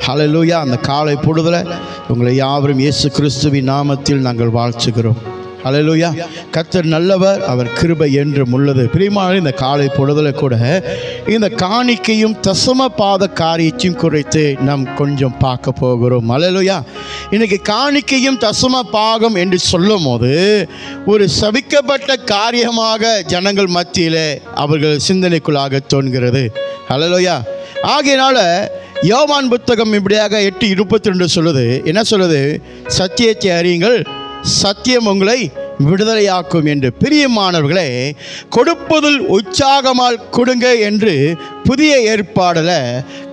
ஹல்லேலூயா. அந்த காலை பொழுதுல உங்களை யாவரும் இயேசு கிறிஸ்துவின் நாமத்தில் நாங்கள் வாழ்த்துகிறோம். ஹல்லேலூயா. கர்த்தர் நல்லவர், அவர் கிருபை என்றும் உள்ளது. பிரியமான இந்த காலை பொழுதுல கூட இந்த காணிக்கையும் தசம பாத காரியத்தையும் குறித்து நாம் கொஞ்சம் பார்க்க போகிறோம். ஹல்லேலூயா. இன்னைக்கு காணிக்கையும் தசம பாகம் என்று சொல்லும் போது ஒரு சபிக்கப்பட்ட காரியமாக ஜனங்கள் மத்தியில் அவர்கள் சிந்தனைக்குள்ளாக தோன்கிறது. ஹல்லேலூயா. ஆகையினால யோவான் புத்தகம் இப்படியாக 8:22 சொல்லுது. என்ன சொல்லுது? சத்தியத்தை அறியுங்கள், சத்தியம் உங்களை விடுதலையாக்கும் என்று. பிரியமானவர்களே, கொடுப்பதில் உற்சாகமால் கொடுங்க என்று புதிய ஏற்பாடில்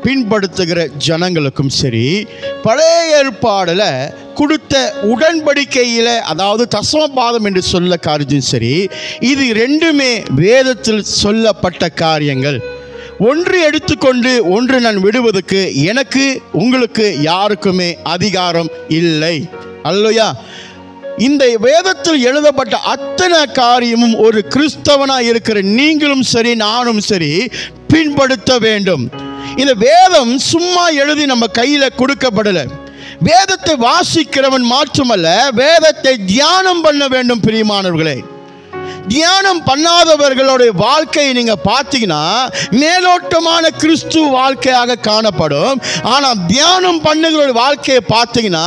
பின்படுத்துகிற ஜனங்களுக்கும் சரி, பழைய ஏற்பாடில் கொடுத்த உடன்படிக்கையில், அதாவது தசமபாதம் என்று சொல்ல காரியம் சரி, இது ரெண்டுமே வேதத்தில் சொல்லப்பட்ட காரியங்கள். ஒன்று எடுத்துக்கொண்டு ஒன்று நான் விடுவதற்கு எனக்கு உங்களுக்கு யாருக்குமே அதிகாரம் இல்லை. அல்லேலூயா. இந்த வேதத்தில் எழுதப்பட்ட அத்தனை காரியமும் ஒரு கிறிஸ்தவனாக இருக்கிற நீங்களும் சரி நானும் சரி பின்படுத்த வேண்டும். இந்த வேதம் சும்மா எழுதி நம்ம கையில் கொடுக்கப்படலை. வேதத்தை வாசிக்கிறவன் மாற்றமல்ல, வேதத்தை தியானம் பண்ண வேண்டும். பிரியமானவர்களே, தியானம் பண்ணாதவர்களுடைய வாழ்க்கையை நீங்கள் பார்த்தீங்கன்னா மேலோட்டமான கிறிஸ்துவ வாழ்க்கையாக காணப்படும். ஆனால் தியானம் பண்ணுகிற வாழ்க்கையை பார்த்தீங்கன்னா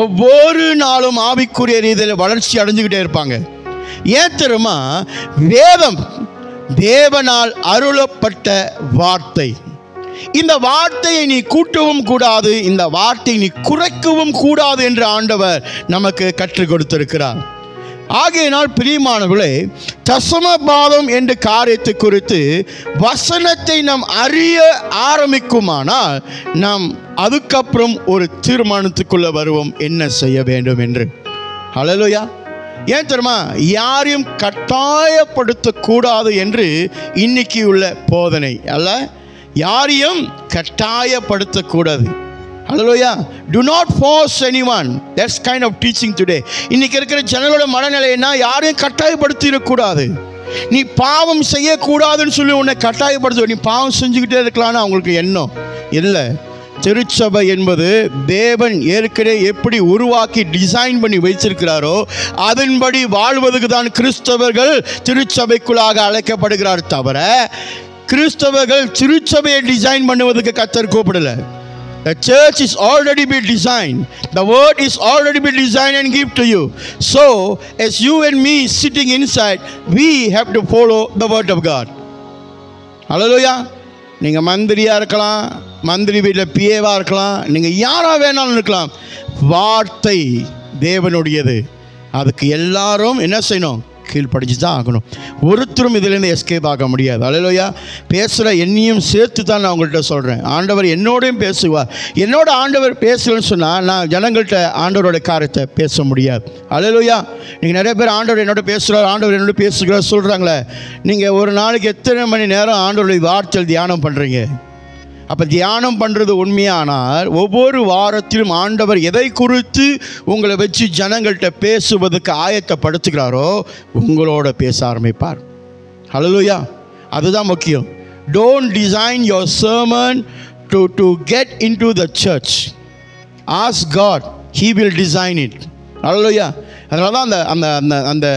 ஒவ்வொரு நாளும் ஆவிக்குரிய ரீதியில் வளர்ச்சி அடைஞ்சுக்கிட்டே இருப்பாங்க. ஏன் தெரியுமா? வேதம் தேவனால் அருளப்பட்ட வார்த்தை. இந்த வார்த்தையை நீ கூட்டவும் கூடாது, இந்த வார்த்தையை நீ குறைக்கவும் கூடாது என்று ஆண்டவர் நமக்கு கற்றுக் கொடுத்திருக்கிறார். ஆகையினால் பிரியமானவர்களே, தசமபாதம் என்ற காரியத்தை குறித்து வசனத்தை நாம் அறிய ஆரம்பிக்குமானால் நாம் அதுக்கப்புறம் ஒரு தீர்மானத்துக்குள்ளே வருவோம் என்ன செய்ய வேண்டும் என்று. ஹல்லேலூயா. ஏன் தெரியுமா? யாரையும் கட்டாயப்படுத்தக்கூடாது என்று இன்னைக்கு உள்ள போதனை அல்ல. யாரையும் கட்டாயப்படுத்தக்கூடாது. Hallelujah. Do not force anyone. That's kind of teaching today. இன்னைக்கு இருக்கிற ஜனங்களோட மனநிலை என்ன? யாரையும் கட்டாயப்படுத்திடக்கூடாது. நீ பாவம் செய்யக்கூடாதுன்னு சொல்லி உன்னை கட்டாயப்படுத்த, நீ பாவம் செஞ்சுக்கிட்டே இருக்கலான்னு அவங்களுக்கு எண்ணம் இல்லை. திருச்சபை என்பது தேவன் ஏற்கனவே எப்படி உருவாக்கி டிசைன் பண்ணி வைத்திருக்கிறாரோ அதன்படி வாழ்வதற்கு தான் கிறிஸ்தவர்கள் திருச்சபைக்குள்ளாக அழைக்கப்படுகிறார். தவிர கிறிஸ்தவர்கள் திருச்சபையை டிசைன் பண்ணுவதற்கு கர்த்தர் கூப்பிடலை. The church is already been designed. The word is already been designed and given to you. So, as you and me sitting inside, we have to follow the word of God. Hallelujah. நீங்கள் மந்திரியாக இருக்கலாம், மந்திரி வீட்டில் பிஏவாக இருக்கலாம், நீங்கள் யாராக வேணாலும் இருக்கலாம். வார்த்தை தேவனுடையது. அதுக்கு எல்லாரும் என்ன செய்யணும்? கீழ்ப்படிச்சு தான் ஆகணும். ஒருத்தரும் இதிலேருந்து எஸ்கேப் ஆக முடியாது. அல்லேலூயா. பேசுகிற என்னையும் சேர்த்து தான் நான் உங்கள்கிட்ட சொல்கிறேன். ஆண்டவர் என்னோடையும் பேசுவார். என்னோட ஆண்டவர் பேசலன்னு சொன்னால் நான் ஜனங்கள்கிட்ட ஆண்டவரோட காரியத்தை பேச முடியாது. அல்லேலூயா. நீங்கள் நிறைய பேர் ஆண்டவர் என்னோட பேசுகிறார், ஆண்டவர் என்னோட பேசுகிறார் சொல்கிறாங்களே. நீங்கள் ஒரு நாளைக்கு எத்தனை மணி நேரம் ஆண்டவருடைய வார்த்தையில் தியானம் பண்ணுறீங்க? அப்போ தியானம் பண்ணுறது உண்மையானால் ஒவ்வொரு வாரத்திலும் ஆண்டவர் எதை குறித்து உங்களை வச்சு ஜனங்கள்கிட்ட பேசுவதற்கு ஆயத்தப்படுத்துகிறாரோ உங்களோட பேச ஆரம்பிப்பார். ஹல்லேலூயா. அதுதான் முக்கியம். Don't design your sermon to get into the church. Ask God, he will design it. Hallelujah. அதனால தான் அந்த அந்த அந்த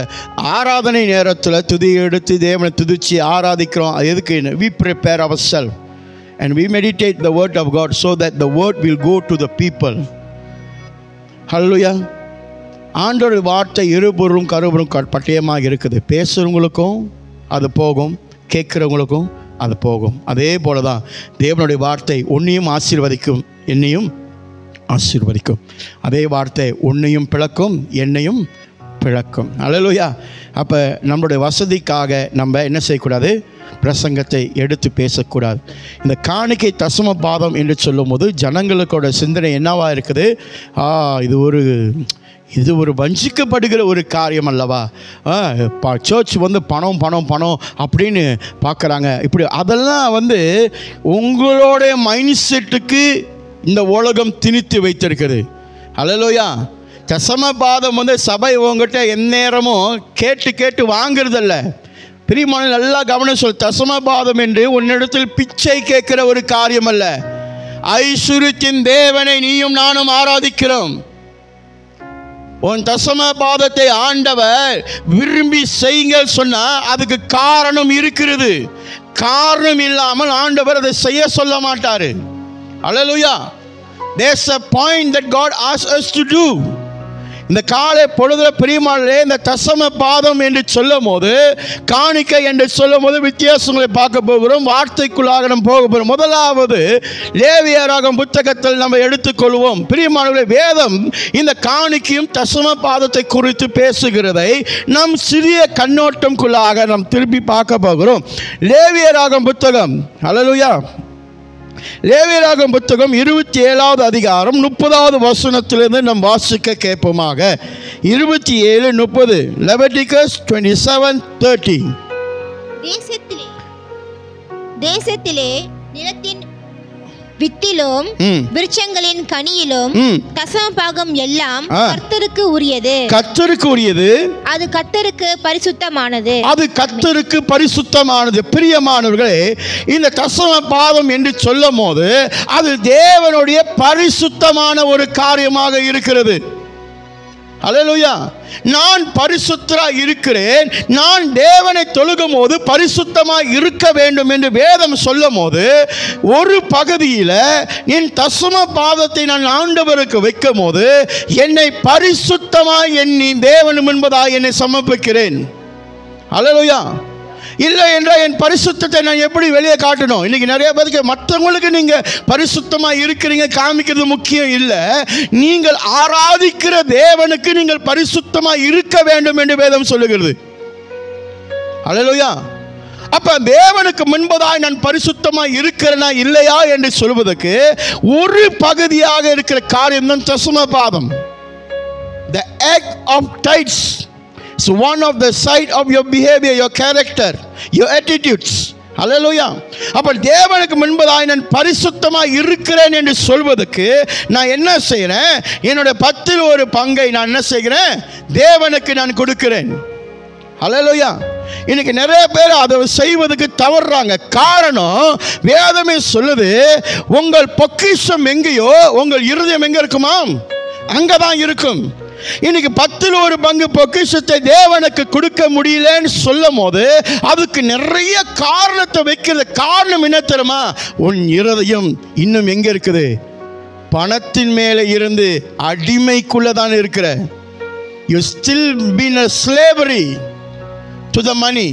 ஆராதனை நேரத்தில் துதி எடுத்து தேவனை துதித்து ஆராதிக்கிறோம். அது எதுக்கு? We prepare our self and we meditate the word of God so that the word will go to the people. Hallelujah. ஆண்டவர் வார்த்தை இருபுறம் கருபுறம் பட்டயமாக இருக்குது. பேசுகிறவங்களுக்கும் அது போகும், கேட்குறவங்களுக்கும் அது போகும். அதே போல தான் தேவனுடைய வார்த்தை உன்னையும் ஆசீர்வதிக்கும், என்னையும் ஆசீர்வதிக்கும். அதே வார்த்தை உன்னையும் பிளக்கும், என்னையும் பிளக்கும். ஹல்லேலூயா. அப்போ நம்மளுடைய வசதிக்காக நம்ம என்ன செய்யக்கூடாது? பிரசங்கத்தை எடுத்து பேசக்கூடாது. இந்த காணிக்கை தசம பாதம் என்று சொல்லும் போது ஜனங்களுக்கோட சிந்தனை என்னவா இருக்குது? இது ஒரு வஞ்சிக்கப்படுகிற ஒரு காரியம் அல்லவா? சர்ச் பணம் பணம் பணம் அப்படின்னு பார்க்குறாங்க. இப்படி அதெல்லாம் உங்களுடைய மைண்ட் செட்டுக்கு இந்த உலகம் திணித்து வைத்திருக்கிறது. ஹல்லேலூயா. தசமபாதம் சபை உங்ககிட்ட எந்நேரமும் கேட்டு கேட்டு வாங்கிறதில்ல. பிரியமான நல்லா கவனம் சொல். தசமபாதம் என்று உன்னிடத்தில் பிச்சை கேட்கிற ஒரு காரியம் அல்ல. ஐஸ்வர்யத்தின் தேவனை நீயும் நானும் ஆராதிக்கிறோம். உன் தசம பாதத்தை ஆண்டவர் விரும்பி செய்யுங்கள் சொன்னா அதுக்கு காரணம் இருக்கிறது. காரணம் இல்லாமல் ஆண்டவர் அதை செய்ய சொல்ல மாட்டாரு. அல்லேலூயா. There's a point that God asks us to do. இந்த காலை பொழுதுல பிரியமானவர்களே, இந்த தசம பாதம் என்று சொல்லும் போது, காணிக்கை என்று சொல்லும் போது வித்தியாசங்களை பார்க்க போகிறோம். வார்த்தைக்குள்ளாக நம்ம போக போகிறோம். முதலாவது லேவியராகமம் புத்தகத்தில் நம்ம எடுத்துக்கொள்வோம். பிரியமானவர்களே, வேதம் இந்த காணிக்கையும் தசம பாதத்தை குறித்து பேசுகிறதை நம் சிறிய கண்ணோட்டம்குள்ளாக நாம் திருப்பி பார்க்க போகிறோம். லேவியராகமம் புத்தகம், அல்லேலூயா, லேவியராகமம் புத்தகம் 27வது அதிகாரம் 30வது வசனத்திலிருந்து நாம் வாசிக்க கேட்போமாக. 27:30. லெவிட்டிகஸ் 27:30. தேசத்திலே நிலத்தின் வித்திலும் விருட்சங்களின் கனியிலும் தசம பாகம் எல்லாம் கர்த்தருக்கு உரியது. கர்த்தருக்கு உரியது. அது கர்த்தருக்கு பரிசுத்தமானது. அது கர்த்தருக்கு பரிசுத்தமானது. பிரியமானவர்களே, இந்த தசம பாகம் என்று சொல்லும் போது அது தேவனுடைய பரிசுத்தமான ஒரு காரியமாக இருக்கிறது. அல்லேலூயா. நான் பரிசுத்தராய் இருக்கிறேன், நான் தேவனை தொழுகும் போது பரிசுத்தமாய் இருக்க வேண்டும் என்று வேதம் சொல்லும் போது, ஒரு பகுதியில் என் தசம பாதத்தை நான் ஆண்டவருக்கு வைக்கும் போது என்னை பரிசுத்தமாய் எண்ணி தேவன் என்பதாய் என்னை சமர்ப்பிக்கிறேன். அல்லேலூயா. இல்லை என்றால் என் பரிசுத்தத்தை நான் எப்படி வெளியே காட்டணும்? இன்னைக்கு நிறைய பேருக்கு மற்றவங்களுக்கு நீங்க பரிசுத்தமாக இருக்கிறீங்க காமிக்கிறது முக்கியம் இல்லை, நீங்கள் ஆராதிக்கிற தேவனுக்கு நீங்கள் பரிசுத்தமாக இருக்க வேண்டும் என்று வேதம் சொல்லுகிறது. அல்லேலூயா. அப்ப தேவனுக்கு முன்பதாய் நான் பரிசுத்தமாக இருக்கிறேனா இல்லையா என்று சொல்வதற்கு ஒரு பகுதியாக இருக்கிற காரியம் தான் தசம பாதம். The act of tithes is one of the side of your behavior, your character, your attitudes. Hallelujah. அப்ப தேவனுக்கு முன்பதாய் நான் பரிசுத்தமாக இருக்கிறேன் என்று சொல்வதற்கு நான் என்ன செய்கிறேன்? என்னுடைய 10ல் ஒரு பங்கை நான் என்ன செய்கிறேன்? தேவனுக்கு நான் கொடுக்கிறேன். ஹல்லேலூயா. இன்னைக்கு நிறைய பேர் அதை செய்வதற்கு தவறுறாங்க. காரணம், வேதமே சொல்லுது, உங்கள் பொக்கிஷம் எங்கேயோ உங்கள் இருதயம் எங்க இருக்குமா? அங்கதான் இருக்கும். இன்னைக்கு 10ல் ஒரு பங்கு பொக்கிஷத்தை தேவனுக்கு கொடுக்க முடியலன்னு சொல்லும் போது அதுக்கு நிறைய காரணத்தை வைக்கிறது. காரணம் என்ன தெரியுமா? உன் இருதயம் இன்னும் எங்க இருக்குது? பணத்தின் மேலே இருந்து அடிமைக்குள்ளதான் இருக்கிற. You still been a slavery to the money.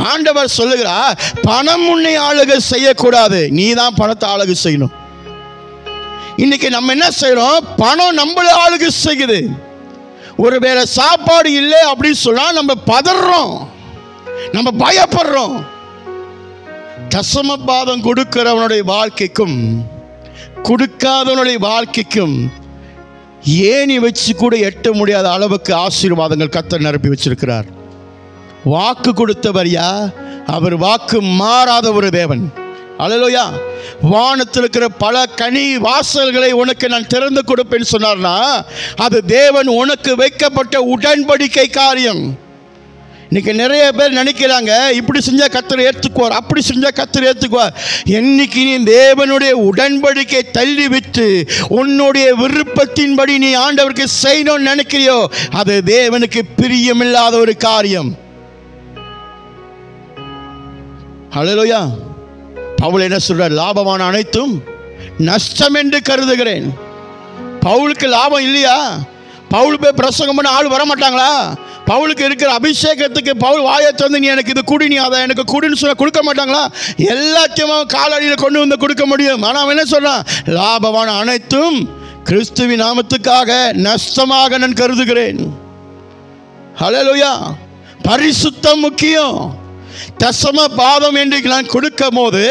ஆண்டவர் சொல்லுகிறார், பணம் உன்னை ஆளுகை செய்யக்கூடாது, நீ தான் பணத்தை ஆளுகை செய்யணும். இன்னைக்கு நம்ம என்ன செய்யறோம்? பணம் நம்மளை ஆளுகை செய்யுது. ஒருவேளை சாப்பாடு இல்லை அப்படின்னு சொன்னா நம்ம பதறோம், நம்ம பயப்படுறோம். தசம பாதம் கொடுக்கிறவனுடைய வாழ்க்கைக்கும் கொடுக்காதவனுடைய வாழ்க்கைக்கும் ஏணி வச்சு கூட எட்ட முடியாத அளவுக்கு ஆசீர்வாதங்கள் கர்த்தர் நிரப்பி வச்சிருக்கிறார். வாக்கு கொடுத்தவர் யார்? அவர் வாக்கு மாறாத ஒரு தேவன். அல்லேலூயா. வானத்தில் இருக்கிற பல கனி வாசல்களை உனக்கு நான் திறந்து கொடுப்பேன்னு சொன்னார்னா அது தேவன் உனக்கு வைக்கப்பட்ட உடன்படிக்கை காரியம். இன்னைக்கு நிறைய பேர் நினைக்கிறாங்க, இப்படி செஞ்சா கர்த்தர் ஏற்றுக்குவார், அப்படி செஞ்சா கர்த்தர் ஏற்றுக்குவார். என்னைக்கு நீ தேவனுடைய உடன்படிக்கை தள்ளி விட்டு உன்னுடைய விருப்பத்தின்படி நீ ஆண்டவருக்கு செய்யணும்னு நினைக்கிறியோ அது தேவனுக்கு பிரியமில்லாத ஒரு காரியம். ஹல்லேலூயா. பவுல் என்ன சொல்றார்? லாபமான அனைத்தும் நஷ்டம் என்று கருதுகிறேன். பவுலுக்கு லாபம் இல்லையா? பவுல் போய் பிரசங்கம் பண்ண ஆள் வர மாட்டாங்களா? பவுலுக்கு இருக்கிற அபிஷேகத்துக்கு பவுல் வாயை திறந்து நீ எனக்கு இது குடி, நீ அதை எனக்கு குடின்னு சொல்ல கொடுக்க மாட்டாங்களா? எல்லாத்தையும் காலடியில் கொண்டு வந்து கொடுக்க முடியும். ஆனால் அவன் என்ன சொல்றான்? லாபமான அனைத்தும் கிறிஸ்துவின் நாமத்துக்காக நஷ்டமாக நான் கருதுகிறேன். ஹல்லேலூயா. பரிசுத்தம் முக்கியம். தசம பாதம் என்று நான் கொடுக்கும் போது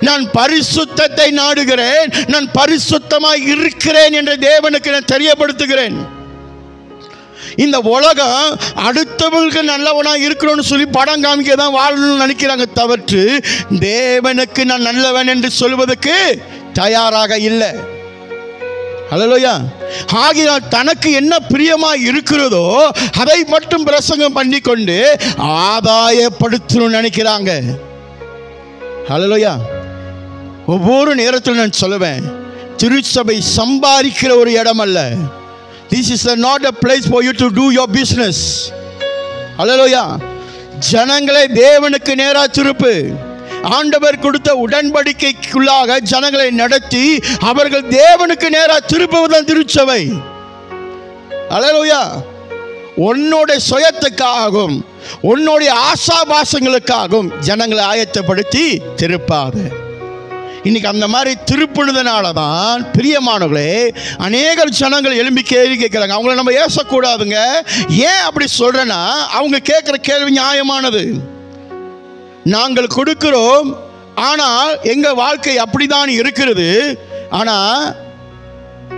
நான் பரிசுத்தத்தை நாடுகிறேன், நான் பரிசுத்தமாய் இருக்கிறேன் என்று தேவனுக்கு நான் தெரியப்படுத்துகிறேன். இந்த உலகம் அடுத்தவங்களுக்கு நல்லவனா இருக்கணும்னு சொல்லி படம் காமிக்க தான் வாழணும்னு நினைக்கிறாங்க தவிர்த்து தேவனுக்கு நான் நல்லவன் என்று சொல்வதற்கு தயாராக இல்லை. ஹல்லேலூயா. ஆகினால் தனக்கு என்ன பிரியமாய் இருக்கிறதோ அதை மட்டும் பிரசங்கம் பண்ணி கொண்டு ஆதாயப்படுத்தணும்னு நினைக்கிறாங்க. ஹல்லேலூயா. ஒவ்வொரு நேரத்தில் நான் சொல்லுவேன், திருச்சபை சம்பாதிக்கிற ஒரு இடம் அல்ல. This is not a place for you to do your business. ஹல்லேலூயா. ஜனங்களை தேவனுக்கு நேரா திருப்பு. ஆண்டவர் கொடுத்த உடன்படிக்கைக்குள்ளாக ஜனங்களை நடத்தி அவர்கள் தேவனுக்கு நேரா திருப்புவதுதான் திருச்சபை. ஹல்லேலூயா. உன்னுடைய சுயத்துக்காகவும் உன்னுடைய ஆசாபாசங்களுக்காகவும் ஜனங்களை ஆயத்தப்படுத்தி திருப்பாத. இன்னைக்கு அந்த மாதிரி திருப்பினதுனால தான் பிரியமானவர்களே அநேக ஜனங்கள் எழும்பி கேள்வி கேட்குறாங்க. அவங்கள நம்ம ஏசக்கூடாதுங்க. ஏன் அப்படி சொல்கிறேன்னா, அவங்க கேட்குற கேள்வி நியாயமானது. நாங்கள் கொடுக்கிறோம், ஆனால் எங்கள் வாழ்க்கை அப்படி தான் இருக்கிறது. ஆனால்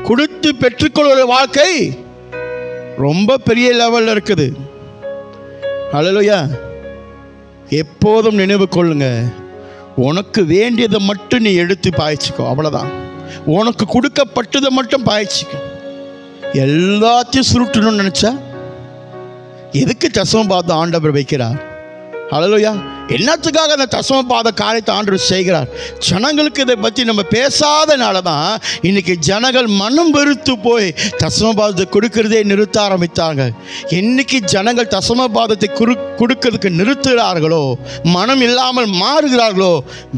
கொடுத்து பெற்றுக்கொள்கிற வாழ்க்கை ரொம்ப பெரிய லெவலில் இருக்குது. ஹல்லேலூயா. எப்போதும் நினைவு கொள்ளுங்க, உனக்கு வேண்டியதை மட்டும் நீ எடுத்து பாய்ச்சிக்கோ, அவ்வளோதான். உனக்கு கொடுக்கப்பட்டதை மட்டும் பாய்ச்சிக்கோ. எல்லாத்தையும் சுருட்டணும்னு நினச்சா எதுக்கு தசமபாதம் ஆண்டவர் வைக்கிறார்? ஹல்லேலூயா. என்னத்துக்காக அந்த தசமபாத காரியத்தை ஆண்டவர் செய்கிறார்? ஜனங்களுக்கு இதை பற்றி நம்ம பேசாதனால தான் இன்னைக்கு ஜனங்கள் மனம் வெறுத்து போய் தசமபாதத்தை கொடுக்கறதே நிறுத்த ஆரம்பித்தாங்க. என்னைக்கு ஜனங்கள் தசமபாதத்தை கொடுக்கறதுக்கு நிறுத்துகிறார்களோ, மனம் இல்லாமல் மாறுகிறார்களோ,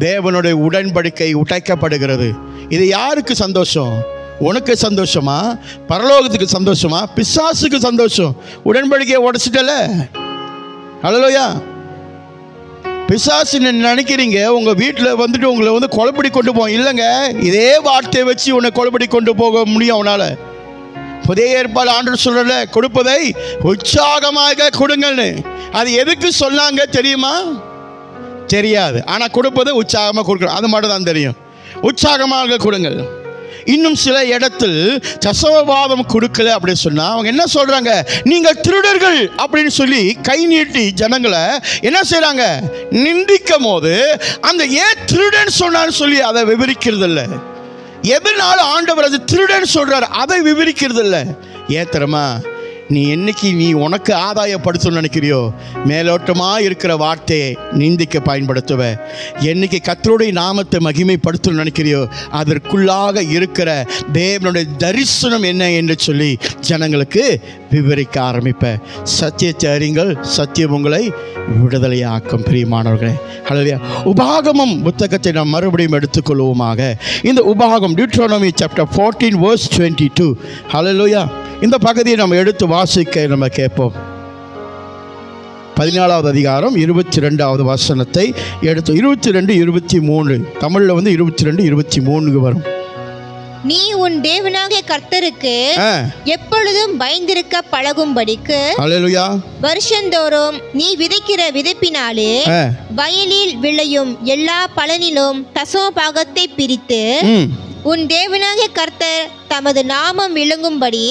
தேவனுடைய உடன்படிக்கை உடைக்கப்படுகிறது. இது யாருக்கு சந்தோஷம்? உனக்கு சந்தோஷமா? பரலோகத்துக்கு சந்தோஷமா? பிசாசுக்கு சந்தோஷம். உடன்படிக்கையை உடைச்சிட்டல. ஹல்லேலூயா. பிசாசு நினைக்கிறீங்க உங்கள் வீட்டில் வந்துட்டு உங்களை கொலைப்படி கொண்டு போவோம். இல்லைங்க, இதே வார்த்தையை வச்சு உன்னை கொலைப்படி கொண்டு போக முடியும் அவனால். புதிய ஏற்பாடு ஆண்டவர் சொல்கிறல, கொடுப்பதை உற்சாகமாக கொடுங்கள்னு. அது எதுக்கு சொன்னாங்க தெரியுமா? தெரியாது. ஆனால் கொடுப்பதை உற்சாகமாக கொடுக்கணும், அது மட்டும் தான் தெரியும். உற்சாகமாக கொடுங்கள். இன்னும் சில இடத்தில் தசமபாதம் கொடுக்கல அப்படின்னு சொன்னால் அவங்க என்ன சொல்கிறாங்க? நீங்கள் திருடர்கள் அப்படின்னு சொல்லி கை நீட்டி ஜனங்களை என்ன செய்கிறாங்க? நிந்திக்கும் போது அந்த ஏன் திருடன் சொன்னான்னு சொல்லி அதை விவரிக்கிறது இல்லை. எதனால ஆண்டவர் அது திருடன் சொல்கிறார் அதை விவரிக்கிறது இல்லை. ஏன் தெரியுமா? நீ என்னைக்கு நீ உனக்கு ஆதாயப்படுத்தணும்னு நினைக்கிறியோ, மேலோட்டமாக இருக்கிற வார்த்தையை நிந்திக்க பயன்படுத்துவ. என்னைக்கு கர்த்தருடைய நாமத்தை மகிமைப்படுத்தணும்னு நினைக்கிறியோ, அதற்குள்ளாக இருக்கிற தேவனுடைய தரிசனம் என்ன என்று சொல்லி ஜனங்களுக்கு விவரிக்க ஆரம்பிப்ப. சத்தியத்தை அறிங்கள், சத்தியம் உங்களை விடுதலையாக்கும். பிரியமானவர்களே, ஹல்லேலூயா. உபாகமம் புத்தகத்தை நாம் மறுபடியும் எடுத்துக்கொள்வோமாக. இந்த உபாகம் Deuteronomy chapter 14 verse 22. ஹல்லேலூயா. இந்த பகுதியை நம்ம எடுத்து வாசிக்க நம்ம கேட்போம். 14வது அதிகாரம் 22வது வசனத்தை எடுத்து 22, 23 தமிழில் 22, 23 வரும். நீ உன் தேவனாகிய கர்த்தருக்கு எப்பொழுதும் பயந்திருக்க பழகும்படிக்கு ஹல்லேலூயா வருஷந்தோறும் நீ விதைக்கிற விதைப்பினாலே வயலில் விளையும் எல்லா பலனிலும் தசம பாகத்தை பிரித்து உன் தேவனாகிய கர்த்தர் தமது நாமம் விளங்கும்படி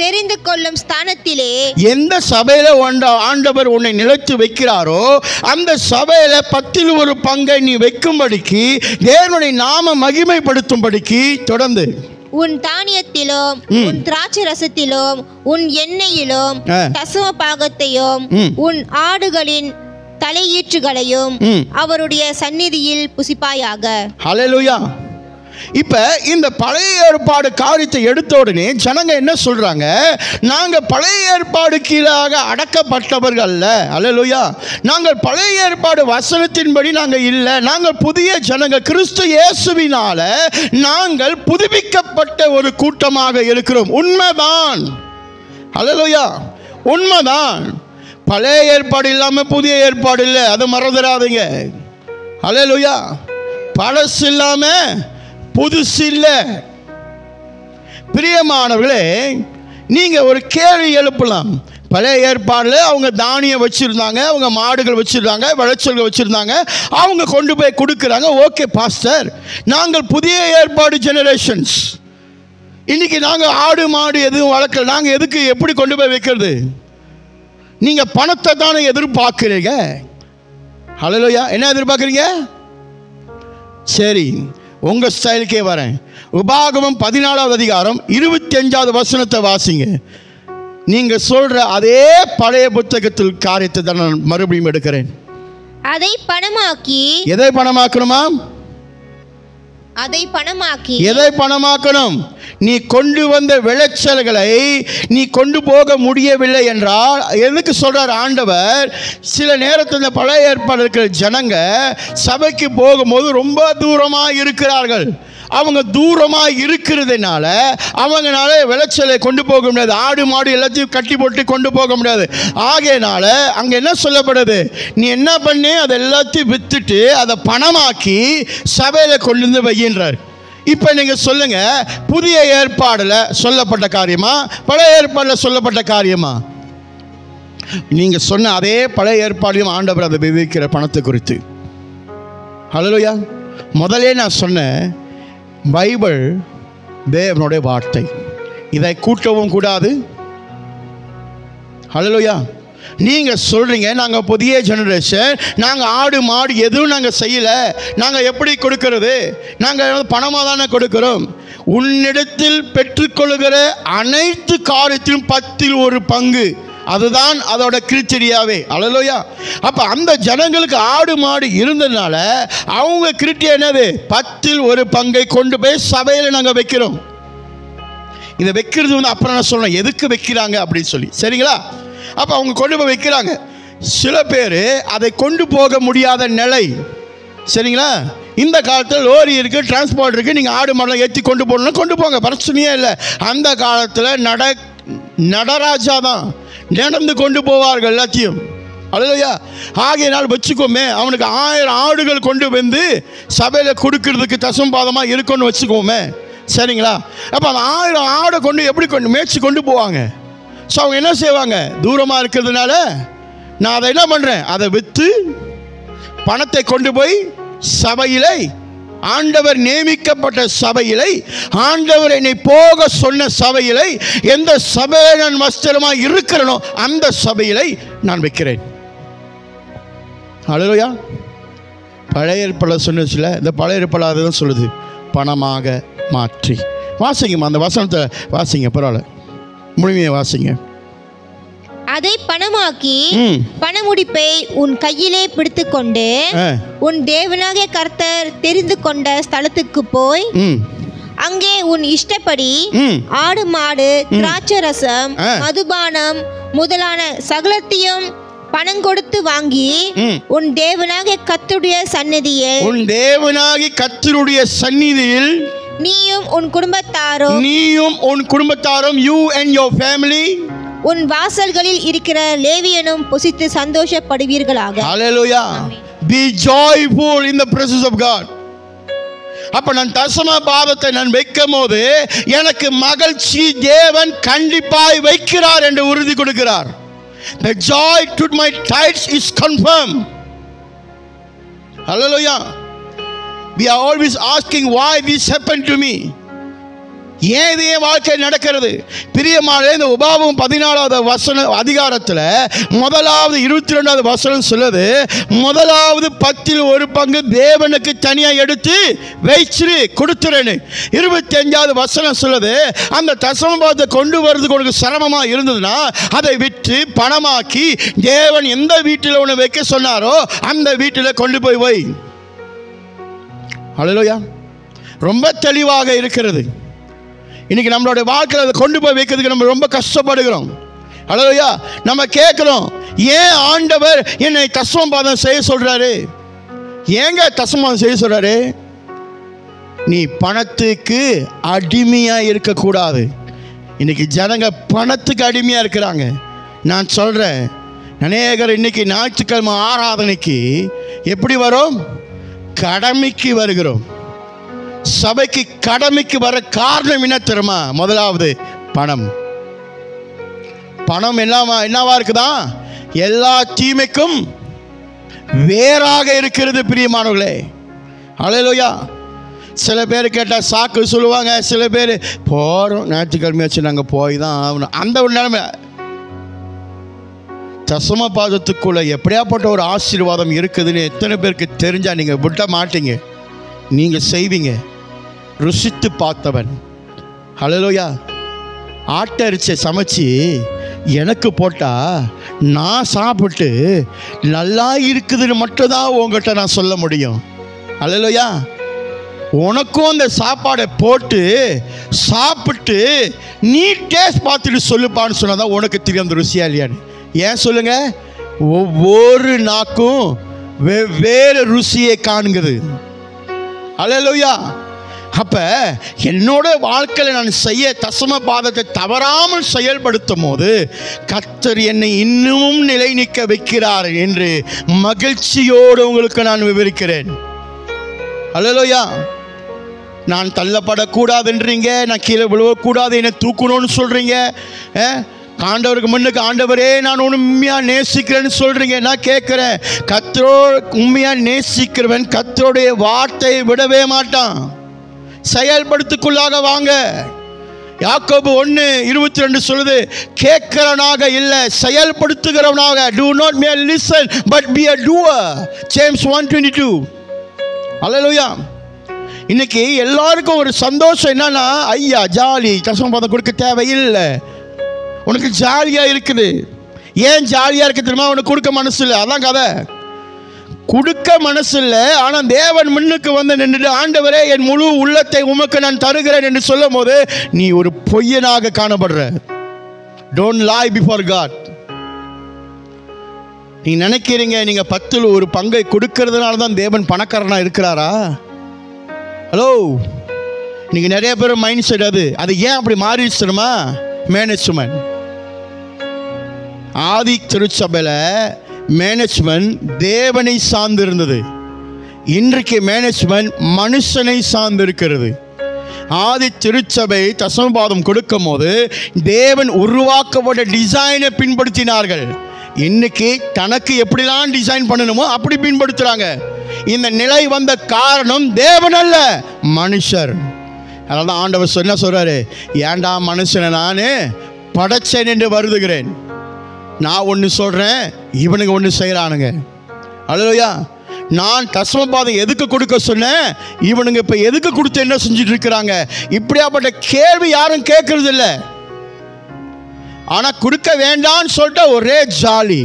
தெரிந்து கொள்ளும் ஸ்தானத்திலே எந்த சபையில ஆண்டவர் உன்னை நிலைத்து வைக்கிறாரோ அந்த சபையில 10ல் ஒரு பங்கை நீ வைக்கும்படிக்கு, தேவனுடைய நாம மகிமைப்படுத்தும்படிக்கு தொடர்ந்து உன் தானியத்திலும் உன் திராட்சை ரசத்திலும் உன் எண்ணெயிலும் தசம பாகத்தையும் உன் ஆடுகளின் தலையீற்றுகளையும் அவருடைய சந்நிதியில் புசிப்பாயாக. ஹல்லேலூயா. இப்ப இந்த பழைய ஏற்பாடு காரியத்தை எடுத்த உடனே ஜனங்க என்ன சொல்றாங்க? நாங்க பழைய ஏற்பாடு கீழாக அடக்கப்பட்டவர்கள் அல்ல. ஹல்லேலூயா. நாங்கள் பழைய ஏற்பாடு வசனத்தின்படி நாங்கள் இல்லை. நாங்கள் புதிய ஜனங்க, கிறிஸ்து இயேசுவினால நாங்கள் புதுப்பிக்கப்பட்ட ஒரு கூட்டமாக இருக்கிறோம். உண்மைதான். ஹல்லேலூயா. உண்மைதான். பழைய ஏற்பாடு இல்லாமல் புதிய ஏற்பாடு இல்லை, அதை மறந்துடாதீங்க. ஹல்லேலூயா. பழசு இல்லாமல் புதுசு இல்லை. பிரியமானவர்களே, நீங்கள் ஒரு கேள்வி எழுப்பலாம். பழைய ஏற்பாடில் அவங்க தானியம் வச்சுருந்தாங்க, அவங்க மாடுகள் வச்சுருந்தாங்க, விளைச்சல்கள் வச்சுருந்தாங்க, அவங்க கொண்டு போய் கொடுக்குறாங்க. ஓகே பாஸ்டர், நாங்கள் புதிய ஏற்பாடு ஜெனரேஷன்ஸ், இன்றைக்கி நாங்கள் ஆடு மாடு எதுவும் வளர்க்கல, நாங்கள் எதுக்கு எப்படி கொண்டு போய் வைக்கிறது? நீங்கள் பணத்தை தானே எதிர்பார்க்குறீங்க. ஹல்லேலூயா. என்ன எதிர்பார்க்குறீங்க? சரி, உங்கள் ஸ்டைலுக்கே வரேன். உபாகமம் 14வது அதிகாரம் 25வது வசனத்தை வாசிங்க. நீங்கள் சொல்கிற அதே பழைய புத்தகத்தில் காரியத்தை தான் நான் மறுபடியும் எடுக்கிறேன். அதை பணமாக்கி. எதை பணமாக்கணுமா? அதை பணமாக்கி. எதை பணமாக்கணும்? நீ கொண்டு வந்த விளைச்சல்களை நீ கொண்டு போக முடியவில்லை என்றால் எதுக்கு சொல்றார் ஆண்டவர்? சில நேரத்தில் இந்த பழைய ஏற்பாடு இருக்கிற ஜனங்க சபைக்கு போகும்போது ரொம்ப தூரமாக இருக்கிறார்கள். அவங்க தூரமாக இருக்கிறதுனால அவங்களால விளைச்சலை கொண்டு போக முடியாது. ஆடு மாடு எல்லாத்தையும் கட்டி போட்டு கொண்டு போக முடியாது. ஆகையினால அங்கே என்ன சொல்லப்படுது? நீ என்ன பண்ணி அதை எல்லாத்தையும் வித்துட்டு அதை பணமாக்கி சபையில் கொண்டு வந்து வையின்றார். இப்போ நீங்கள் சொல்லுங்கள், புதிய ஏற்பாடில் சொல்லப்பட்ட காரியமா பழைய ஏற்பாடில் சொல்லப்பட்ட காரியமா? நீங்கள் சொன்ன அதே பழைய ஏற்பாடையும் ஆண்டவர் அதை விவரிக்கிற பணத்தை குறித்து. ஹல்லேலூயா. முதலே நான் சொன்னேன், பைபிள் தேவனுடைய வார்த்தை, இதை கூட்டவும் கூடாது. ஹல்லேலூயா. நீங்கள் சொல்கிறீங்க நாங்கள் புதிய ஜெனரேஷன், நாங்கள் ஆடு மாடு எதுவும் நாங்கள் செய்யலை, நாங்கள் எப்படி கொடுக்கறது, நாங்கள் பணமாக தானே கொடுக்குறோம். உன்னிடத்தில் பெற்றுக்கொள்கிற அனைத்து காரியத்திலும் 10% அதுதான் அதோட கிரிட்டீரியாவே. ஹல்லேலூயா. அப்போ அந்த ஜனங்களுக்கு ஆடு மாடு இருந்ததுனால அவங்க கிரிட்டீரியா என்னது? 10% கொண்டு போய் சபையில் நாங்கள் வைக்கிறோம். இதை வைக்கிறது அப்புறம் நான் சொல்கிறேன் எதுக்கு வைக்கிறாங்க அப்படின்னு சொல்லி, சரிங்களா? அப்போ அவங்க கொண்டு போய் வைக்கிறாங்க. சில பேர் அதை கொண்டு போக முடியாத நிலை, சரிங்களா? இந்த காலத்தில் லோரி இருக்குது, டிரான்ஸ்போர்ட் இருக்குது, நீங்கள் ஆடு மாடெல்லாம் ஏற்றி கொண்டு போகணும்னா கொண்டு போங்க, பிரச்சனையே இல்லை. அந்த காலத்தில் நடராஜா தான் நடந்து கொண்டு போவார்கள் எல்லாத்தையும். அல்லையா? ஆகையினால் வச்சுக்கோமே, அவனுக்கு 1000 ஆடுகள் கொண்டு வந்து சபையில் கொடுக்கறதுக்கு தசம்பாதமாக இருக்குன்னு வச்சுக்கோமே, சரிங்களா? அப்போ அந்த 1000 ஆடை கொண்டு எப்படி மேய்ச்சி கொண்டு போவாங்க? ஸோ அவங்க என்ன செய்வாங்க? தூரமாக இருக்கிறதுனால நான் அதை என்ன பண்ணுறேன், அதை விற்று பணத்தை கொண்டு போய் சபையிலே, ஆண்டவர் நியமிக்கப்பட்ட சபையிலே, ஆண்டவர் என்னை போக சொன்ன சபையிலே, எந்த சபையை நான் வஸ்திரமாக இருக்கிறேனோ அந்த சபையிலே நான் வைக்கிறேன். ஹல்லேலூயா. பழைய ஏற்பாடு சொன்னதுல இந்த பழைய ஏற்பாடு அதுதான் சொல்லுது, பணமாக மாற்றி. வாசிங்கம்மா, அந்த வசனத்தை வாசிங்க, பரவாயில்ல, முழுமையை வாசிங்க. அதை பணமாக்கி பணமுடிப்பை உன் கையிலே பிடித்துக்கொண்டு உன் தேவனாகிய கர்த்தர் தெரிந்து கொண்ட ஸ்தலத்துக்கு போய் அங்கே உன் இஷ்டப்படி ஆடு மாடு திராட்சரசம் மதுபானம் முதலான சகலத்தையும் பணம் கொடுத்து வாங்கி உன் தேவனாகிய கர்த்தருடைய சந்நிதியில் நீயும் உன் குடும்பத்தாரும் you and your family உன் வாசல்களில் இருக்கிற லேவியனும் புசித்து சந்தோஷப்படுவீர்களாக. Hallelujah. Be joyful in the presence of God. அப்ப நான் தசம பாவத்தை நான் வைக்கும் போது எனக்கு மகிழ்ச்சி தேவன் கண்டிப்பாய் வைக்கிறார் என்று உறுதி கொடுக்கிறார். The joy to my tithes is confirmed. Hallelujah. We are always asking why this happened to me. ஏன் இது என் வாழ்க்கை நடக்கிறது? பிரியமானவர்களே, இந்த உபாகமம் 14வது அதிகாரத்தில் 22வது வசனம் சொல்லுது, முதலாவது 10% தேவனுக்கு தனியாக எடுத்து வைச்சிரு கொடுத்துறேன்னு. 25வது வசனம் சொல்லுது, அந்த தசமபாகத்தை கொண்டு வரதுக்கு உனக்கு சிரமமாக இருந்ததுன்னா அதை விற்று பணமாக்கி தேவன் எந்த வீட்டில் உன்னை வைக்க சொன்னாரோ அந்த வீட்டில் கொண்டு போய் வை. ஹல்லேலூயா. ரொம்ப தெளிவாக இருக்கிறது. இன்னைக்கு நம்மளுடைய வாழ்க்கையில் அதை கொண்டு போய் வைக்கிறதுக்கு நம்ம ரொம்ப கஷ்டப்படுகிறோம். ஹல்லேலூயா. நம்ம கேட்குறோம், ஏன் ஆண்டவர் என்னை தசமபாதம் செய்ய சொல்கிறாரு? ஏங்க தசமபாதம் செய்ய சொல்கிறாரு? நீ பணத்துக்கு அடிமையாக இருக்கக்கூடாது. இன்னைக்கு ஜனங்க பணத்துக்கு அடிமையாக இருக்கிறாங்க. நான் சொல்கிறேன், அநேகர் இன்னைக்கு ஞாயிற்றுக்கிழமை ஆராதனைக்கு எப்படி வரும்? கடமைக்கு வருகிறோம். சபைக்கு கடமைக்கு வர காரணம் என்ன தெரியுமா? முதலாவது பணம். பணம் என்னவா இருக்குதா? எல்லா தீமைக்கும் வேறாக இருக்கிறது பிரியமானவர்களே. ஹல்லேலூயா. சில பேர் கேட்டால் சாக்கு சொல்லுவாங்க, சில பேர் போகிறோம் ஞாயிற்றுக்கிழமை வச்சு நாங்கள் போய் தான் ஆகணும். அந்த ஒரு நிலைமை. தசம பாதத்துக்குள்ளே எப்படியாப்பட்ட ஒரு ஆசீர்வாதம் இருக்குதுன்னு எத்தனை பேருக்கு தெரிஞ்சால் நீங்கள் விட மாட்டீங்க, நீங்கள் செய்வீங்க. ருசித்து பார்த்தவன். ஹல்லேலூயா. ஆட்டரிச்சை சமைச்சு எனக்கு போட்டால் நான் சாப்பிட்டு நல்லா இருக்குதுன்னு மட்டும்தான் உங்கள்கிட்ட நான் சொல்ல முடியும். அல்லேலூயா. உனக்கும் அந்த சாப்பாடை போட்டு சாப்பிட்டு நீ டேஸ்ட் பார்த்துட்டு சொல்லுப்பான்னு சொன்னால் தான் உனக்கு தெரியும் அந்த ருசியா இல்லையான்னு. ஏன் சொல்லுங்க? ஒவ்வொரு நாக்கும் வெவ்வேறு ருசியை காண்கிறது. அல்லேலூயா. அப்போ என்னோட வாழ்க்கையில் நான் செய்ய தசம பாதத்தை தவறாமல் செயல்படுத்தும் போது கர்த்தர் என்னை இன்னமும் நிலை நிற்க வைக்கிறார் என்று மகிழ்ச்சியோடு உங்களுக்கு நான் விவரிக்கிறேன். அல்லேலூயா. நான் தள்ளப்படக்கூடாதுன்றீங்க, நான் கீழே விழுவக்கூடாது, என்னை தூக்கணும்னு சொல்கிறீங்க. ஆண்டவருக்கு முன்னுக்கு ஆண்டவரே நான் உண்மையாக நேசிக்கிறேன்னு சொல்கிறீங்க. நான் கேட்குறேன், கர்த்தரோ உண்மையாக நேசிக்கிறவன் கர்த்தருடைய வார்த்தையை விடவே மாட்டான். செயல்படுத்துக்குள்ளாக வாங்க. யாக்கோபு 1:22 சொல்லுது, கேட்கிறவனாக இல்லை செயல்படுத்துகிறவனாக. do not merely listen but be a doer. James 1:22. அல்லேலூயா. இன்னைக்கு எல்லாருக்கும் ஒரு சந்தோஷம் என்னன்னா, ஐயா ஜாலி, தசம பாதம் கொடுக்க தேவையில்லை, உனக்கு ஜாலியாக இருக்குது. ஏன் ஜாலியாக இருக்கு தெரியுமா? உனக்கு கொடுக்க மனசு இல்லை, அதான் கதை. கொடுக்க மனசு இல்லை, ஆனால் தேவன் முன்னுக்கு வந்து நின்றுட்டு ஆண்டவரே என் முழு உள்ளத்தை உமக்கு நான் தருகிறேன் என்று சொல்லும் போது நீ ஒரு பொய்யனாக காணப்படுற. Don't lie before God. நீ நினைக்கிறீங்க நீங்க 10ல் ஒரு பங்கை கொடுக்கறதுனால தான் தேவன் பணக்காரனா இருக்கிறாரா? ஹலோ, நீங்க நிறைய பேர் மைண்ட் செட் அது ஏன் அப்படி மாறிடுச்சு தெரியுமா? மேனேஜ்மெண்ட். ஆதி திருச்சபையில் மேனேஜ்மெண்ட் தேவனை சார்ந்து இருந்தது. இன்றைக்கு மேனேஜ்மெண்ட் மனுஷனை சார்ந்து இருக்கிறது. ஆதி திருச்சபை தசமபாதம் கொடுக்கும் போது தேவன் உருவாக்கப்பட்ட டிசைனை பின்படுத்தினார்கள். இன்னைக்கு தனக்கு எப்படிலாம் டிசைன் பண்ணணுமோ அப்படி பின்படுத்துறாங்க. இந்த நிலை வந்த காரணம் தேவன் அல்ல, மனுஷர். அதனால தான் ஆண்டவர் என்ன சொல்றாரு, ஏண்டா மனுஷனை நான் படைச்சேன் என்று வருதுகிறேன். நான் ஒன்று சொல்கிறேன், இவனுங்க ஒன்று செய்கிறானுங்க. அல்லேலூயா. நான் தசமபாதம் எதுக்கு கொடுக்க சொன்னேன், இவனுங்க இப்போ எதுக்கு கொடுத்து என்ன செஞ்சுட்டு இருக்கிறாங்க? இப்படியாப்பட்ட கேள்வி யாரும் கேட்கறது இல்லை. ஆனால் கொடுக்க வேண்டான்னு சொல்லிட்டு ஒரே ஜாலி.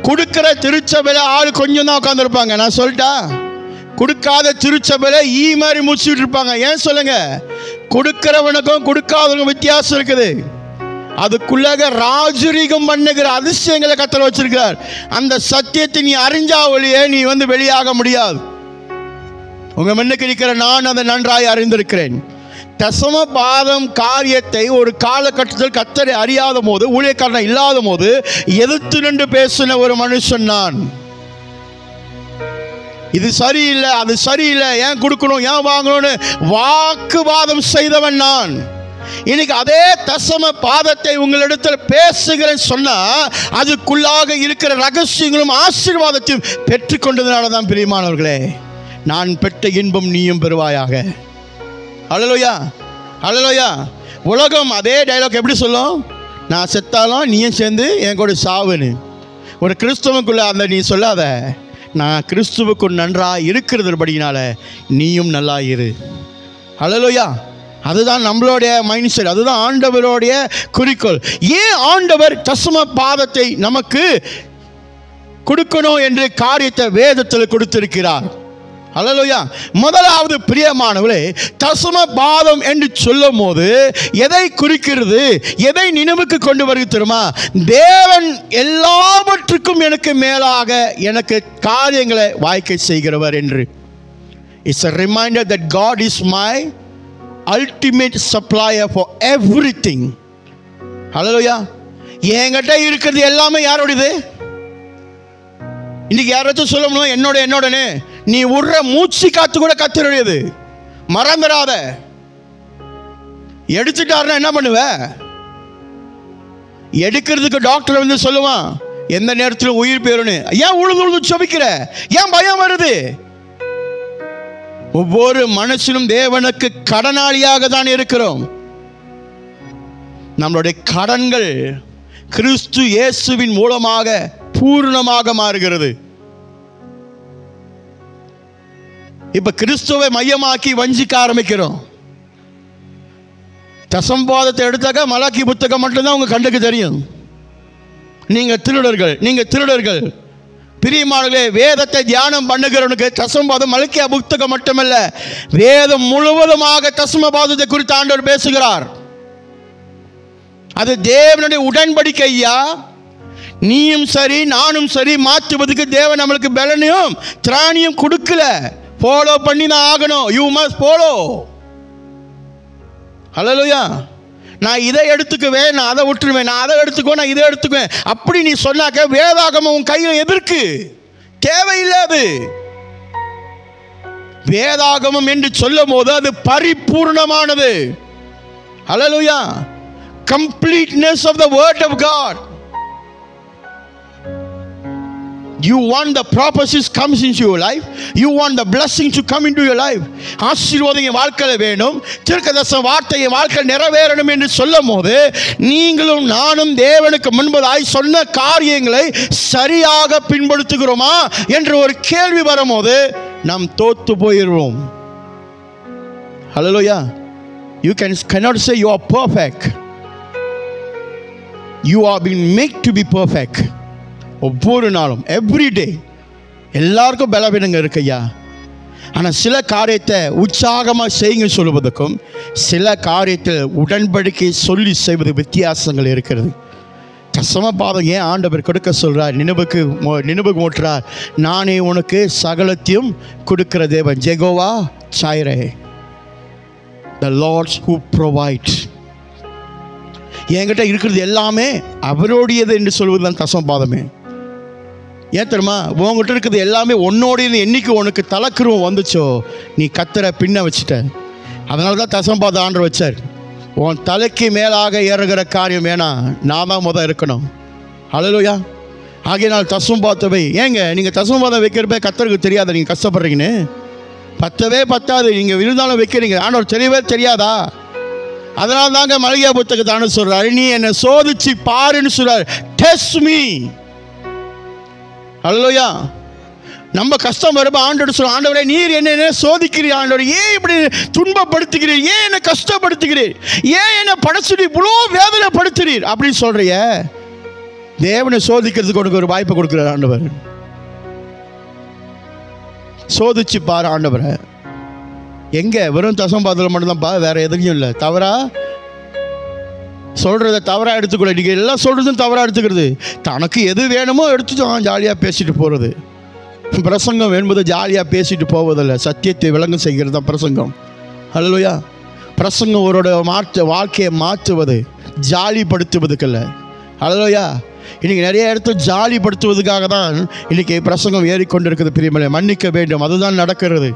கொடுக்குற திருச்சபையில் ஆள் கொஞ்சம் தான் உட்காந்துருப்பாங்க. நான் சொல்லிட்டா, கொடுக்காத திருச்சபையில் ஈ மாதிரி முடிச்சுட்டு இருப்பாங்க. ஏன் சொல்லுங்க? கொடுக்கிறவனுக்கும் கொடுக்காதவனுக்கும் வித்தியாசம் இருக்குது. அதுக்குள்ளாக ராஜரீகம் பண்ணுகிற அதிசயங்களை கர்த்தர் வச்சிருக்கிறார். அந்த சத்தியத்தை நீ அறிஞ்சா ஒழியே நீ வெளியாக முடியாது. உங்க முன்னுக்கு இருக்கிற நான் அதை நன்றாய் அறிந்திருக்கிறேன். தசம பாதம் காரியத்தை ஒரு காலகட்டத்தில் கர்த்தரை அறியாத போது, ஊழியக்காரன் இல்லாத போது எதிர்த்து நின்று பேசின ஒரு மனுஷன் நான். இது சரியில்லை, அது சரியில்லை, ஏன் கொடுக்கணும், ஏன் வாங்கணும்னு வாக்குவாதம் செய்தவன் நான். இன்னைக்கு அதே தசம பாதத்தை உங்களிடத்தில் பேசுகிறேன் சொன்னா அதுக்குள்ளாக இருக்கிற ரகசியங்களும் ஆசீர்வாதத்தையும் பெற்றுக்கொண்டதுனால தான் பிரியமானவர்களே, நான் பெற்ற இன்பம் நீயும் பெறுவாயாக. அல்லேலூயா, அல்லேலூயா. உலகம் அதே டைலாக் எப்படி சொல்லும்? நான் செத்தாலும் நீயும் சேர்ந்து என் கூட சாவுன்னு. ஒரு கிறிஸ்துவுக்குள்ள அந்த நீ சொல்லாத, நான் கிறிஸ்துவுக்கு நன்றாக இருக்கிறதுபடினால நீயும் நல்லா இரு. அல்லேலூயா. அதுதான் நம்மளுடைய மைண்ட் செட், அதுதான் ஆண்டவருடைய குறிக்கோள். ஏன் ஆண்டவர் தசம பாதத்தை நமக்கு கொடுக்கணும் என்று காரியத்தை வேதத்தில் கொடுத்திருக்கிறார்? அல்லேலூயா. முதலாவது பிரியமானவர்களே, தசம பாதம் என்று சொல்லும் போது எதை குறிக்கிறது, எதை நினைவுக்கு கொண்டு வருகிறது தெரியுமா? தேவன் எல்லாவற்றுக்கும் எனக்கு மேலாக எனக்கு காரியங்களை வாய்க்கை செய்கிறவர் என்று. It's a reminder that God is my ultimate supplier for everything. ஹல்லேலூயா. என்கிட்ட இருக்கிறது எல்லாமே யாரோடது? இன்னைக்கு யாராச்சும் சொல்லணும் என்னோடனே, நீ உடுற மூச்சு காத்து கூட கர்த்தருடையது, மறந்துடாத. எடுத்துட்டாருன்னா என்ன பண்ணுவ? எடுக்கிறதுக்கு டாக்டர் சொல்லுவான் எந்த நேரத்திலும் உயிர் போயிருன்னு. ஏன் உழுது சொபிக்கிற? ஏன் பயம் வருது? ஒவ்வொரு மனுஷனும் தேவனுக்கு கடனாளியாக தான் இருக்கிறோம். நம்மளுடைய கடன்கள் கிறிஸ்து இயேசுவின் மூலமாக பூர்ணமாக மாறுகிறது. இப்ப கிறிஸ்துவை மையமாக்கி வஞ்சிக்க ஆரம்பிக்கிறோம். தசம்பாதத்தை எடுத்தாக்கா மலாக்கி புத்தகம் மட்டும்தான் உங்கள் கண்ணுக்கு தெரியும். நீங்கள் திருடர்கள். பிரியமானவர்களே, வேதத்தை தியானம் பண்ணுகிறவனுக்கு தசமபாதம் மலாக்கியா புத்தகம் மட்டுமல்ல, வேதம் முழுவதுமாக தசமபாதத்தை குறித்து ஆண்டவர் பேசுகிறார். அது தேவனுடைய உடன்படிக்கை. ஐயா, நீயும் சரி நானும் சரி மாற்றுவதற்கு தேவன் நம்மளுக்கு பலனையும் திராணியும் கொடுக்கல. ஃபாலோ பண்ணி தான் ஆகணும். You must follow. ஹல்லேலூயா. நான் இதை எடுத்துக்குவேன், நான் அதை விட்டுருவேன், நான் அதை எடுத்துக்குவேன், நான் இதை எடுத்துக்குவேன் அப்படி நீ சொன்னாக்க வேதாகமம் உன் கையில் எதற்கு? தேவையில்லாது. வேதாகமம் என்று சொல்லும் போது அது பரிபூர்ணமானது. ஹல்லேலூயா. Completeness of the word of God. You want the prophecies comes into your life. You want the blessing to come into your life. ஆசீர்வாதம் என் வாழ்க்கையில் வேணும், தீர்க்கதரிசன வார்த்தை என் வாழ்க்கையில் நிறைவேறணும் என்று சொல்லும் போது நீங்களும் நானும் தேவனுக்கு முன்பதாய் சொன்ன காரியங்களை சரியாக பின்படுத்துகிறோமா என்ற ஒரு கேள்வி வரும்போது நாம் தோத்து போயிடுவோம். ஹல்லேலூயா. You cannot say you are perfect. You are being made to be perfect. ஒவ்வொரு நாளும் எவ்ரிடே எல்லாருக்கும் பலவீனங்கள் இருக்கு ஐயா. ஆனால் சில காரியத்தை உற்சாகமாக செய்யுங்க சொல்வதற்கும் சில காரியத்தில் உடன்படிக்கை சொல்லி செய்வது வித்தியாசங்கள் இருக்கிறது. தசமபாதம் ஏன் ஆண்டவர் கொடுக்க சொல்கிறார்? நினைவுக்கு ஓட்டுறார். நானே உனக்கு சகலத்தையும் கொடுக்கிற தேவன். Jehovah Jireh, the Lord who provides. என்கிட்ட இருக்கிறது எல்லாமே அவரோடையது என்று சொல்வது தான் தசமபாதமே. ஏன் தெரியுமா? உங்ககிட்ட இருக்கிறது எல்லாமே உன்னோடையது. என்னைக்கு உனக்கு தலைக்குருவம் வந்துச்சோ நீ கத்தரை பின்ன வச்சுட்ட. அதனால தான் தசமபாதம் ஆண்டவர் வச்சார். உன் தலைக்கு மேலாக ஏறுகிற காரியம் வேணாம், நான் தான் முதல் இருக்கணும். ஹல்லேலூயா. ஆகையினால் தசமபாதத்தை ஏங்க நீங்கள் தசமபாதம் வைக்கிறப்ப கத்தருக்கு தெரியாத நீங்கள் கஷ்டப்படுறீங்கன்னு? பத்தாது. நீங்கள் விருந்தாலும் வைக்கிறீங்க, ஆண்டவர் தெரியவே தெரியாதா? அதனால தாங்க மலாக்கியா புத்தகத்தை ஆண்டவர் சொல்றாரு, நீ என்னை சோதிச்சு பாருன்னு சொல்றாரு. Test me. ஹல்லேலூயா. நம்ம கஷ்டம் வரும்ப ஆண்டவர் சொல்ற, ஆண்டவரே நீர் என்ன சோதிக்கிறீர், ஆண்டவர் ஏன் இப்படி துன்பப்படுத்துகிறீர், ஏன் என்னை கஷ்டப்படுத்துகிறீர், ஏன் என்னை படைச்சுட்டு இவ்வளோ வேதனைப்படுத்துறீர் அப்படின்னு சொல்றிய. தேவனை சோதிக்கிறதுக்கு உனக்கு ஒரு வாய்ப்பை கொடுக்குறார் ஆண்டவர். சோதிச்சு பாரு ஆண்டவரை. எங்கே? வெறும் தசமபாதத்தில் மட்டும்தான்ப்பா, வேற எதுக்கும் இல்லை. தவறா சொல்கிறத தவறாக எடுத்துக்கொள்ள. நீங்கள் எல்லாம் சொல்கிறதும் தவறாக எடுத்துக்கிறது. தனக்கு எது வேணுமோ எடுத்து ஜாலியாக பேசிட்டு போகிறது. பிரசங்கம் என்பது ஜாலியாக பேசிட்டு போவதில்லை, சத்தியத்தை விளங்க செய்கிறது தான் பிரசங்கம். ஹல்லேலூயா. பிரசங்கம் ஒருவரோட வாழ்க்கையை மாற்றுவது, ஜாலிப்படுத்துவதுக்கல்ல. ஹல்லேலூயா. இன்றைக்கி நிறைய இடத்துல ஜாலிப்படுத்துவதுக்காக தான் இன்றைக்கி பிரசங்கம் ஏறிக்கொண்டிருக்குது. பிரியமலை மன்னிக்க வேண்டும், அதுதான் நடக்கிறது.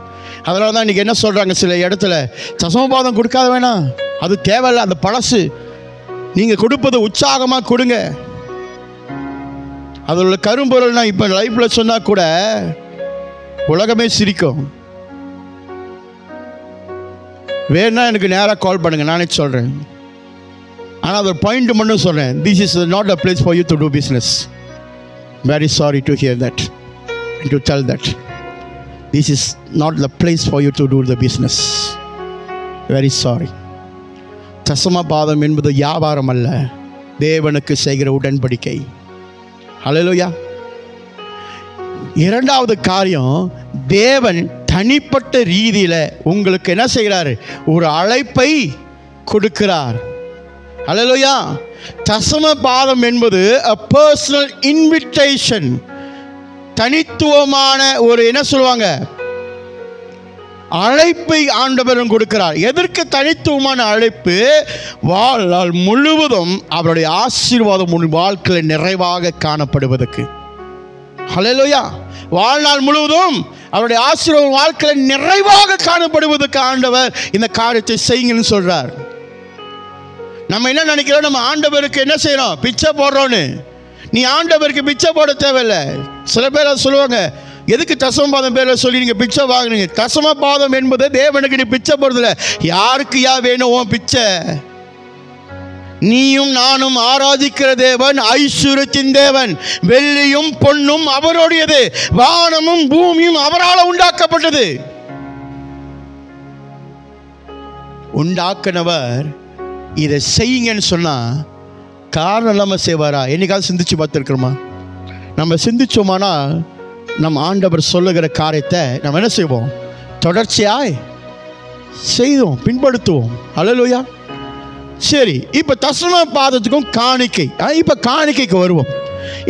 அதனால தான் இன்றைக்கி என்ன சொல்கிறாங்க, சில இடத்துல தசமபாதம் கொடுக்காத வேணாம், அது தேவையில்லை, அந்த பழசு. நீங்கள் கொடுப்பது உற்சாகமாக கொடுங்க. அதோட கரும்பொருள் நான் இப்போ லைஃப்பில் சொன்னால் கூட உலகமே சிரிக்கும். வேணா எனக்கு நேராக கால் பண்ணுங்கள், நானே சொல்கிறேன். ஆனால் அது ஒரு பாயிண்ட் மட்டும் சொல்கிறேன். This is not a place for you to do business. Very sorry to hear that and to tell that. This is not the place for you to do the business. Very sorry. தசமபாதம் என்பது வியாபாரம் அல்ல, தேவனுக்கு செய்கிற உடன்படிக்கை. ஹல்லேலூயா. இரண்டாவது காரியம், தேவன் தனிப்பட்ட ரீதியில் உங்களுக்கு என்ன செய்கிறார்? ஒரு அழைப்பை கொடுக்கிறார். ஹல்லேலூயா. தசமபாதம் என்பது a personal invitation. தனித்துவமான ஒரு என்ன சொல்லுவாங்க, அழைப்பை ஆண்டவரும் கொடுக்கிறார். எதற்கு தனித்துவமான அழைப்பு? வாழ்நாள் முழுவதும் அவருடைய ஆசீர்வாதம் உன் வாழ்க்கையில் நிறைவாக காணப்படுவதற்கு. ஹல்லேலூயா. வாழ்நாள் முழுவதும் அவருடைய ஆசீர்வாதம் வாழ்க்கையில் நிறைவாக காணப்படுவதற்கு ஆண்டவர் இந்த காரியத்தை செய்யுங்கன்னு சொல்றார். நம்ம என்ன நினைக்கிறோம், நம்ம ஆண்டவருக்கு என்ன செய்யறோம், பிச்சை போடுறோன்னு. நீ ஆண்டவருக்கு பிச்சை போட தேவையில்லை. சில பேர் சொல்லுவாங்க, எதுக்கு தசமபாதம் பேரில் சொல்லி நீங்கள் பிச்சை வாங்குறீங்க? தசமபாதம் என்பது தேவனுக்கு நீ பிச்சை போடுறதில்ல. யாருக்கு வேணும் உன் பிச்சை? நீயும் நானும் ஆராதிக்கிற தேவன் ஐஸ்வர்யத்தின் தேவன். வெள்ளியும் பொன்னும் அவருடையது, வானமும் பூமியும் அவரால் உண்டாக்கப்பட்டது. உண்டாக்குனவர் இதை செய்யுங்கன்னு சொன்னால் காரணம் இல்லாமல் செய்வாரா? என்னைக்காவது சிந்திச்சு பார்த்துருக்குறோமா? நம்ம சிந்திச்சோமானா நம்ம ஆண்டவர் சொல்லுகிற காரியத்தை நம்ம என்ன செய்வோம்? தொடர்ச்சியாய் செய்வோம், பின்படுத்துவோம். அல்லேலூயா. சரி, இப்போ தசம பாதத்துக்கும் காணிக்கை, இப்போ காணிக்கைக்கு வருவோம்.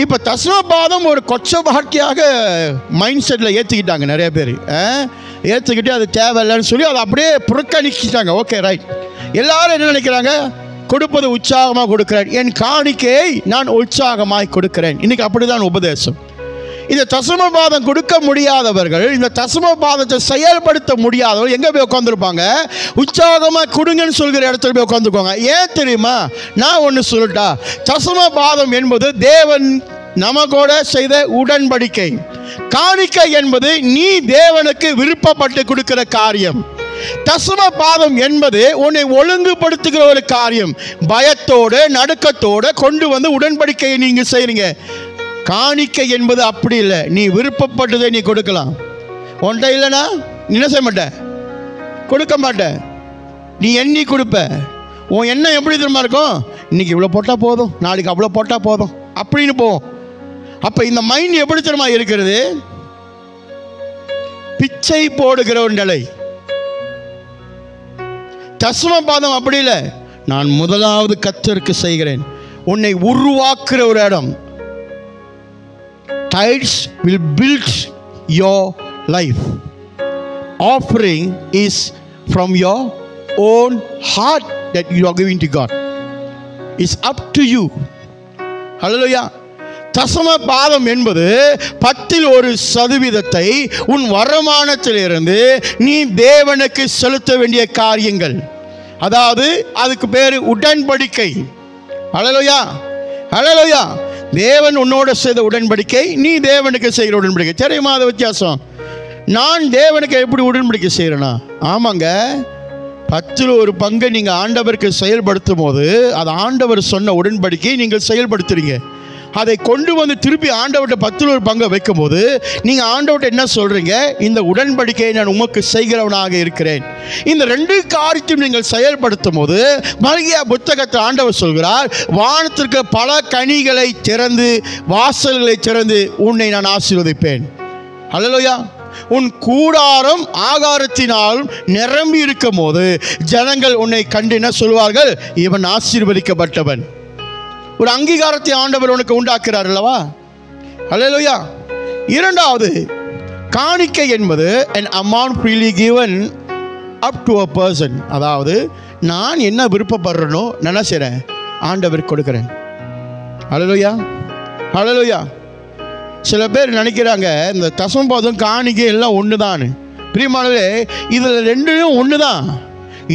இப்போ தசம பாதம் ஒரு கொச்ச வாழ்க்கையாக மைண்ட் செட்டில் ஏற்றிக்கிட்டாங்க நிறைய பேர். ஏற்றுக்கிட்டு அது தேவையில்லைன்னு சொல்லி அதை அப்படியே புறக்கணிக்கிட்டாங்க. Okay, right. எல்லாரும் என்ன நினைக்கிறாங்க? கொடுப்பது உற்சாகமாக கொடுக்கிறேன், என் காணிக்கையை நான் உற்சாகமாய் கொடுக்கிறேன். இன்றைக்கி அப்படி தான் உபதேசம். இந்த தசம பாதம் கொடுக்க முடியாதவர்கள், இந்த தசம பாதத்தை செயல்படுத்த முடியாதவர்கள் எங்கே போய் உட்காந்துருப்பாங்க? உற்சாகமாக கொடுங்கன்னு சொல்கிற இடத்துல போய் உட்காந்துருப்பாங்க. ஏன் தெரியுமா? நான் ஒன்று சொல்லட்டா, தசம பாதம் என்பது தேவன் நமக்கோட செய்த உடன்படிக்கை. காணிக்கை என்பது நீ தேவனுக்கு விருப்பப்பட்டு கொடுக்கிற காரியம். தசம பாதம் என்பது உன்னை ஒழுங்குபடுத்துகிற ஒரு காரியம். பயத்தோடு நடுக்கத்தோடு கொண்டு வந்து உடன்படிக்கையை நீங்கள் செய்கிறீங்க. காணிக்கை என்பது அப்படி இல்லை. நீ விருப்பப்பட்டதை நீ கொடுக்கலாம். ஒன்றை இல்லைனா நீ என்ன செய்ய மாட்ட? கொடுக்க மாட்ட. நீ எண்ணி கொடுப்ப. உன் எண்ணம் எப்படி தெரியுமா இருக்கும்? இன்னைக்கு இவ்வளோ போட்டால் போதும், நாளைக்கு அவ்வளோ போட்டால் போதும் அப்படின்னு போவோம். அப்போ இந்த மைண்ட் எப்படி தெரியுமா இருக்கிறது? பிச்சை போடுகிற ஒரு நிலை. தசம பாதம் அப்படி இல்லை. நான் முதலாவது கர்த்தருக்கு செய்கிறேன். உன்னை உருவாக்குற ஒரு இடம். Tithes will build your life. Offering is from your own heart that you are giving to God. It's up to you. Hallelujah. தசம பாதம் என்பது 10% உன் வருமானத்திலிருந்து நீ தேவனுக்கு செலுத்த வேண்டிய காரியங்கள். அதாவது அதுக்கு பேர் உடன்படிக்கை. ஹல்லேலூயா, ஹல்லேலூயா. தேவன் உன்னோட செய்த உடன்படிக்கை, நீ தேவனுக்கு செய்கிற உடன்படிக்கை. தெரியுமா அது வித்தியாசம்? நான் தேவனுக்கு எப்படி உடன்படிக்கை செய்கிறேன்னா, ஆமாங்க, 10% நீங்கள் ஆண்டவருக்கு செயல்படுத்தும் போது அது ஆண்டவர் சொன்ன உடன்படிக்கையை நீங்கள் செயல்படுத்துறீங்க. அதை கொண்டு வந்து திருப்பி ஆண்டவர்கிட்ட 10% வைக்கும் போது நீங்கள் ஆண்டவர்கிட்ட என்ன சொல்கிறீங்க? இந்த உடன்படிக்கையை நான் உமக்கு செய்கிறவனாக இருக்கிறேன். இந்த 2 காரியத்தையும் நீங்கள் செயல்படுத்தும் போது மல்கியா புத்தகத்தை ஆண்டவர் சொல்கிறார், வானத்திற்கு பல கனிகளை திறந்து வாசல்களை திறந்து உன்னை நான் ஆசீர்வதிப்பேன். அல்லேலூயா. உன் கூடாரம் ஆகாரத்தினால் நிரம்பி இருக்கும் போது ஜனங்கள் உன்னை கண்டு என்ன சொல்வார்கள்? இவன் ஆசீர்வதிக்கப்பட்டவன். ஒரு அங்கீகாரத்தை ஆண்டவர் உனக்கு உண்டாக்குறார் அல்லவா? அல்லேலூயா. இரண்டாவது, காணிக்கை என்பது an amount freely given up to a person. அதாவது நான் என்ன விருப்பப்படுறேனோ நான் என்ன செய்கிறேன்? ஆண்டவருக்கு கொடுக்குறேன். அல்லேலூயா, அல்லேலூயா. சில பேர் நினைக்கிறாங்க இந்த தசம பாதம் காணிக்கை எல்லாம் ஒன்று தான். பிரியமானவர்களே, இதில் 2ம் ஒன்று தான்.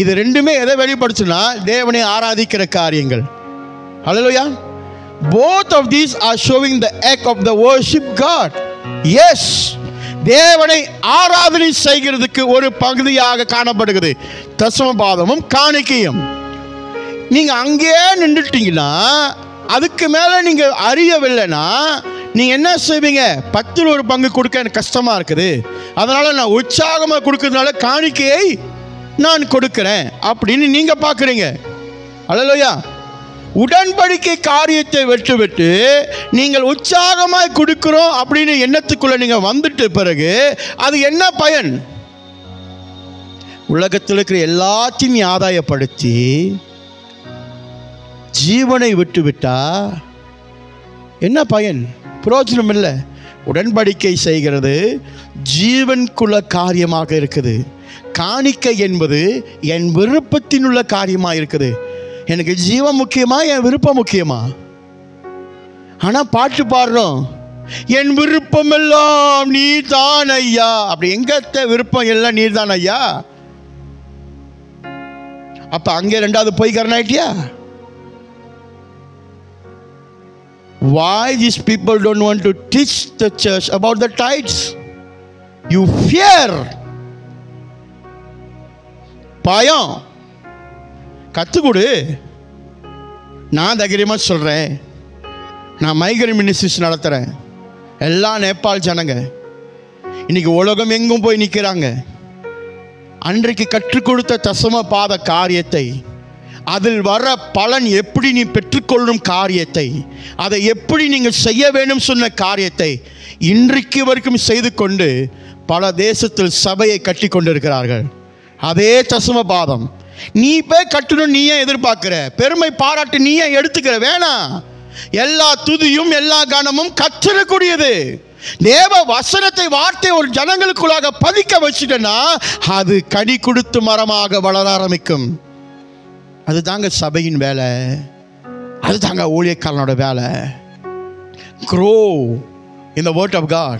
இது 2மே எதை வெளிப்படுத்துனா தேவனை ஆராதிக்கிற காரியங்கள். Hallelujah. Both of these are showing the act of the worship God. Yes, தேவனை ஆராதனை செய்கிறதுக்கு ஒரு பகுதியாக காணப்படுகிறது தசம பாதமும் காணிக்கையும். நீங்க அங்கேயே நின்றுட்டீங்கன்னா, அதுக்கு மேலே நீங்க அறியவில்லைன்னா நீங்க என்ன செய்வீங்க? 10% கொடுக்க எனக்கு கஷ்டமா இருக்குது, அதனால நான் உற்சாகமாக கொடுக்கறதுனால காணிக்கையை நான் கொடுக்கிறேன் அப்படின்னு நீங்க பார்க்குறீங்க. அல்லேலூயா. உடன்படிக்கை காரியத்தை விட்டு நீங்கள் உற்சாகமாய் கொடுக்கிறோம் அப்படின்னு எண்ணத்துக்குள்ள நீங்க வந்துட்டு பிறகு அது என்ன பயன்? உலகத்தில் இருக்கிற எல்லாத்தையும் ஆதாயப்படுத்தி ஜீவனை விட்டுவிட்டா என்ன பயன்? பிரயோஜனம் இல்லை. உடன்படிக்கை செய்கிறது ஜீவனுக்குள்ள காரியமாக இருக்குது. காணிக்கை என்பது என் விருப்பத்தினுள்ள காரியமாக இருக்குது. எனக்கு ஜீவன் முக்கியமா, என் விருப்பம் முக்கியமா? ஆனால் பாட்டு பாடுறோம், என் விருப்பம் எல்லாம் நீ தான் ஐயா. அப்படி எங்கத்த விருப்பம் எல்லாம் நீ தான் ஐயா? அப்ப அங்கே 2வது பொய்க்காரன் ஆயிட்டியா? Why these people don't want to teach the church about the tithes? You fear. பயம். கற்றுக்கொடு. நான் தைரியமாக சொல்கிறேன், நான் மைக்ரேன் மினிஸ்ட்ரிஸ் நடத்துகிறேன். எல்லா நேபாள் ஜனங்க இன்றைக்கி உலகம் எங்கும் போய் நிற்கிறாங்க. அன்றைக்கு கற்றுக் கொடுத்த தசம பாத காரியத்தை அதில் வர பலன் எப்படி நீ பெற்றுக்கொள்ளும் காரியத்தை, அதை எப்படி நீங்கள் செய்ய வேண்டும் சொன்ன காரியத்தை இன்றைக்கு வரைக்கும் செய்து கொண்டு பல தேசத்தில் சபையை கட்டி கொண்டிருக்கிறார்கள். அதே தசமபாதம் நீ போய் கட்டணும். நீ ஏன் எதிர்பார்க்கிற? பெருமை பாராட்டு நீ ஏன் எடுத்துக்கிற? வேணாம். எல்லா துதியும் எல்லா கனமும் கர்த்தருக்குரியது. தேவ வசனத்தை வார்த்தை ஒரு ஜனங்களுக்குள்ளாக பதிக்க வச்சுட்டேன்னா அது கனி கொடுத்து மரமாக வளர ஆரம்பிக்கும். அது தாங்க சபையின் வேலை, அது தாங்க ஊழியக்காரனோட வேலை. grow in the word of God.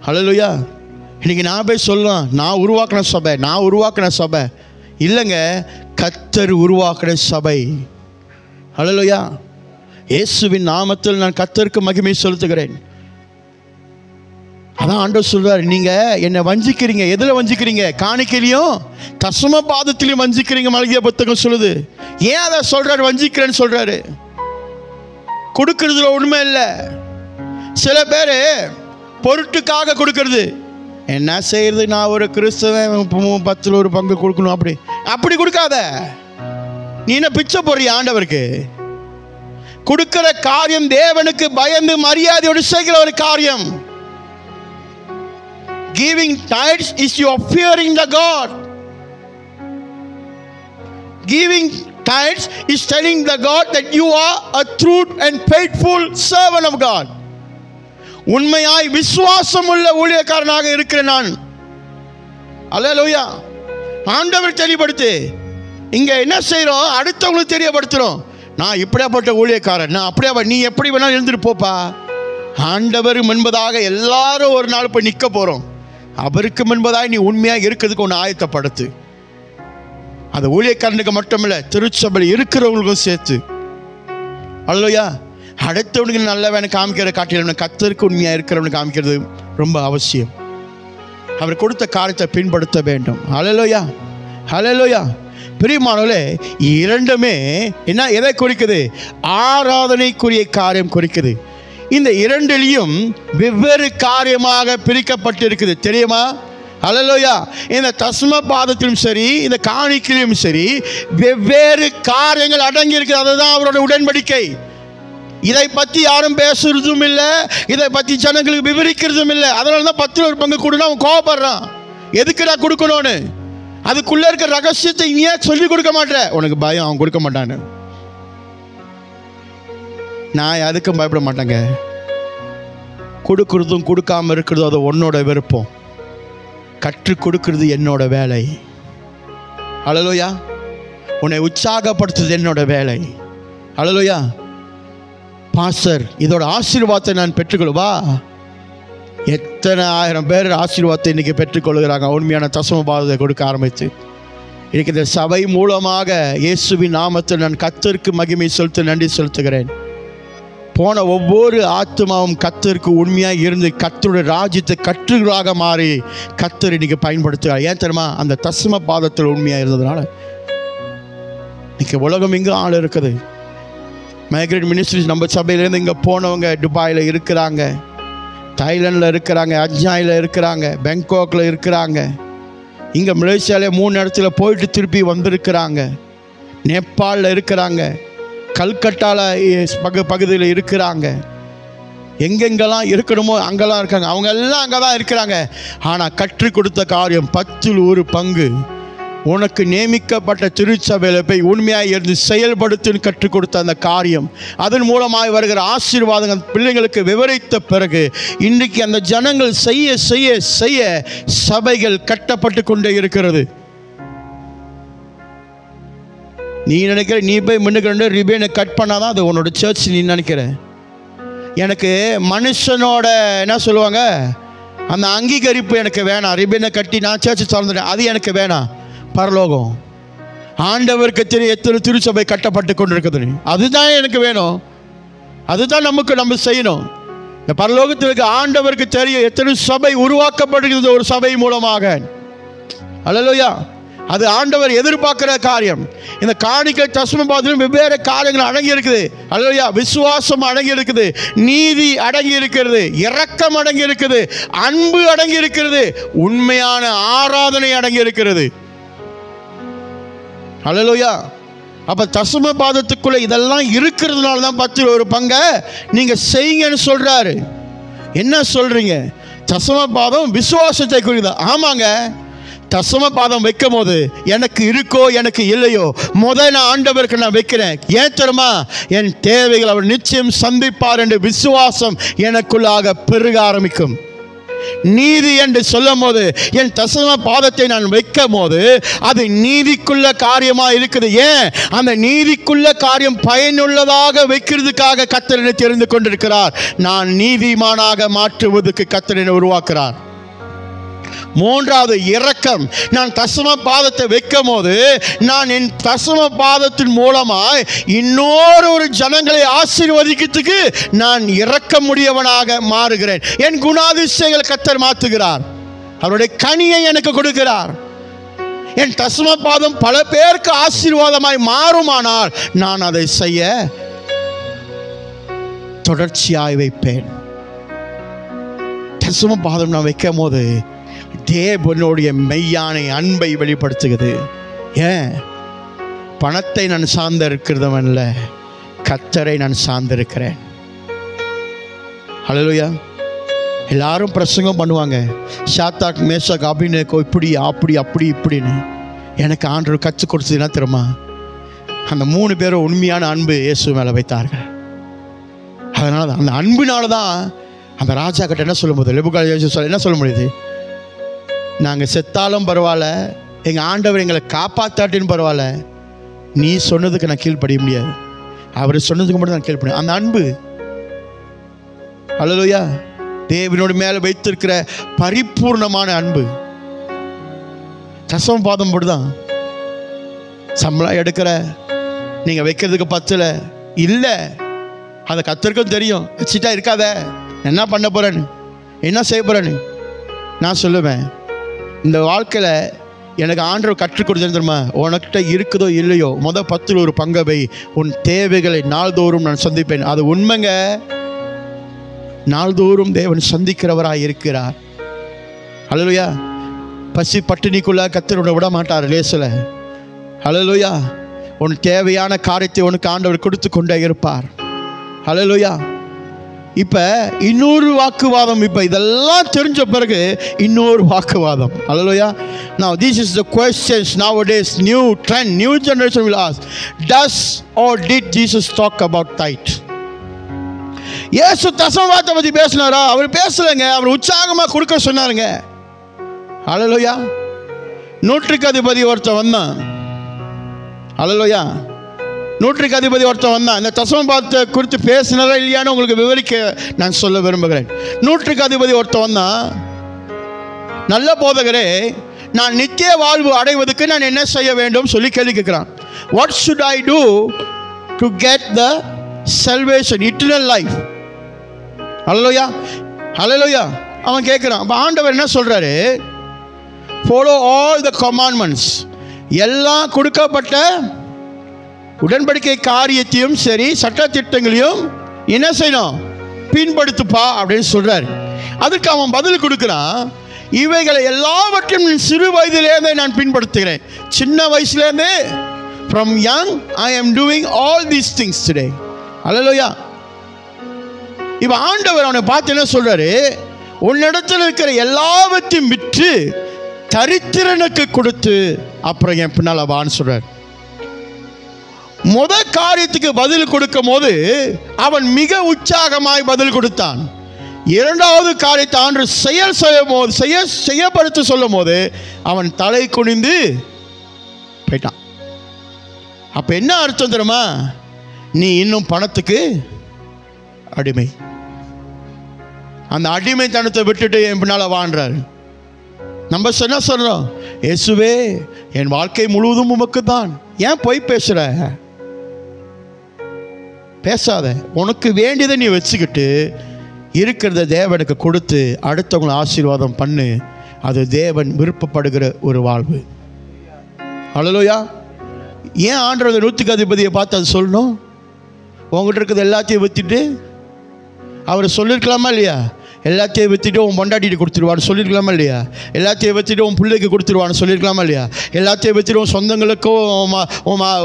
ஹல்லேலூயா. இன்னைக்கு நான் போய் சொல்லலாம் நான் உருவாக்கின சபை இல்லைங்க, கர்த்தர் உருவாக்கின சபை. ஹல்லேலூயா. இயேசுவின் நாமத்தில் நான் கர்த்தருக்கு மகிமை செலுத்துகிறேன். அதான் ஆண்டவர் சொல்றார், நீங்க என்னை வஞ்சிக்கிறீங்க. எதில் வஞ்சிக்கிறீங்க? காணிக்கையிலையும் தசம பாதத்திலையும் வஞ்சிக்கிறீங்க. மல்கியா புத்தகம் சொல்லுது. ஏன் அதை சொல்றாரு? வஞ்சிக்கிறேன்னு சொல்றாரு. கொடுக்கறதுல உண்மை இல்லை. சில பேர் பொருட்டுக்காக கொடுக்கறது. என்ன செய்யறது, நான் ஒரு கிறிஸ்தவன் 10ல் ஒரு பங்கு கொடுக்கணும், அப்படி கொடுக்காத. நீ என்ன பிச்சை போடுறிய? ஆண்டவருக்கு கொடுக்கிற காரியம் தேவனுக்கு பயந்து மரியாதையோடு செய்கிற ஒரு காரியம். Giving tithes is your fearing the God. Giving tithes is telling the God that you are a true and faithful servant of God. உண்மையாய் விசுவாசம் உள்ள ஊழியக்காரனாக இருக்கிறேன் நான். அல்லேலூயா. ஆண்டவர் தெளிவுபடுத்து. இங்க என்ன செய்றோம்? அடுத்தவங்களுக்கு தெரியப்படுத்துறோம். நான் இப்படியாப்பட்ட ஊழியக்காரன், நான் அப்படியே. நீ எப்படி வேணாலும் எழுந்துட்டு போப்பா. ஆண்டவர் முன்பதாக எல்லாரும் ஒரு நாள் போய் நிற்க போறோம். அவருக்கு முன்பதாக நீ உண்மையாக இருக்கிறதுக்கு ஒன்று ஆயத்தப்படுத்து. அது ஊழியக்காரனுக்கு மட்டுமில்லை, திருச்சபையில் இருக்கிறவங்களுக்கும் சேர்த்து. அல்லையா. அடுத்தவனுக்கு நல்லவனை காமிக்கிற காட்டிலும் கர்த்தருக்கு உண்மையாக இருக்கிறவனுக்கு காமிக்கிறது ரொம்ப அவசியம். அவர் கொடுத்த காரியத்தை பின்படுத்த வேண்டும். ஹல்லேலூயா, ஹல்லேலூயா. பிரியமானவர்களே, இரண்டுமே என்ன எதை குறிக்குது? ஆராதனைக்குரிய காரியம் குறிக்குது. இந்த இரண்டிலையும் வெவ்வேறு காரியமாக பிரிக்கப்பட்டிருக்குது, தெரியுமா? ஹல்லேலூயா. இந்த தசம பாதத்திலும் சரி, இந்த காணிக்கையிலும் சரி, வெவ்வேறு காரியங்கள் அடங்கி இருக்குது. அதுதான் அவரோட உடன்படிக்கை. இதை பற்றி யாரும் பேசுறதும் இல்லை, இதை பற்றி ஜனங்களுக்கு விவரிக்கிறதும் இல்லை. அதனால தான் 10ல் ஒரு பங்கு கொடுனா அவன் கோவப்படுறான். எதுக்கு நான் கொடுக்கணும்னு? அதுக்குள்ள இருக்க ரகசியத்தை நீ சொல்லி கொடுக்க மாட்டேன். உனக்கு பயம், அவன் கொடுக்க மாட்டான்னு. நான் அதுக்கும் பயப்பட மாட்டேங்க. கொடுக்கறதும் கொடுக்காம இருக்கிறதும் அது உன்னோட விருப்பம். கற்றுக் கொடுக்கிறது என்னோட வேலை. ஹல்லேலூயா. உன்னை உற்சாகப்படுத்துறது என்னோட வேலை. ஹல்லேலூயா. பாஸ்டர், இதோட ஆசீர்வாதத்தை நான் பெற்றுக்கொள்வா. எத்தனை ஆயிரம் பேர் ஆசீர்வாதத்தை இன்னைக்கு பெற்றுக்கொள்கிறாங்க உண்மையான தசம பாதத்தை கொடுக்க ஆரம்பித்து. இன்னைக்கு இந்த சபை மூலமாக இயேசுவின் நாமத்தில் நான் கர்த்தருக்கு மகிமை செலுத்த நன்றி செலுத்துகிறேன். போன ஒவ்வொரு ஆத்மாவும் கர்த்தருக்கு உண்மையாக இருந்து கர்த்தருடைய ராஜ்யத்தை கற்றுகளாக மாறி கர்த்தர் இன்னைக்கு பயன்படுத்துகிறார். ஏன் தெரியுமா? அந்த தசம பாதத்தில் உண்மையாக இருந்ததுனால. இன்னைக்கு உலகம் இங்கே ஆள் இருக்குது. மைக்ரேட் மினிஸ்ட்ரிஸ் நம்ம சபையிலேருந்து இங்கே போனவங்க துபாயில் இருக்கிறாங்க, தாய்லாண்டில் இருக்கிறாங்க, அஜ்னாயில் இருக்கிறாங்க, பேங்காக்கில் இருக்கிறாங்க, இங்கே மலேசியாவிலே 3 இடத்துல போயிட்டு திருப்பி வந்திருக்கிறாங்க, நேபாளில் இருக்கிறாங்க, கல்கட்டாவில் பகுதியில் இருக்கிறாங்க. எங்கெங்கெல்லாம் இருக்கணுமோ அங்கெல்லாம் இருக்காங்க. அவங்க எல்லாம் அங்கே தான் இருக்கிறாங்க. ஆனால் கற்றுக் கொடுத்த காரியம் 10ல் ஒரு பங்கு உனக்கு நியமிக்கப்பட்ட திருச்சபையில் போய் உண்மையாக இருந்து செயல்படுத்துன்னு கற்றுக் கொடுத்த அந்த காரியம், அதன் மூலமாக வருகிற ஆசீர்வாதங்கள் பிள்ளைங்களுக்கு விவரித்த பிறகு இன்றைக்கு அந்த ஜனங்கள் செய்ய செய்ய செய்ய சபைகள் கட்டப்பட்டு கொண்டே இருக்கிறது. நீ நினைக்கிற நீ போய் முன்னுக்கு ரிபேனை கட் பண்ணாதான் அது உன்னோட சர்ச். நீ நினைக்கிற எனக்கு மனுஷனோட என்ன சொல்லுவாங்க அந்த அங்கீகரிப்பு எனக்கு வேணாம். ரிபேனை கட்டி நான் சர்ச் சார்ந்துட்டேன், அது எனக்கு வேணாம். பரலோகம் ஆண்டவருக்கு தெரியும் எத்தனை திருச்சபை கட்டப்பட்டு கொண்டு இருக்குது. அதுதான் எனக்கு வேணும், அதுதான் நம்ம செய்யணும். இந்த பரலோகத்திற்கு ஆண்டவருக்கு தெரியும் எத்தனை சபை உருவாக்கப்படுகிறது ஒரு சபை மூலமாக. அல்லேலூயா. அது ஆண்டவர் எதிர்பார்க்கிற காரியம். இந்த காணிக்கை தசம பாதத்திலும் வெவ்வேறு காரியங்கள் அடங்கி இருக்குது. அல்லேலூயா. விசுவாசம் அடங்கி இருக்குது, நீதி அடங்கி இருக்கிறது, இரக்கம் அடங்கி இருக்குது, அன்பு அடங்கி இருக்கிறது, உண்மையான ஆராதனை அடங்கி இருக்கிறது. ஹல்லேலூயா. அப்போ தசம பாதத்துக்குள்ளே இதெல்லாம் இருக்கிறதுனால தான் 10 ஒரு பங்கை நீங்கள் செய்யுங்கன்னு சொல்கிறாரு. என்ன சொல்கிறீங்க? தசம பாதம் விசுவாசத்தை குறிதான். ஆமாங்க, தசம பாதம் வைக்கும் போது எனக்கு இருக்கோ எனக்கு இல்லையோ நான் ஆண்டவருக்கு நான் வைக்கிறேன். ஏன் தெரியுமா? என் தேவைகள் அவர் நிச்சயம் சந்திப்பார் என்ற விசுவாசம் எனக்குள்ளாக பெருக ஆரம்பிக்கும். நீதி என்று சொல்லும் போது என் தசம பாதத்தை நான் வைக்கும் போது அது நீதிக்குள்ள காரியமா இருக்குது. ஏன்? அந்த நீதிக்குள்ள காரியம் பயனுள்ளதாக வைக்கிறதுக்காக கர்த்தர் என்னை தெரிந்து கொண்டிருக்கிறார். நான் நீதிமானாக மாற்றுவதற்கு கர்த்தர் என்னை உருவாக்குறார். மூன்றாவது இரக்கம். நான் தசம பாதத்தை வைக்கும் போது நான் என் தசம பாதத்தின் மூலமாய் இன்னொரு ஜனங்களை ஆசீர்வதிக்கிறதுக்கு நான் இரக்கமுடையவனாக மாறுகிறேன். என் குணாதிசயங்களை கர்த்தர் மாற்றுகிறார். அவருடைய கனியை எனக்கு கொடுக்கிறார். என் தசம பாதம் பல பேருக்கு ஆசீர்வாதமாய் மாறுமானால் நான் அதை செய்ய தொடர்ச்சியாய் வைப்பேன். தசம பாதம் நான் வைக்கும் போது தேவனுடைய மெய்யான அன்பை வெளிப்படுத்துகிறது. ஏன்? பணத்தை நான் சார்ந்திருக்கிறதும் இல்லை, கர்த்தரை நான் சார்ந்திருக்கிறேன். ஹல்லேலூயா. எல்லாரும் பிரசங்கம் பண்ணுவாங்க, ஷாத்தாக் மேஷாக் அபிநேகோ இப்படி அப்படி அப்படி இப்படின்னு. எனக்கு ஆண்டவர் கற்றுக் கொடுத்ததுன்னா தெரியுமா? அந்த 3 பேரும் உண்மையான அன்பு இயேசு மேலே வைத்தார்கள். அதனால தான் அந்த அன்பினால தான் அந்த ராஜா கிட்ட என்ன சொல்லும்போது என்ன சொல்ல முடியுது? நாங்கள் செத்தாலும் பரவாயில்ல, எங்கள் ஆண்டவர் எங்களை காப்பாற்றாட்டின்னு பரவாயில்ல, நீ சொன்னதுக்கு நான் கீழ்ப்படிய முடியாது, அவர் சொன்னதுக்கு மட்டும் நான் கீழ்ப்படிய. அந்த அன்பு, ஹல்லேலூயா, தேவனோட மேலே வைத்திருக்கிற பரிபூர்ணமான அன்பு. தசம பாதம் போடுதான். சம்பளம் எடுக்கிற நீங்கள் வைக்கிறதுக்கு பத்தல இல்லை, அதை கர்த்தருக்கும் தெரியும். வச்சுட்டா இருக்காத, என்ன பண்ண போகிறேன்னு, என்ன செய்ய போகிறேன்னு. நான் சொல்லுவேன், இந்த வாழ்க்கையில் எனக்கு ஆண்டவர் கற்றுக் கொடுத்தது தெரியுமா? உனக்கிட்ட இருக்குதோ இல்லையோ 10 ஒரு பங்கை வை, உன் தேவைகளை நாள்தோறும் நான் சந்திப்பேன். அது உண்மைங்க. நாள்தோறும் தேவன் சந்திக்கிறவராக இருக்கிறார். ஹல்லேலூயா. பசி பட்டினிக்குள்ள கர்த்தர் விட மாட்டார் லேசில். ஹல்லேலூயா. உன் தேவையான காரியத்தை உனக்கு ஆண்டவர் கொடுத்து கொண்டே இருப்பார். ஹல்லேலூயா. இப்போ இன்னொரு வாக்குவாதம். இப்போ இதெல்லாம் தெரிஞ்ச பிறகு இன்னொரு வாக்குவாதம். ஹல்லேலூயா. Now this is the questions nowadays, new trend, new generation will ask, does or did Jesus talk about tithe? இயேசு தசமபாதத்தை பற்றி பேசினாரா? அவர் பேசலைங்க, அவர் உற்சாகமாக கொடுக்க சொன்னாருங்க. ஹல்லேலூயா. 100க்கு அதிபதி ஒருத்தன் வந்தான். ஹல்லேலூயா. 100க்கு அதிபதி ஒருத்தன் வந்தான். இந்த தசமபாதத்தை குறித்து பேசினாரா இல்லையான்னு உங்களுக்கு விவரிக்க நான் சொல்ல விரும்புகிறேன். 100க்கு அதிபதி ஒருத்தன் வந்தான். நல்ல போதகரே, நான் நித்திய வாழ்வு அடைவதற்கு நான் என்ன செய்ய வேண்டும் சொல்லி கேள்வி கேட்கிறான். What should I do to get the salvation, eternal life? ஹல்லேலூயா. ஹல்லேலூயா. அவன் கேட்குறான். அப்போ ஆண்டவர் என்ன சொல்கிறாரு? Follow all the commandments. எல்லாம் கொடுக்கப்பட்ட உடன்படிக்கை காரியத்தையும் சரி சட்டத்திட்டங்களையும் என்ன செய்யணும்? பின்படுத்துப்பா அப்படின்னு சொல்கிறார். அதுக்கு அவன் பதில் கொடுக்குறான், இவைகளை எல்லாவற்றையும் சிறு வயதிலேருந்தே நான் பின்படுத்துகிறேன். சின்ன வயசுலேருந்தே, from young I am doing all these things today. ஹல்லேலூயா. இப்போ ஆண்டவர் அவனை பார்த்து என்ன சொல்கிறாரு? உன்னிடத்தில் இருக்கிற எல்லாவற்றையும் விற்று தரித்திரனுக்கு கொடுத்து அப்புறம் என் பின்னால் வான்னு சொல்கிறார். காரியத்துக்கு பதில் கொடுக்கும் போது அவன் மிக உற்சாகமாய் பதில் கொடுத்தான். இரண்டாவது காரியத்தை ஆண்டவர் செய்யப்படுத்த சொல்லும் போது அவன் தலை குனிந்து போயிட்டான். அப்ப என்ன அர்த்தம் தெரியுமா? நீ இன்னும் பணத்துக்கு அடிமை. அந்த அடிமைத்தனத்தை விட்டுட்டு என் பின்னால வாழ்றாரு. நம்ம என்ன சொல்றோம்? இயேசுவே, என் வாழ்க்கை முழுவதும் உமக்கு தான். ஏன் போய் பேசுற? பேசாத. உனக்கு வேண்டியதை நீ வச்சுக்கிட்டு இருக்கிறத தேவனுக்கு கொடுத்து அடுத்தவங்களை ஆசீர்வாதம் பண்ணு. அது தேவன் விருப்பப்படுகிற ஒரு வாழ்வு. ஹல்லேலூயா. ஏன் ஆண்டவர் 100க்கு அதிபதியை பார்த்து அது சொல்லணும்? உங்கள்கிட்ட இருக்கிறது எல்லாத்தையும் விற்றுட்டு அவர் சொல்லியிருக்கலாமா இல்லையா? எல்லாத்தையும் விற்றுட்டு உன் பொண்டாட்டிட்டு கொடுத்துருவான்னு சொல்லியிருக்கலாமா இல்லையா? எல்லாத்தையும் விற்றுட்டு உன் பிள்ளைக்கு கொடுத்துருவான்னு சொல்லியிருக்கலாமா இல்லையா? எல்லாத்தையும் விற்றுட்டு உன் சொந்தங்களுக்கும்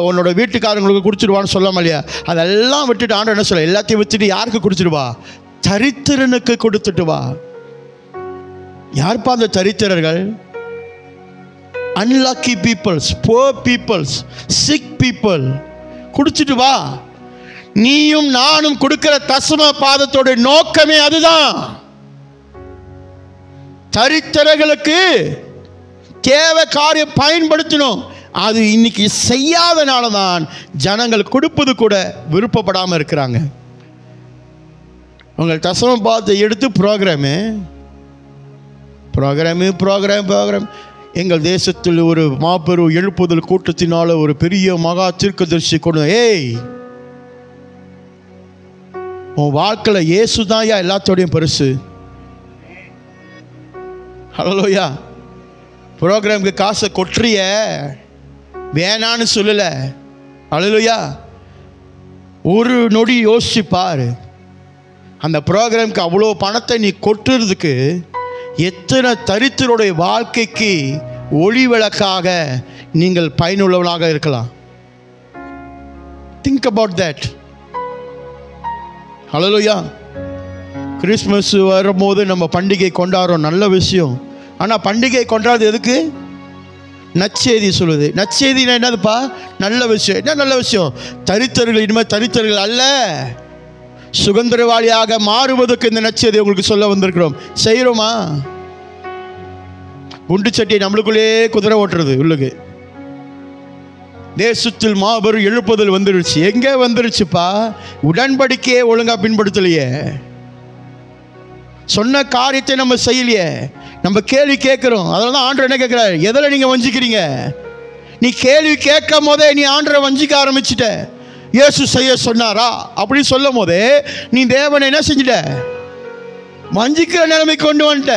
உன்னோட வீட்டுக்காரங்களுக்கு கொடுத்துருவான்னு சொல்லாமா இல்லையா? அதெல்லாம் விட்டுட்டு ஆண்டவர் என்ன சொல்ல, எல்லாத்தையும் விற்றுட்டு யாருக்கு கொடுத்துட்டு வா? தரித்திரனுக்கு கொடுத்துட்டு வா. யார்ப்பா அந்த தரித்திரர்கள்? Unlucky peoples, poor peoples, sick people. குடிச்சிட்டு வா. நீயும் நானும் கொடுக்கிற தசம பாதத்தோட நோக்கமே அதுதான். தரித்திரர்களுக்கு தேவை காரியம் பயன்படுத்தணும். அது இன்னைக்கு செய்யாதனால தான் ஜனங்கள் கொடுப்பது கூட விருப்பப்படாமல் இருக்கிறாங்க. உங்கள் தசம பாதத்தை எடுத்து ப்ரோக்ராம் எங்கள் தேசத்தில் ஒரு மாபெரும் எழுப்புதல் கூட்டத்தினால ஒரு பெரிய மகா தீர்க்கதரிசி கொண்டு, ஏய் உன் வாழ்க்கையில் இயேசு தான்யா எல்லாத்தோடையும் பெருசு. ஹல்லேலூயா. ப்ரோக்ராமுக்கு காசை கொட்டுறிய, வேணான்னு சொல்லல. ஹல்லேலூயா. ஒரு நொடி யோசிப்பார், அந்த ப்ரோக்ராமுக்கு அவ்வளோ பணத்தை நீ கொட்டுறதுக்கு எத்தனை தரித்திரருடைய வாழ்க்கைக்கு ஒளி விளக்காக நீங்கள் பயனுள்ளவனாக இருக்கலாம். Think about that. Hallelujah. Christmas வரும்போது நம்ம பண்டிகை கொண்டாடுறோம், நல்ல விஷயம். ஆனால் பண்டிகை கொண்டாடுறது எதுக்கு? நற்செய்தி சொல்லுது. நற்செய்தினா என்னதுப்பா? நல்ல விஷயம். என்ன நல்ல விஷயம்? தரித்திரர்கள் இனிமேல் தரித்திரர்கள் அல்ல, சுதந்திரவாளியாக மாறுவதற்கு இந்த நற்செய்தி உங்களுக்கு சொல்ல வந்திருக்கிறோம். செய்கிறோமா? குண்டு சட்டி நம்மளுக்குள்ளே குதிரை ஓட்டுறது உள்ளுக்கு. தேசத்தில் மாபெரும் எழுப்புதல் வந்துருச்சு. எங்கே வந்துருச்சுப்பா? உடன்படிக்கையே ஒழுங்கா பின்படுத்தலையே, சொன்ன காரியத்தை நம்ம செய்யலையே, நம்ம கேள்வி கேட்குறோம். அதனால தான் ஆண்டவர் என்ன கேட்குறாரு, எதில் நீங்கள் வஞ்சிக்கிறீங்க? நீ கேள்வி கேட்கும் போதே நீ ஆண்டவரை வஞ்சிக்க ஆரம்பிச்சிட்ட. இயேசு செய்ய சொன்னாரா அப்படின்னு சொல்லும் போதே நீ தேவனை என்ன செஞ்சிட்ட? வஞ்சிக்கிற நிலைமை கொண்டு வந்துட்ட.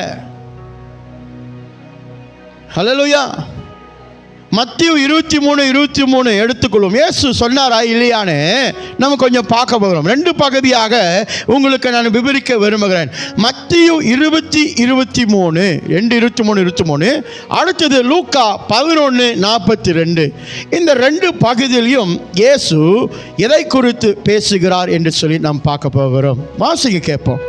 ஹல்லேலூயா. மத்தேயு 23:23 எடுத்துக்கொள்ளும். இயேசு சொன்னாரா இல்லையான்னு நம்ம கொஞ்சம் பார்க்க போகிறோம். 2 பகுதியாக உங்களுக்கு நான் விவரிக்க விரும்புகிறேன். மத்தேயு 20:23 அடுத்தது லூக்கா 11:42. இந்த 2 பகுதியிலையும் இயேசு எதை குறித்து பேசுகிறார் என்று சொல்லி நாம் பார்க்க போகிறோம். வாசிக்க கேட்போம்.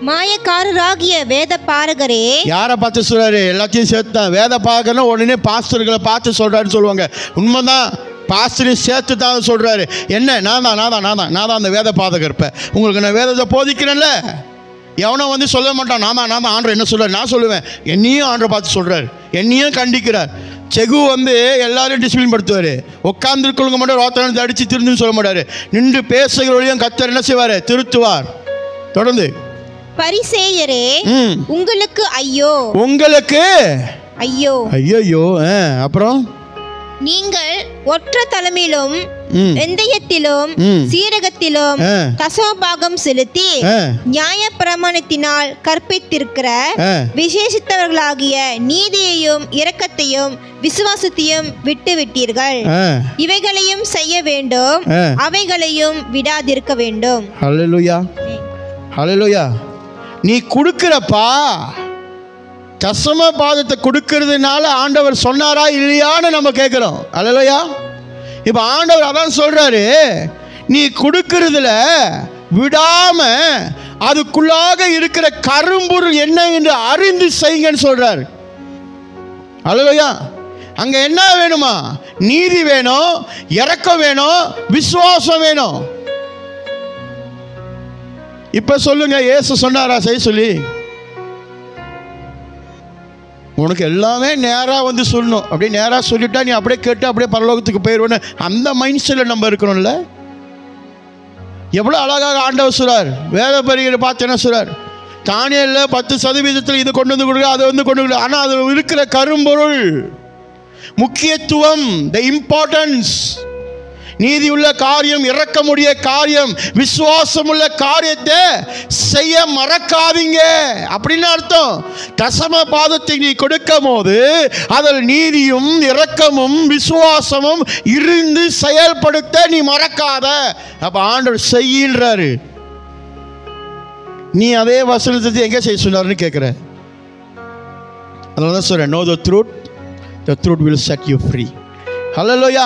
மாயக்காரராகிய வேத பாரகரே. யாரை பார்த்து சொல்றாரு? எல்லாத்தையும் சேர்த்து. வேத பாரகர்னா உடனே பாஸ்டர்களை பார்த்து சொல்றாருன்னு சொல்லுவாங்க. உண்மைதான், பாஸ்டரையும் சேர்த்து தான் சொல்றாரு. என்ன? நான் தான் அந்த வேத பாதகர். இப்போ உங்களுக்கு நான் வேதத்தை போதிக்கிறேன்ல, எவனோ வந்து சொல்ல மாட்டான். நான் தான் ஆண்டவர் என்ன சொல்றாரு, நான் சொல்லுவேன். என்னையும் ஆண்டரை பார்த்து சொல்றாரு, என்னையும் கண்டிக்கிறார். செகு வந்து எல்லாரும் டிசிப்ளின் படுத்துவார். உட்காந்துருக்கவங்க மட்டும் ரோத்தனை அடித்து திருந்துன்னு சொல்ல மாட்டார். நின்று பேசுகிறவரையும் கர்த்தர் என்ன செய்வார்? திருத்துவார். தொடர்ந்து. பரிசேயரே, உங்களுக்கு ஐயோ, உங்களுக்கு ஐயோ, ஐயோ. அப்புறம் நீங்கள் ஒற்ற தலைமையிலும் வெந்தயத்திலும் சீரகத்திலும் தசமபாகம் செலுத்தி நியாய பிரமாணத்தினால் கற்பித்திருக்கிற விசேஷித்தவர்களாகிய நீதியையும் இரக்கத்தையும் விசுவாசத்தையும் விட்டு விட்டீர்கள். இவைகளையும் செய்ய வேண்டும், அவைகளையும் விடாதிருக்க வேண்டும். ஹல்லேலூயா. ஹல்லேலூயா. நீ கொடுக்கிறப்பா, தசம பாதத்தை கொடுக்கறதுனால ஆண்டவர் சொன்னாரா இல்லையான்னு நம்ம கேட்குறோம். ஹல்லேலூயா. இப்போ ஆண்டவர் அதான் சொல்றாரு, நீ கொடுக்கறதுல விடாம அதுக்குள்ளாக இருக்கிற கரும்பொருள் என்ன என்று அறிந்து செய்யுங்கன்னு சொல்றாரு. ஹல்லேலூயா. அங்க என்ன வேணுமா? நீதி வேணும், இரக்கம் வேணும், விசுவாசம் வேணும். இப்ப சொல்லுங்க, இயேசு சொன்னாரா செய்ய சொல்லி? உனக்கு எல்லாமே நேராக வந்து சொல்லணும். அப்படியே நேராக சொல்லிட்டா நீ அப்படியே கேட்டு அப்படியே பரலோகத்துக்கு போயிடுவேன்னு அந்த மைண்ட் செட்டில் நம்ம இருக்கணும்ல. எவ்வளோ அழகாக ஆண்டவர் சொல்றார். வேத பரிகரை பார்த்து என்ன சொல்றார்? தானியல்ல 10% இது கொண்டு வந்து கொடுக்க, அதை வந்து கொண்டு கொடுக்க. ஆனால் அது இருக்கிற கரும்பொருள், முக்கியத்துவம், த இம்பார்ட்டன்ஸ், நீதி உள்ள காரியம், இரக்கமுடைய காரியம், விசுவாசம் உள்ள காரியத்தை செய்ய மறக்காதீங்க அப்படின்னு அர்த்தம். தசம பாதத்தை நீ கொடுக்கும் போது அதில் நீதியும் இரக்கமும் விசுவாசமும் இருந்து செயல்படுத்த நீ மறக்காத. அப்ப ஆண்டவர் செய்யின்றாரு. நீ அதே வசனத்தை எங்கே செய்ய சொன்னார்னு கேட்குற. அதனால தான் சொல்கிறேன், know the truth will set you free. ஹல்லேலூயா.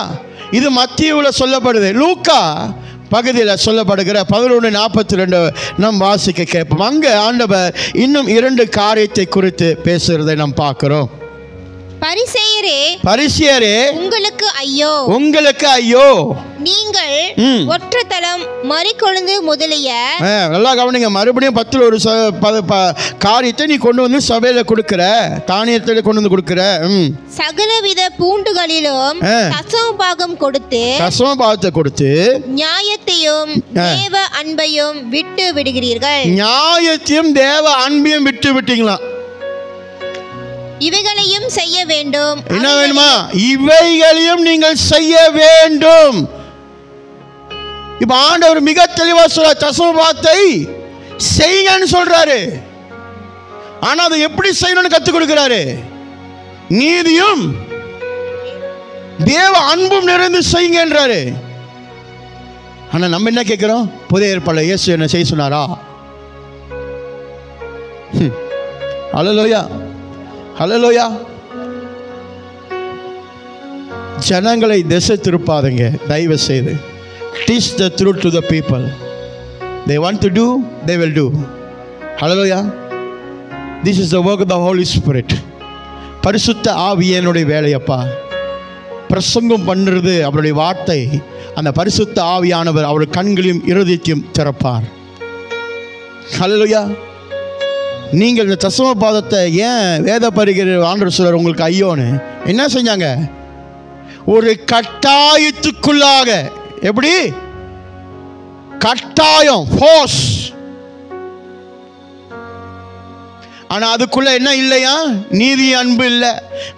இது மத்தேயுவில் சொல்லப்படுது. லூக்கா பகுதியில் சொல்லப்படுகிற 11:42 நாம் வாசிக்க கேட்போம். அங்கே ஆண்டவர் இன்னும் 2 காரியத்தை குறித்து பேசுகிறதை நாம் பார்க்கிறோம். பரிசேயரே உங்களுக்கு ஐயோ, நீங்கள் ஒற்றத்தலம் மறிக்கொழுந்து முதலிய நல்லா கவனிங்க. மறுபடியும் 10 ஒரு காரியத்தை நீ கொண்டு வந்து சபையில கொடுக்கிற, தானியத்தை கொண்டு வந்து கொடுக்கிற. சகலவித பூண்டுகளிலும் தசம பாகத்தை கொடுத்து நியாயத்தையும் தேவ அன்பையும் விட்டு விடுகிறீர்கள். நியாயத்தையும் தேவ அன்பையும் விட்டு விட்டீங்களா? இவைகளையும் செய்ய வேண்டும். என்ன வேணுமா? இவைகளையும் நீங்கள் செய்ய வேண்டும். இப்ப ஆண்டவர் மிக தெளிவா சொல்ற, தசமபாகத்தை செய்யுங்கன்னு சொல்றாரு. ஆனா அதை எப்படி செய்யணும்னு கத்துக் கொடுக்கிறாரு. நீதியும் தேவ அன்பும் நிறைந்து செய்யுங்கன்றாரு. ஆனா நம்ம என்ன கேட்கிறோம்? புதிய ஏற்பாடுல இயேசு என்ன செய்ய சொன்னாரா? ஹல்லேலூயா, ஹல்லேலூயா. ஜனங்களை திசை திருப்பாதீங்க தயவு செய்து. Teach the truth to the people. They want to do, they will do. Hallelujah. This is the work of the Holy Spirit. பரிசுத்த ஆவியினுடைய வேலையப்பா. பிரசங்கம் பண்ணுறது அவருடைய வார்த்தை. அந்த பரிசுத்த ஆவியானவர் அவருடைய கண்களையும் இருதயத்தையும் திறப்பார். ஹல்லேலூயா. நீங்கள் இந்த தசம பாதத்தை ஏன் வேத பரிகர் ஆண்டவர் சொல்றார் உங்களுக்கு ஐயோன்னு? என்ன செஞ்சாங்க? ஒரு கட்டாயத்துக்குள்ளாக. எப்படி? கட்டாயம், ஃபோர்ஸ். ஆனா அதுக்குள்ள என்ன இல்லையா? நீதி, அன்பு இல்லை,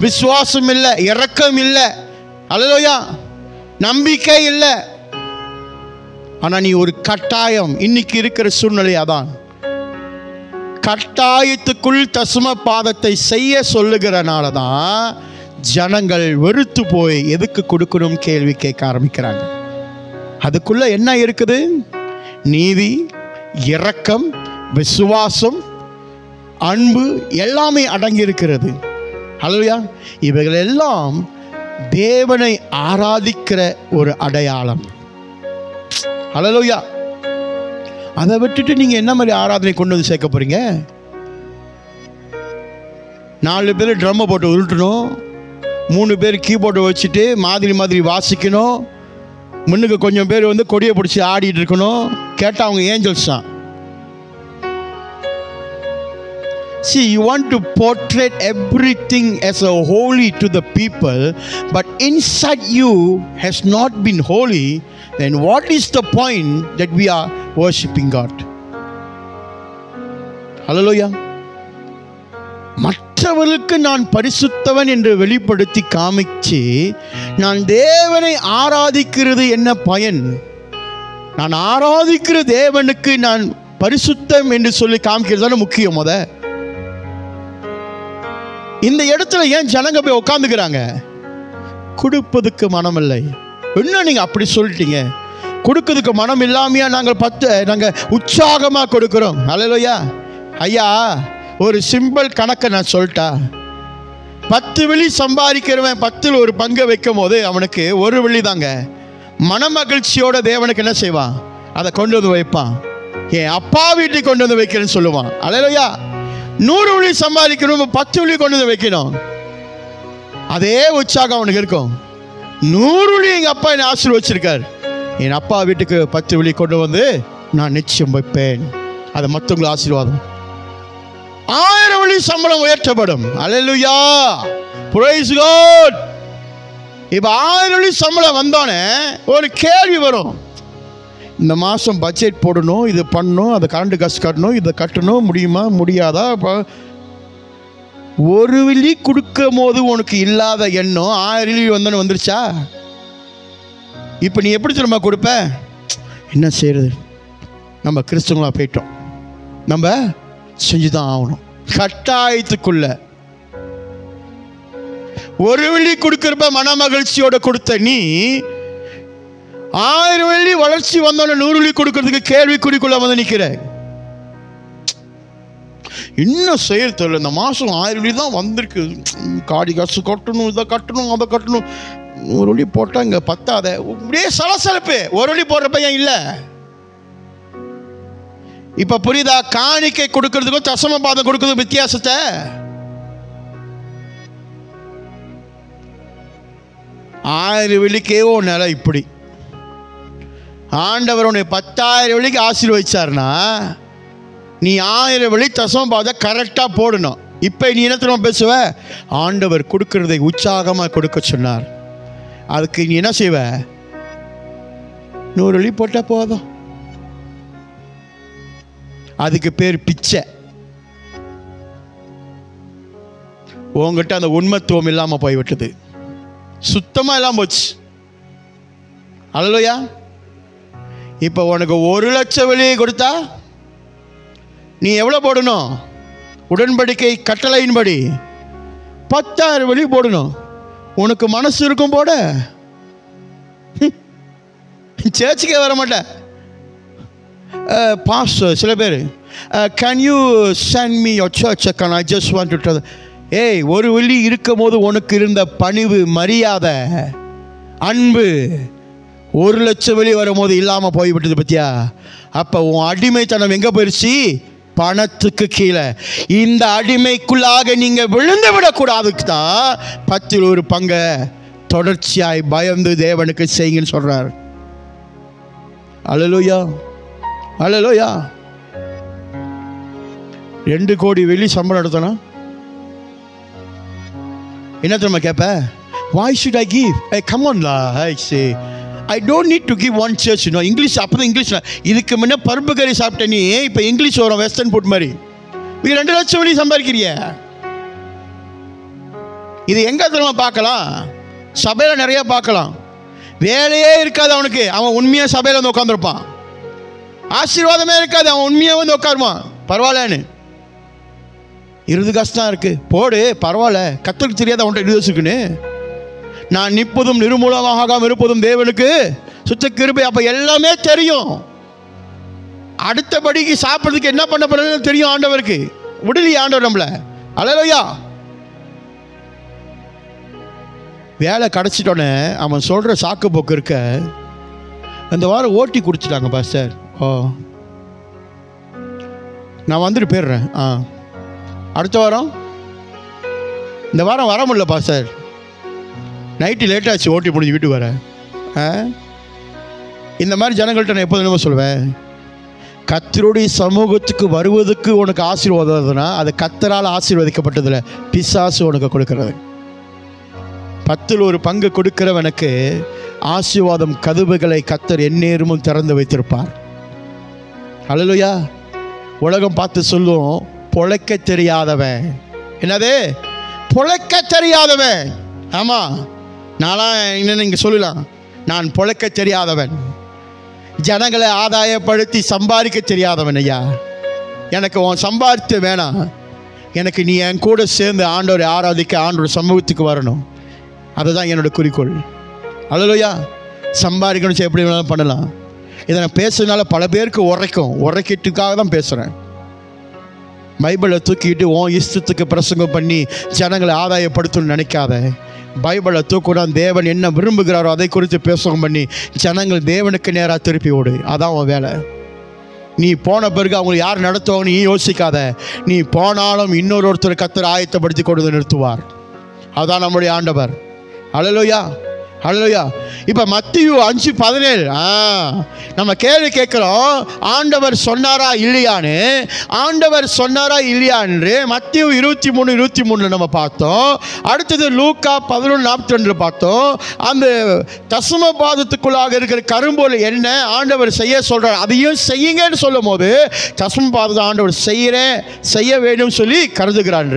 விசுவாசம் இல்லை, இரக்கம் இல்லை, ஹல்லேலூயா, நம்பிக்கை இல்லை. ஆனா நீ ஒரு கட்டாயம். இன்னைக்கு இருக்கிற சூழ்நிலை அதான். கட்டாயத்துக்குள் தசம பாதத்தை செய்ய சொல்லுகிறனால தான் ஜனங்கள் வெறுத்து போய் எதுக்கு கொடுக்கணும் கேள்வி கேட்க ஆரம்பிக்கிறாங்க. அதுக்குள்ள என்ன இருக்குது? நீதி, இரக்கம், விசுவாசம், அன்பு எல்லாமே அடங்கி இருக்கிறது. ஹல்லேலூயா. இவைகள் எல்லாம் தேவனை ஆராதிக்கிற ஒரு அடையாளம். ஹல்லேலூயா. அதை விட்டுட்டு நீங்க என்ன மாதிரி ஆராதனை கொண்டு வந்து சேர்க்க போறீங்க? 4 பேர் ட்ரம்மை போட்டு உருட்டணும், 3 பேர் கீபோர்டை வச்சுட்டு மாதிரி வாசிக்கணும், முன்னுக்கு கொஞ்சம் பேர் வந்து கொடியை பிடிச்சி ஆடிட்டு இருக்கணும். கேட்டால் அவங்க ஏஞ்சல்ஸ் தான். See, you want to portray everything as a holy to the people, but inside you has not been holy. Then what is the point that we are worshiping God? Hallelujah. மற்றவர்களுக்கு நான் பரிசுத்தவன் என்று வெளிப்படுத்தி காமிச்சு நான் தேவனை ஆராதிக்கிறது என்ன பயன்? நான் ஆராதிக்கிற தேவனுக்கு நான் பரிசுத்தம் என்று சொல்லி காமிக்கிறது தானே முக்கியம். இந்த இடத்துல ஏன் ஜனங்க போய் உட்காந்துக்கிறாங்க? கொடுப்பதுக்கு மனம் இல்லை. என்ன நீங்க அப்படி சொல்லிட்டீங்க? கொடுக்கிறதுக்கு மனம் இல்லாமையா நாங்கள் உற்சாகமாக கொடுக்கிறோம்? ஹல்லேலூயா. ஐயா, ஒரு சிம்பிள் கணக்கை நான் சொல்லிட்டா, 10 வெள்ளி சம்பாதிக்கிறவன் 10ல் ஒரு பங்கை வைக்கும் போது அவனுக்கு 1 வெள்ளி தாங்க. மன மகிழ்ச்சியோட தேவனுக்கு என்ன செய்வான்? அதை கொண்டு வந்து வைப்பான். என் அப்பா வீட்டுக்கு கொண்டு வந்து வைக்கிறேன்னு சொல்லுவான். ஹல்லேலூயா. 100 வெள்ளி சம்பாதிக்கணும், 10 வெள்ளி கொண்டு வந்து வைக்கணும். அதே உற்சாகம் அவனுக்கு இருக்கும். 100 வெள்ளி எங்கள் அப்பா என்னை ஆசீர்வச்சிருக்கார், என் அப்பா வீட்டுக்கு 10 வெள்ளி கொண்டு வந்து நான் நிச்சயம் வைப்பேன். அது மற்றவங்களுக்கு ஆசீர்வாதம். 1000 வெள்ளி சம்பளம் உயர்த்தப்படும். அல்லேலூயா, பிரைஸ் காட். இப்போ 1000 வெள்ளி சம்பளம் வந்தோடனே ஒரு கேள்வி வரும். இந்த மாதம் பட்ஜெட் போடணும், இது பண்ணணும், அதை கரண்ட் காசு கட்டணும், இதை கட்டணும், முடியுமா முடியாதா? இப்போ 1 வெள்ளி கொடுக்கும் போது உனக்கு இல்லாத எண்ணம் 1000 வெள்ளி வந்தோன்னு வந்துருச்சா? இப்போ நீ எப்படி திரும்ப கொடுப்ப? என்ன செய்யறது? நம்ம கிறிஸ்தவங்களா போயிட்டோம், நம்ம செஞ்சுதான் ஆகணும். கட்டாயத்துக்குள்ள 1 வெள்ளி கொடுக்கிறப்ப மன மகிழ்ச்சியோட கொடுத்த நீ 1000 வெள்ளி வளர்ச்சி வந்தோன்னு 100 வெள்ளி கொடுக்கறதுக்கு கேள்விக்குறிக்குள்ள வந்து நிற்கிற. இன்னும் செயல் தெரியல. இந்த மாதம் 1000 வெள்ளி தான் வந்திருக்கு. காடி காசு கட்டணும், இதை கட்டணும், அதை கட்டணும். 1 வெள்ளி போட்டால் இங்கே பத்தாத. இப்படியே சலசலப்பு. 1 வெள்ளி போடுற பையன் இல்லை. இப்போ புரியுதா? காணிக்கை கொடுக்கறதுக்கும் தசம பாதம் கொடுக்கறதுக்கும் வித்தியாசத்தை. 1000 வெள்ளிக்கே ஒரு நிலை. இப்படி ஆண்டவர் உன்னை 10,000 வெள்ளிக்கு ஆசீர்வதிச்சார்னா நீ 1000 வெள்ளி தசம பாதம் கரெக்டாக போடணும். இப்போ நீ என்ன தெரியுமா பேசுவ? ஆண்டவர் கொடுக்கறதை உற்சாகமாக கொடுக்க சொன்னார். அதுக்கு நீ என்ன செய்வ? 100 வெள்ளி போட்டால் போதும். அதுக்கு பேர் பிச்சை. உங்ககிட்ட அந்த உண்மைத்துவம் இல்லாமல் போய்விட்டது. சுத்தமாக இல்லாமல் போச்சு. அல்லையா? இப்போ உனக்கு 1 லட்சம் வெள்ளி கொடுத்தா நீ எவ்வளோ போடணும்? உடன்படிக்கை கட்டளையின்படி 10,000 வெள்ளி போடணும். உனக்கு மனசு இருக்கும் போட? சேர்ச்சுக்கே வர மாட்டேன். பாஸ்டர் சில பேர் can you send me your church account, I just want to try. ஏய், 1 வெள்ளி இருக்கும் போது உனக்கு இருந்த பணிவு, மரியாதை, அன்பு 1 லட்சம் வெள்ளி வரும்போது இல்லாமல் போய்விட்டது பத்தியா? அப்போ உன் அடிமைத்தனம் எங்கே போயிடுச்சு? பணத்துக்கு கீழே. இந்த அடிமைக்குள்ளாக நீங்கள் விழுந்து விடக்கூடாதுக்கு தான் 10ல் 1 பங்கை தொடர்ச்சியாய் பயந்து தேவனுக்கு செய்யுங்கன்னு சொல்கிறார். அல்லேலூயா, அல்லேலூயா. 2 கோடி வெள்ளி சம்பளம் எடுத்தோன்னா என்ன தெரியுமா கேட்ப? Why should I give? Hey, come on la. I say I don't need to give one church, you know. English அப்போ தான் இங்கிலீஷ். இதுக்கு முன்னே பருப்பு கறி சாப்பிட்ட நீ இப்போ இங்கிலீஷ் வரும், வெஸ்டர்ன் ஃபுட் மாதிரி. நீ 2 லட்சம் வெள்ளி சம்பாதிக்கிறிய. இது எங்கே தெரியுமா பார்க்கலாம்? சபையில் நிறைய பார்க்கலாம். வேலையே இருக்காது அவனுக்கு. அவன் உண்மையாக சபையில் வந்து உட்காந்துருப்பான். ஆசீர்வாதமே இருக்காது. அவன் உண்மையாக வந்து உட்காருவான். பரவாயில்லன்னு. 20 காசு தான் இருக்குது, போடு, பரவாயில்ல. கர்த்தருக்கு தெரியாத அவன்கிட்ட 20 இருக்குன்னு. நான் நிற்பதும் நிர்மூலமாக இருப்பதும் தேவனுக்கு சுத்த கிருபை. அப்போ எல்லாமே தெரியும். அடுத்தபடிக்கு சாப்பிட்றதுக்கு என்ன பண்ண போறதுன்னு தெரியும் ஆண்டவருக்கு. விடலையே ஆண்டவர் நம்மளை. அல்லேலூயா. வேலை கிடச்சிட்டோன்னே அவன் சொல்கிற சாக்கு போக்கு இருக்க, அந்த வாரம் ஓட்டி குடிச்சிட்டாங்க பாஸ்டர். ஓ, நான் வந்துட்டு போயிடுறேன். அடுத்த வாரம், இந்த வாரம் வர முடியல பாஸ்டர், நைட்டு லேட்டாச்சு ஓட்டி முடிஞ்சு வீட்டுக்கு வர. இந்த மாதிரி ஜனங்கள்கிட்ட நான் எப்போது என்ன சொல்லுவேன்? கர்த்தருடைய சமூகத்துக்கு வருவதுக்கு உனக்கு ஆசீர்வாதம்னா அது கர்த்தரால் ஆசீர்வதிக்கப்பட்டதில்லை, பிசாசு உனக்கு கொடுக்கறது. 10ல் 1 பங்கு கொடுக்கிறவனுக்கு ஆசீர்வாதம் கதவுகளை கர்த்தர் எந்நேரமும் திறந்து வைத்திருப்பார். அல்லேலூயா. உலகம் பார்த்து சொல்லும், பொழைக்க தெரியாதவன். என்னது? பொழைக்க தெரியாதவன். ஆமாம், நான்லாம் என்னென்னு இங்கே சொல்லலாம், நான் பொழைக்க தெரியாதவன், ஜனங்களை ஆதாயப்படுத்தி சம்பாதிக்க தெரியாதவன். ஐயா, எனக்கு உன் சம்பாதித்து வேணாம், எனக்கு நீ என் கூட சேர்ந்து ஆண்டவரை ஆராதிக்க, ஆண்டோட சமூகத்துக்கு வரணும். அதுதான் என்னோட குறிக்கோள். அல்லேலூயா. சம்பாதிக்கணும், எப்படி வேணாலும் பண்ணலாம். இதை நான் பேசுறதுனால பல பேருக்கு உரைக்கிட்டுக்காக தான் பேசுகிறேன். பைபிளை தூக்கிட்டு உன் இஷ்டத்துக்கு பிரசங்கம் பண்ணி ஜனங்களை ஆதாயப்படுத்தணும்னு நினைக்காத. பைபிளை தூக்குனா தேவன் என்ன விரும்புகிறாரோ அதை குறித்து பேசவும் பண்ணி ஜனங்கள் தேவனுக்கு நேராக திருப்பி ஓடு. அதான் உன் வேலை. நீ போன பிறகு அவங்களை யார் நடத்துவாங்க நீ யோசிக்காத. நீ போனாலும் இன்னொருத்தர் கர்த்தர் ஆயத்தப்படுத்தி கொண்டு நிறுத்துவார். அதுதான் நம்முடைய ஆண்டவர். அல்லேலூயா, அல்லேலூயா. இப்போ மத்தேயு 5:17 நம்ம கேள்வி கேட்குறோம், ஆண்டவர் சொன்னாரா இல்லையான்னு. ஆண்டவர் சொன்னாரா இல்லையான்னு மத்தேயு 23:23 நம்ம பார்த்தோம். அடுத்தது லூக்கா 11:42 பார்த்தோம். அந்த தசம பாதத்துக்குள்ளாக இருக்கிற கரும்போல் என்ன ஆண்டவர் செய்ய சொல்கிறார், அதையும் செய்யுங்கன்னு சொல்லும் போது தசம பாதத்தை ஆண்டவர் செய்ய வேண்டும் சொல்லி கருதுகிறான்.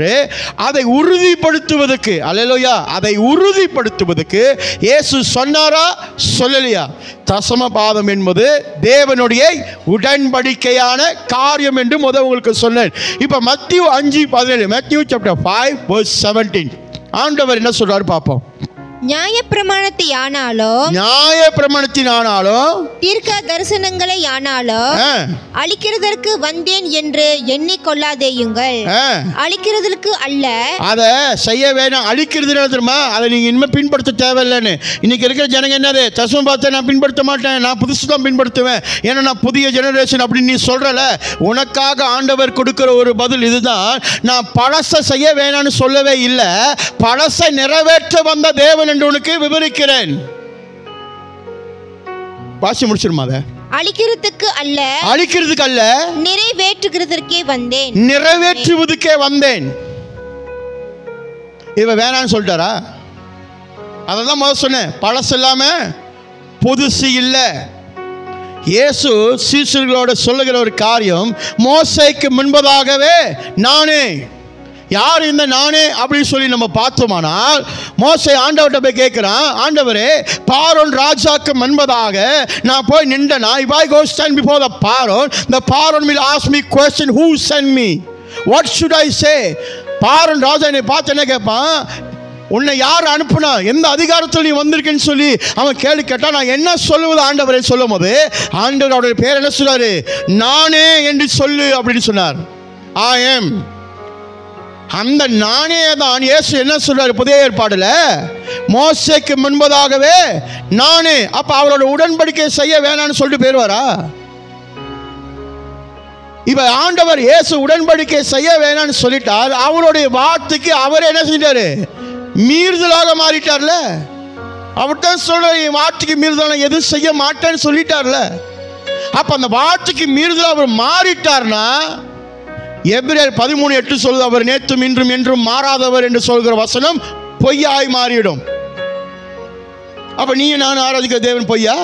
அதை உறுதிப்படுத்துவதற்கு, அல்லேலூயா, அதை உறுதிப்படுத்துவதற்கு இயேசு சொன்னாரா சொல்லலையா? தசம பாதம் என்பது தேவனுடைய உடன்படிக்கையான காரியம் என்று முதல் உங்களுக்கு சொன்னேன். இப்போ மத்தேயு 5:17, Matthew chapter 5 verse 17 ஆண்டவர் என்ன சொல்றாரு பார்ப்போம். நியாயப்பிரமாணத்தை ஆனாலும் தீர்க்க தரிசனங்களை ஆனாலும் அழிக்கிறதற்கு வந்தேன் என்று எண்ணிக்கொள்ளாதேயுங்கள். அழிக்கிறதுக்கு அல்ல. அதை செய்ய வேணாம். அழிக்கிறது தெரியுமா? அதை நீங்க இனிமேல் பின்பற்ற தேவையில்லைன்னு இன்னைக்கு இருக்கிற ஜனங்க என்னது, தசம பாகத்தை நான் பின்பற்ற மாட்டேன், நான் புதுசு தான் பின்பற்றுவேன், ஏன்னா நான் புதிய ஜெனரேஷன் அப்படின்னு நீ சொல்றல. உனக்காக ஆண்டவர் கொடுக்கிற ஒரு பதில் இதுதான். நான் பழசை செய்ய வேணான்னு சொல்லவே இல்லை, பழசை நிறைவேற்ற வந்த தேவன் என்று உனக்கு விவரிக்கிறேன். வாசி முடிச்சிருமா? அதை அழிக்கிறதுக்கு அல்ல நிறைவேற்றுகிறதற்கே வந்தேன். நிறைவேற்றுவதற்கே வந்தேன். இவ வேணான்னு சொல்லிட்டாரா? அதான் முதல்ல சொன்னேன், பழசு இல்லாம புதுசு இல்லை. இயேசு சீஷர்களோட சொல்லுகிற ஒரு காரியம், மோசேக்கு முன்பதாகவே நானே. யார் இந்த நானே அப்படின்னு சொல்லி நம்ம பார்த்தோமானால், மோசே ஆண்டவர்கிட்ட போய் கேட்கிறான், ஆண்டவரே பார்வோன் ராஜாக்கு முன்பதாக நான் போய் நின்றனா, if I go stand before the Pharaoh will ask me question, who sent me, what should I say? பார்வோன் ராஜா என்னை பார்த்து என்ன கேட்பான், உன்னை யார் அனுப்புனா, எந்த அதிகாரத்தில் நீ வந்திருக்கேன்னு சொல்லி அவன் கேள்வி கேட்டான். நான் என்ன சொல்லுவது ஆண்டவரை சொல்லும் போது ஆண்டவர் அவருடைய பேர் என்ன சொன்னாரு, நானே என்று சொல்லு அப்படின்னு சொன்னார். I am. அந்த நானே தான் இயேசு என்ன சொல்றாரு புதிய ஏற்பாடுல, மோசேக்கு முன்பதாகவே நானே. அப்ப அவரோட உடன்படிக்கை செய்ய வேணான்னு சொல்லிட்டு போயிருவாரா? இப்ப ஆண்டவர் இயேசு உடன்படிக்கை செய்ய வேணான்னு சொல்லிட்டார். அவருடைய வார்த்தைக்கு அவர் என்ன செஞ்சாரு, மீறுதலாக மாறிட்டார்ல. அவர்தான் சொல்ற, என் வார்த்தைக்கு மீறுதலாக எதுவும் செய்ய மாட்டேன்னு சொல்லிட்டார்ல. அப்ப அந்த வார்த்தைக்கு மீறுதலாக அவர் மாறிட்டார்னா, எபிரேயர் 13:8 சொல்லுது, அவர் நேற்றும் இன்றும் என்றும் மாறாதவர் என்று சொல்கிற வசனம் பொய்யாய் மாறிவிடும். அப்ப நீ நான் ஆராதிக்கிற தேவன் பொய்யா?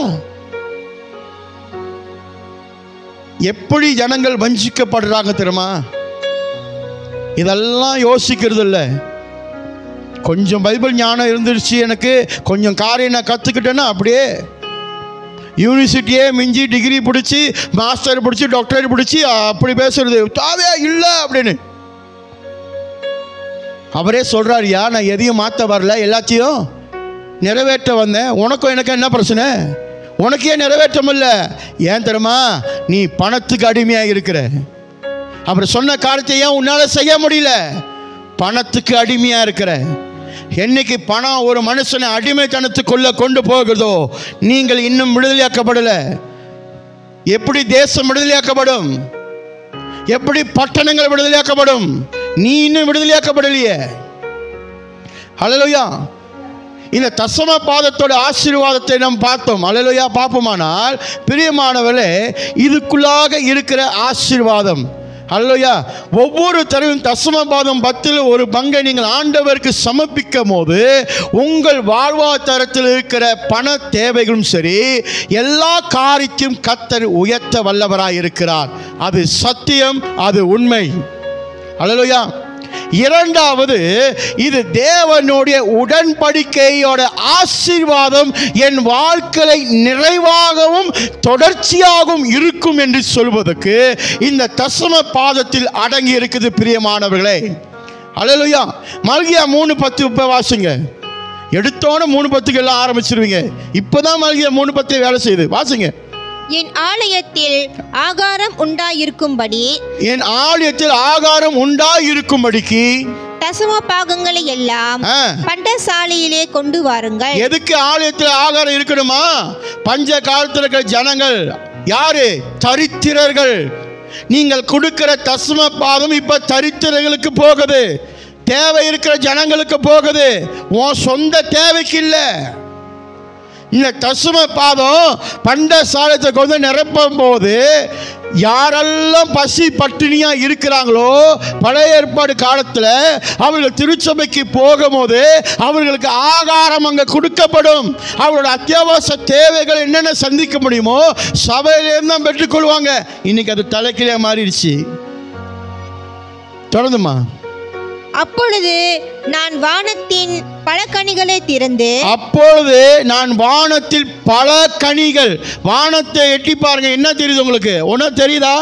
எப்படி ஜனங்கள் வஞ்சிக்கப்படுறாங்க தெரியுமா? இதெல்லாம் யோசிக்கிறது இல்லை. கொஞ்சம் பைபிள் ஞானம் இருந்துருச்சு, எனக்கு கொஞ்சம் காரியம் நான் கற்றுக்கிட்டேன்னா அப்படியே யூனிவர்சிட்டியே மிஞ்சி டிகிரி பிடிச்சி மாஸ்டர் பிடிச்சி டாக்டரேட் பிடிச்சி அப்படி பேசுறது தாவே இல்லை அப்படின்னு. அவரே சொல்றாருயா, நான் எதையும் மாற்ற வரல, எல்லாத்தையும் நிறைவேற்ற வந்தேன். உனக்கும் எனக்கு என்ன பிரச்சனை? உனக்கு ஏன் நிறைவேற்றம் இல்லை? ஏன் தெரியுமா, நீ பணத்துக்கு அடிமையாக இருக்கிற. அப்புறம் சொன்ன காரியத்தை ஏன் உன்னால செய்ய முடியல? பணத்துக்கு அடிமையா இருக்கிற. என்னைக்கு பணம் ஒரு மனுஷனை அடிமைத்தனத்துக்குள்ள கொண்டு போகிறதோ, நீங்கள் இன்னும் விடுதலையாக்கப்படல. எப்படி தேசம் விடுதலையாக்கப்படும்? எப்படி பட்டணங்கள் விடுதலையாக்கப்படும்? நீ இன்னும் விடுதலையாக்கப்படலையே. ஹல்லேலூயா. இந்த தசம பாதத்தோட ஆசீர்வாதத்தை நாம் பார்த்தோம். ஹல்லேலூயா. பார்ப்போமானால் பிரியமானவர்களே, இதுக்குள்ளாக இருக்கிற ஆசீர்வாதம், ஹல்லேலூயா, ஒவ்வொரு தடவையும் தசம பாதம் 10 ஒரு பங்கை நீங்கள் ஆண்டவருக்கு சமர்ப்பிக்கும் போது உங்கள் வாழ்வாதாரத்தில் இருக்கிற பண தேவைகளும் சரி, எல்லா காரியத்தையும் கர்த்தர் உயர்த்த வல்லவராய் இருக்கிறார். அது சத்தியம், அது உண்மை. ஹல்லேலூயா. இரண்டாவது, இது தேவனுடைய உடன்படிக்கையோட ஆசீர்வாதம் என் வாழ்க்கை நிறைவாகவும் தொடர்ச்சியாகவும் இருக்கும் என்று சொல்வதற்கு இந்த தசம பாதத்தில் அடங்கி இருக்குது பிரியமானவர்களே. ஹல்லேலூயா. மல்கியா 3:10 வாசிங்க. எடுத்தோன்னு 3:10 எல்லாம் ஆரம்பிச்சிருவீங்க. இப்போதான் மல்கியா 3:10 வேலை செய்யுது. வாசிங்க. என் ஆலயத்தில் ஆகாரம் உண்டாயிருக்கும்படி, என் ஆலயத்தில் ஆகாரம் உண்டாயிருக்கும்படிக்கு தசம பாகங்களை எல்லாம் பண்டசாலையிலே கொண்டு வாருங்கள். எதுக்கு ஆலயத்தில் ஆகாரம் இருக்கணுமா? பஞ்ச காலத்தில் இருக்கிற ஜனங்கள் யாரு? தரித்திரர்கள். நீங்கள் கொடுக்கிற தசம பாகம் இப்ப தரித்திரர்களுக்கு போகுது, தேவை இருக்கிற ஜனங்களுக்கு போகுது, உன் சொந்த தேவைக்கு இல்லை. இந்த தசம பாதம் பண்டசாலத்தை கொண்டு நிரப்பும் போது யாரெல்லாம் பசி பட்டினியா இருக்கிறாங்களோ, பழைய ஏற்பாடு காலத்தில் அவர்கள் திருச்சபைக்கு போகும்போது அவர்களுக்கு ஆகாரம் அங்கே கொடுக்கப்படும். அவங்களோட அத்தியாவசிய தேவைகள் என்னென்ன சந்திக்க முடியுமோ சபையிலேருந்து தான் பெற்றுக்கொள்வாங்க. இன்னைக்கு அது தலைக்கீழே மாறிடுச்சு. தொடர்ந்துமா. அப்பொழுது நான் வானத்தின் பல கனிகளை திறந்து, அப்பொழுது நான் வானத்தில் பல கனிகள். வானத்தை எட்டி பாருங்க, என்ன தெரியுது உங்களுக்கு? ஒன்றும் தெரியுதா?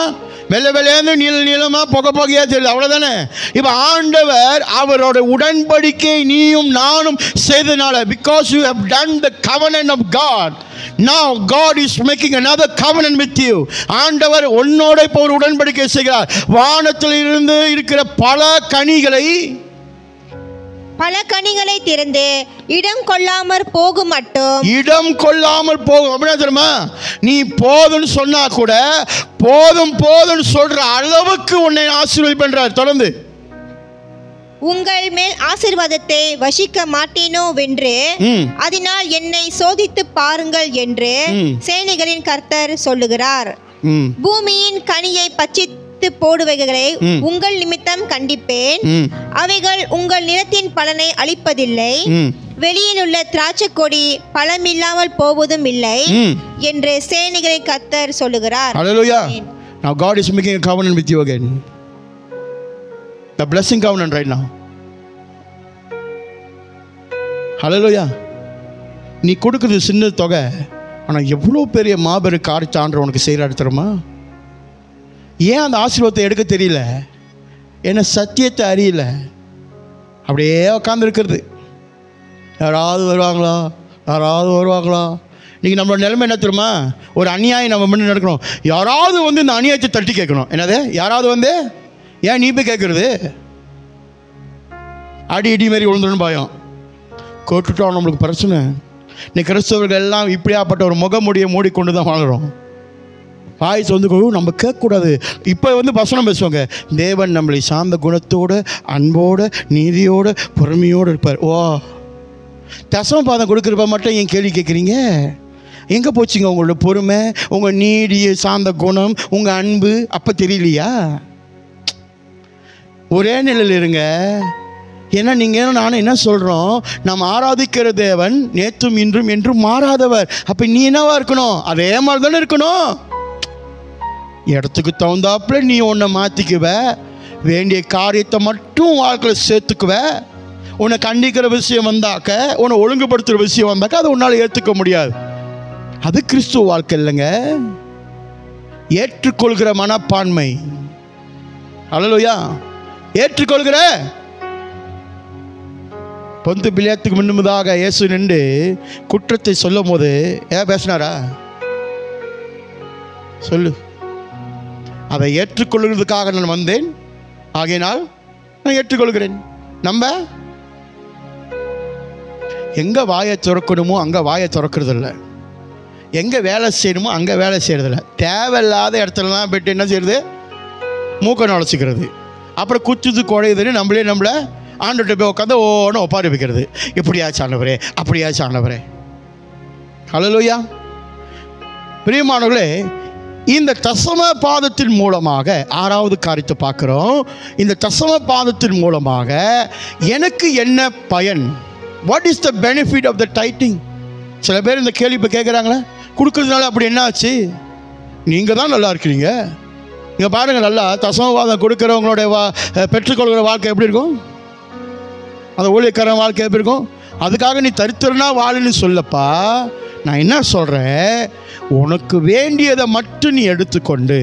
வெள்ளை வெள்ளையாந்து நீளமாக புகையா தெரியுது, அவ்வளோதானே. இப்போ ஆண்டவர் அவரோட உடன்படிக்கை நீயும் நானும் செய்தனால, because you have done the covenant of God, now God is making another covenant with you. ஆண்டவர் உன்னோட இப்போ ஒரு உடன்படிக்கை செய்கிறார். வானத்தில் இருந்து இருக்கிற பல கனிகளை திறந்து இடம் கொள்ளாமற் போகும் மட்டும், இடம் கொள்ளாமல் போகும் அப்படின்னா தெரியுமா, நீ போதும்னு சொன்னா கூட போதும் சொல்ற அளவுக்கு உன்னை ஆசீர்வதிப்பேன்றார். தொடர்ந்து, உங்கள் மேல் ஆசீர்வாதத்தை வசிக்க மாட்டேனோ வென்று அதனால் என்னை சோதித்து பாருங்கள் என்று சேனைகளின் கர்த்தர் சொல்லுகிறார். பூமியின் கனியை பட்சித்து போடுவைகளை உங்கள் நிமித்தம் கண்டிப்பேன், அவைகள் உங்கள் நிலத்தின் பலனை அளிப்பதில்லை, வெளியில் உள்ள திராட்சை கொடி பலமில்லாமல் போவதும் இல்லை என்று சேனைகளை கர்த்தர் சொல்லுகிறார். Hallelujah. Now God is making a covenant with you again. The blessing covenant right now. Hallelujah. நீ கொடுக்குறது சின்ன தொகை, ஆனால் எவ்வளோ பெரிய மாபெரும் காரியத்தை ஆண்டவர் உனக்கு செய்கிறாரு தெரியுமா? ஏன் அந்த ஆசீர்வாதத்தை எடுக்க தெரியல? ஏன்னா சத்தியத்தை அறியல. அப்படியே உட்காந்து இருக்கிறது. யாராவது வருவாங்களா? இன்றைக்கி நம்மளோட நிலைமை என்ன தெரியுமா? ஒரு அநியாயம் நம்ம முன்னாடி நடக்கணும், யாராவது வந்து இந்த அநியாயத்தை தட்டி கேட்கணும். என்னது? யாராவது வந்து ஏன் நீ போய் கேட்குறது? இடி மாரி விழுந்துடும் பயம், கொட்டுட்டோம் நம்மளுக்கு பிரச்சனை. இன்னைக்கு கிறிஸ்தவர்கள் எல்லாம் இப்படியாப்பட்ட ஒரு முகமுடியை மூடிக்கொண்டு தான் வாழ்கிறோம். வாய்ஸ் வந்து நம்ம கேட்கக்கூடாது. இப்போ வந்து வசனம் பேசுவாங்க, தேவன் நம்மளை சார்ந்த குணத்தோடு அன்போடு நீதியோடு பொறுமையோடு இருப்பார். ஓ, தசம பாதம் கொடுக்குறப்ப மட்டும் ஏன் கேள்வி கேட்குறீங்க? எங்கே போச்சுங்க உங்களோட பொறுமை, உங்கள் நீடிய சார்ந்த குணம், உங்கள் அன்பு? அப்போ தெரியலையா? ஒரே நிலையில் இருங்க. ஏன்னா நீங்கள் நானும் என்ன சொல்கிறோம், நம்ம ஆராதிக்கிற தேவன் நேற்றும் இன்றும் என்றும் மாறாதவர். அப்போ நீ என்னவா இருக்கணும்? அதே மாதிரி தானே இருக்கணும். இடத்துக்கு தகுந்தாப்புல நீ உன்னை மாற்றிக்குவ, வேண்டிய காரியத்தை மட்டும் வாழ்க்கையில் சேர்த்துக்குவ. உன்னை கண்டிக்கிற விஷயம் வந்தாக்க, உன்னை ஒழுங்குபடுத்துகிற விஷயம் வந்தாக்க அதை உன்னால் ஏற்றுக்க முடியாது. அது கிறிஸ்துவ வாழ்க்கை இல்லைங்க. ஏற்றுக்கொள்கிற மனப்பான்மை. அல்லேலூயா. ஏற்றுக்கொள்கிற பொந்து பிள்ளையத்துக்கு முன்னதாக இயேசு நின்று குற்றத்தை சொல்லும் போது ஏன் பேசினாரா? சொல்லு. அதை ஏற்றுக்கொள்கிறதுக்காக நான் வந்தேன், ஆகையினால் நான் ஏற்றுக்கொள்கிறேன். நம்ம எங்கே வாயை திறக்கணுமோ அங்கே வாயை திறக்கிறதில்ல, எங்கே வேலை செய்யணுமோ அங்கே வேலை செய்கிறதில்ல. தேவையில்லாத இடத்துலலாம் போய்ட்டு என்ன செய்யுது? மூக்கை நுழைச்சிக்கிறது. அப்புறம் குத்துது குழையுதுன்னு நம்மளை ஆண்டுகிட்ட போய் உட்காந்து ஒன்று ஒப்பாரி வைக்கிறது. இப்படியாச்சு ஆண்டவரே, அப்படியாச்சு ஆண்டவரே. ஹல்லேலூயா. பிரியமானவர்களே, இந்த தசம பாதத்தின் மூலமாக ஆறாவது காரியத்தை பார்க்குறோம். இந்த தசம பாதத்தின் மூலமாக எனக்கு என்ன பயன்? What is the benefit of the tithing? சில பேர் இந்த கேள்வி இப்போ கேட்குறாங்களே, கொடுக்குறதுனால அப்படி என்ன ஆச்சு? நீங்கள் தான் நல்லா இருக்கிறீங்க. நீங்கள் பாருங்கள், நல்லா தசமபாதம் கொடுக்குறவங்களுடைய பெற்றுக்கொள்கிற வாழ்க்கை எப்படி இருக்கும்? அந்த ஊழியக்காரன் வாழ்க்கை எப்படி இருக்கும்? அதுக்காக நீ தரித்திரனா வாழுன்னு சொல்லப்பா. நான் என்ன சொல்கிறேன், உனக்கு வேண்டியதை மட்டும் நீ எடுத்துக்கொண்டு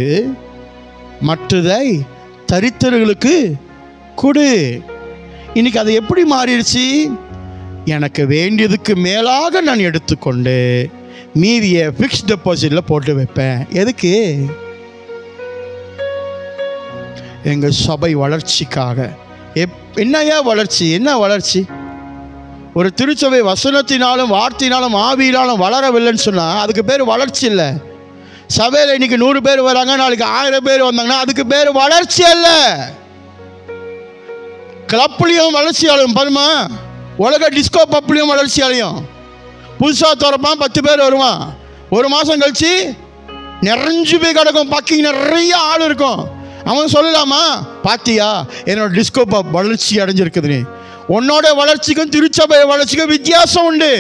மற்றதை தரித்திரர்களுக்கு கொடு. இன்னைக்கு அது எப்படி மாறிடுச்சு? எனக்கு வேண்டியதுக்கு மேலாக நான் எடுத்துக்கொண்டு மீதியை ஃபிக்ஸ்ட் டெபாசிட்டில் போட்டு வைப்பேன். எதுக்கு? எங்கள் சபை வளர்ச்சிக்காக. என்னையா வளர்ச்சி? என்ன வளர்ச்சி? ஒரு திருச்சபை வசனத்தினாலும் வார்த்தையினாலும் ஆவியினாலும் வளரவில்லைன்னு சொன்னால் அதுக்கு பேர் வளர்ச்சி இல்லை. சபையில் இன்னைக்கு 100 பேர் வராங்க, நாளைக்கு 1000 பேர் வந்தாங்கன்னா அதுக்கு பேர் வளர்ச்சி அல்ல. கிளப்லையும் வளர்ச்சி அடையும் பாருமா, உலக டிஸ்கோ பப்லையும் வளர்ச்சி அடையும். புதுசாக திறப்பான், 10 பேர் வருவான். ஒரு மாதம் கழிச்சு நிறைஞ்சு போய் கிடக்கும், பக்கிங் நிறைய ஆள் இருக்கும். அவன் சொல்லலாமா, பாத்தியா என்னோட டிஸ்கோ பப் வளர்ச்சி அடைஞ்சிருக்குது? உன்னோட வளர்ச்சிக்கும் திருச்சபை வளர்ச்சிக்கும் வித்தியாசம் உண்டு.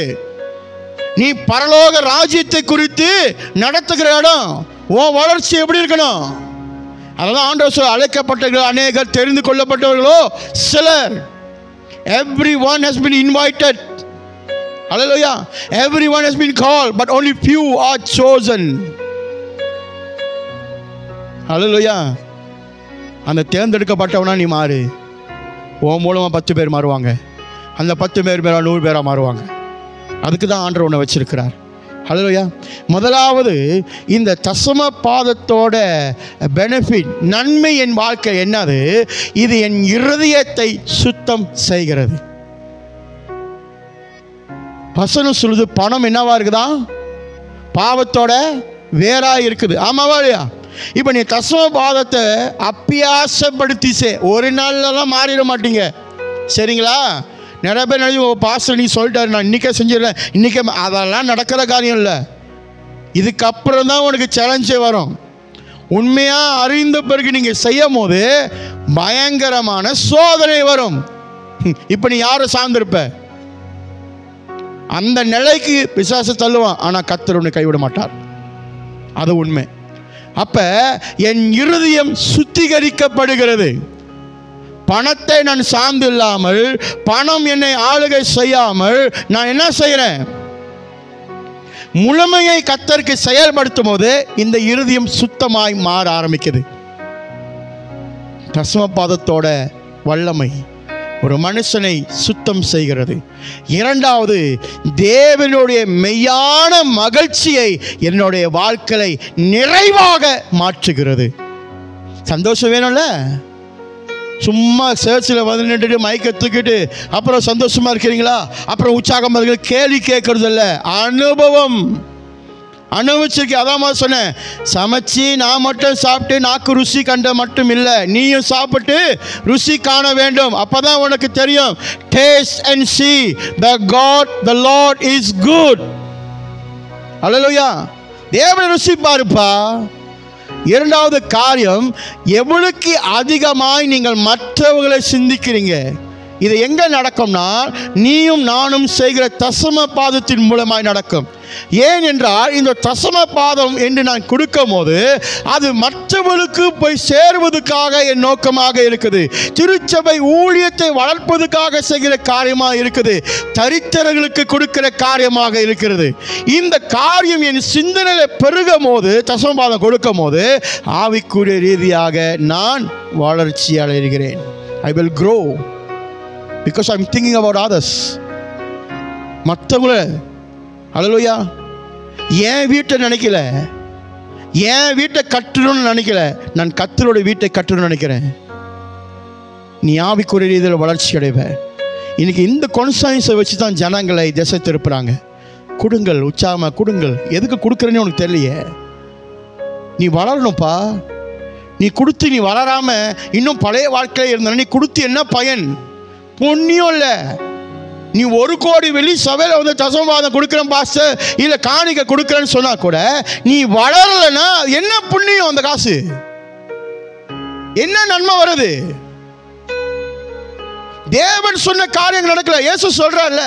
நீ பரலோக ராஜ்யத்தை குறித்து நடத்துகிற இடம், உன் வளர்ச்சி எப்படி இருக்கணும்? அதெல்லாம் ஆண்டவர் சொல்ல, அழைக்கப்பட்டவர்கள் அநேகர், தெரிந்து கொள்ளப்பட்டவர்களோ சிலர். Everyone has been invited. Hallelujah. Everyone has been called, but only few are chosen. ஹல்லேலூயா. அந்த தேர்ந்தெடுக்கப்பட்டவனா நீ மாறு. உன் மூலமாக 10 பேர் மாறுவாங்க. அந்த 10 பேர் 100 பேராக மாறுவாங்க. அதுக்கு தான் ஆண்டவர் உன்னை வச்சிருக்கிறார். ஹல்லேலூயா. முதலாவது இந்த தசம பாதத்தோட பெனிஃபிட், நன்மை என் வாழ்க்கை என்னது? இது என் இருதயத்தை சுத்தம் செய்கிறது. வசனம் சொல்லுது, பணம் என்னவா இருக்குதா? பாவத்தோட வேறா இருக்குது. ஆமாவா இல்லையா? இப்போ நீ தசம பாதத்தை அப்பியாசப்படுத்தி ஒரு நாள்லாம் மாறிட மாட்டீங்க, சரிங்களா? நிறைய பேர் நினைச்சு பாஸ்டர் நீ சொல்லிட்டாரு நான் இன்றைக்கே செஞ்சிடறேன், இன்றைக்கே. அதெல்லாம் நடக்கிற காரியம் இல்லை. இதுக்கப்புறம் தான் உனக்கு சேலஞ்சே வரும். உண்மையாக அறிந்த பிறகு நீங்கள் செய்யும் போது பயங்கரமான சோதனை வரும். இப்போ நீ யாரை சார்ந்திருப்ப? அந்த நிலைக்கு பிசாசு தள்ளுவான், ஆனால் கர்த்தர் உன்னை கைவிட மாட்டார். அது உண்மை. அப்போ என் இருதயம் சுத்திகரிக்கப்படுகிறது. பணத்தை நான் சார்ந்து இல்லாமல், பணம் என்னை ஆளுகை செய்யாமல் நான் என்ன செய்கிறேன்? முழுமையை கர்த்தருக்கு செயல்படுத்தும் போது இந்த இருதயம் சுத்தமாய் மாற ஆரம்பிக்குது. தசமபாதத்தோட வல்லமை ஒரு மனுஷனை சுத்தம் செய்கிறது. இரண்டாவது, தேவனுடைய மெய்யான மகிழ்ச்சியை என்னுடைய வாழ்க்கையை நிறைவாக மாற்றுகிறது. சந்தோஷம் வேணும்ல? சும்மா சர்ச்சில் வந்து நின்றுட்டு மைக்கை தூக்கிட்டு அப்புறம் சந்தோஷமாக இருக்கிறீங்களா, அப்புறம் உற்சாகமாக இருக்கிற கேள்வி கேட்கறது இல்லை. அனுபவம் அனுபவிச்சிருக்கேன். அதான் சொன்னேன், சமைச்சு நான் மட்டும் சாப்பிட்டு நாக்கு ருசி கண்ட மட்டும் இல்லை, நீயும் சாப்பிட்டு ருசி காண வேண்டும். அப்போ தான் உனக்கு தெரியும். Taste and see the Lord is good. அல்லேலூயா. தேவனை ருசி பாருப்பா. இரண்டாவது காரியம், எவ்வளவுக்கு அதிகமாய் நீங்கள் மற்றவர்களை சிந்திக்கிறீங்க. இது எங்கே நடக்கும்னா, நீயும் நானும் செய்கிற தசம பாதத்தின் மூலமாய் நடக்கும். ஏன் என்றால், இந்த தசம பாதம் என்று நான் கொடுக்கும் போது அது மற்றவர்களுக்கு போய் சேருவதற்காக என் நோக்கமாக இருக்குது. திருச்சபை ஊழியத்தை வளர்ப்பதற்காக செய்கிற காரியமாக இருக்குது. தரித்திரர்களுக்கு கொடுக்கிற காரியமாக இருக்கிறது. இந்த காரியம் என் சிந்தனையில் பெருகும் போது, தசம பாதம் கொடுக்கும் போது ஆவிக்குரிய ரீதியாக நான் வளர்ச்சி அடைகிறேன். I will grow because I'm thinking about others. மற்றவங்கள அல்லேலூயா. என் வீட்டை நினைக்கல, என் வீட்டை கட்டணும்னு நினைக்கல, நான் கர்த்தருடைய வீட்டை கட்டணும்னு நினைக்கிறேன். நீ ஆவிக்குரிய ரீதியில் வளர்ச்சி அடைவ. இன்னைக்கு இந்த கான்சென்ஸை வச்சு தான் ஜனங்களை திசை திருப்புறாங்க. கொடுங்கள், உற்சாகமாக கொடுங்கள். எதுக்கு கொடுக்குறேன்னு உனக்கு தெரியலையே. நீ வளரணும்ப்பா. நீ கொடுத்து நீ வளராமல் இன்னும் பழைய வாழ்க்கையில் இருந்த நீ கொடுத்து என்ன பயன்? புண்ணியம் இல்லை. நீ 1 கோடி வெள்ளி சபையில் வந்து தசமபாதம் கொடுக்குறேன் பாஸ்டர், இல்லை காணிக்கை கொடுக்குறேன்னு சொன்னா கூட நீ வளரலைன்னா என்ன புண்ணியம்? அந்த காசு என்ன நன்மை வருது? தேவன் சொன்ன காரியங்கள் நடக்கல. இயேசு சொல்றாருல,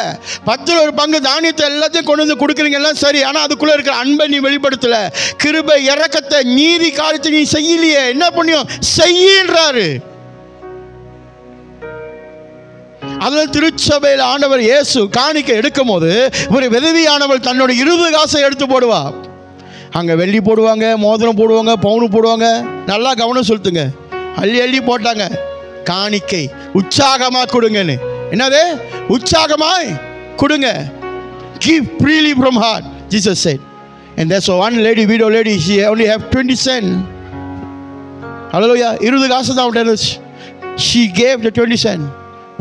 10 ஒரு பங்கு தானியத்தை எல்லாத்தையும் கொண்டு வந்து கொடுக்குறீங்க, எல்லாம் சரி, ஆனால் அதுக்குள்ள இருக்கிற அன்பை நீ வெளிப்படுத்தல, கிருபை இரக்கத்தை நீதி காரியத்தை நீ செய்யலையே, என்ன புண்ணியம் செய்யின்றாரு. அதில் திருச்சபையில் ஆண்டவர் இயேசு காணிக்கை எடுக்கும் போது ஒரு விதவியானவள் தன்னோட 20 காசை எடுத்து போடுவா. அங்கே வெள்ளி போடுவாங்க, மோதிரம் போடுவாங்க, பவுனு போடுவாங்க. நல்லா கவனம் செலுத்துங்க. அள்ளி அள்ளி போட்டாங்க. காணிக்கை உற்சாகமாக கொடுங்கன்னு. என்னது? உற்சாகமாய் கொடுங்க. Give freely from heart, Jesus said. And there's one lady, widow lady, she only have 20 cents. Hallelujah. 20 காசு தான் இருந்துச்சு. She gave the 20 cents.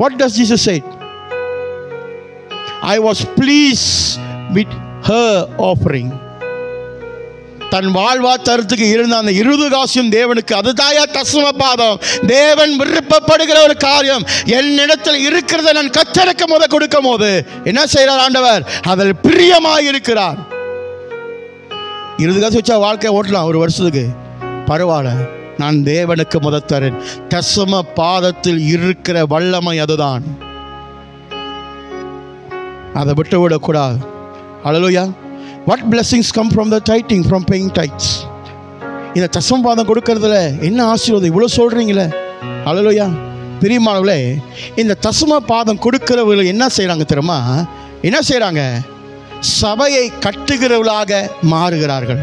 What does Jesus say? I was pleased with her offering. தன் வாழ்வாதாரத்துக்கு இருந்த அந்த 20 காசும் தேவனுக்கு. அதுதாயா தசம பாதம். தேவன் விருப்பப்படுகிற ஒரு காரியம். என்னிடத்தில் இருக்கிறத நான் கர்த்தருக்கு முத கொடுக்கும் போது என்ன செய்கிறார் ஆண்டவர்? அதில் பிரியமாய் இருக்கிறார். 20 காசு வச்சா வாழ்க்கையை ஓட்டலாம் ஒரு வருஷத்துக்கு, பரவாயில்ல. நான் தேவனுக்கு முதல் தரேன். தசம பாதத்தில் இருக்கிற வல்லமை அதுதான். அதை விட்டு விடக்கூடாது. ஹல்லேலூயா. What blessings come from the tithing, from paying tithes? இந்த தசம பாதம் கொடுக்கறதுல என்ன ஆசீர்வாதம் இவ்வளோ சொல்கிறீங்களே. ஹல்லேலூயா. பிரியமானவர்களே, இந்த தசம பாதம் கொடுக்கிறவர்கள் என்ன செய்கிறாங்க தெரியுமா? என்ன செய்கிறாங்க? சபையை கட்டுகிறவர்களாக மாறுகிறார்கள்.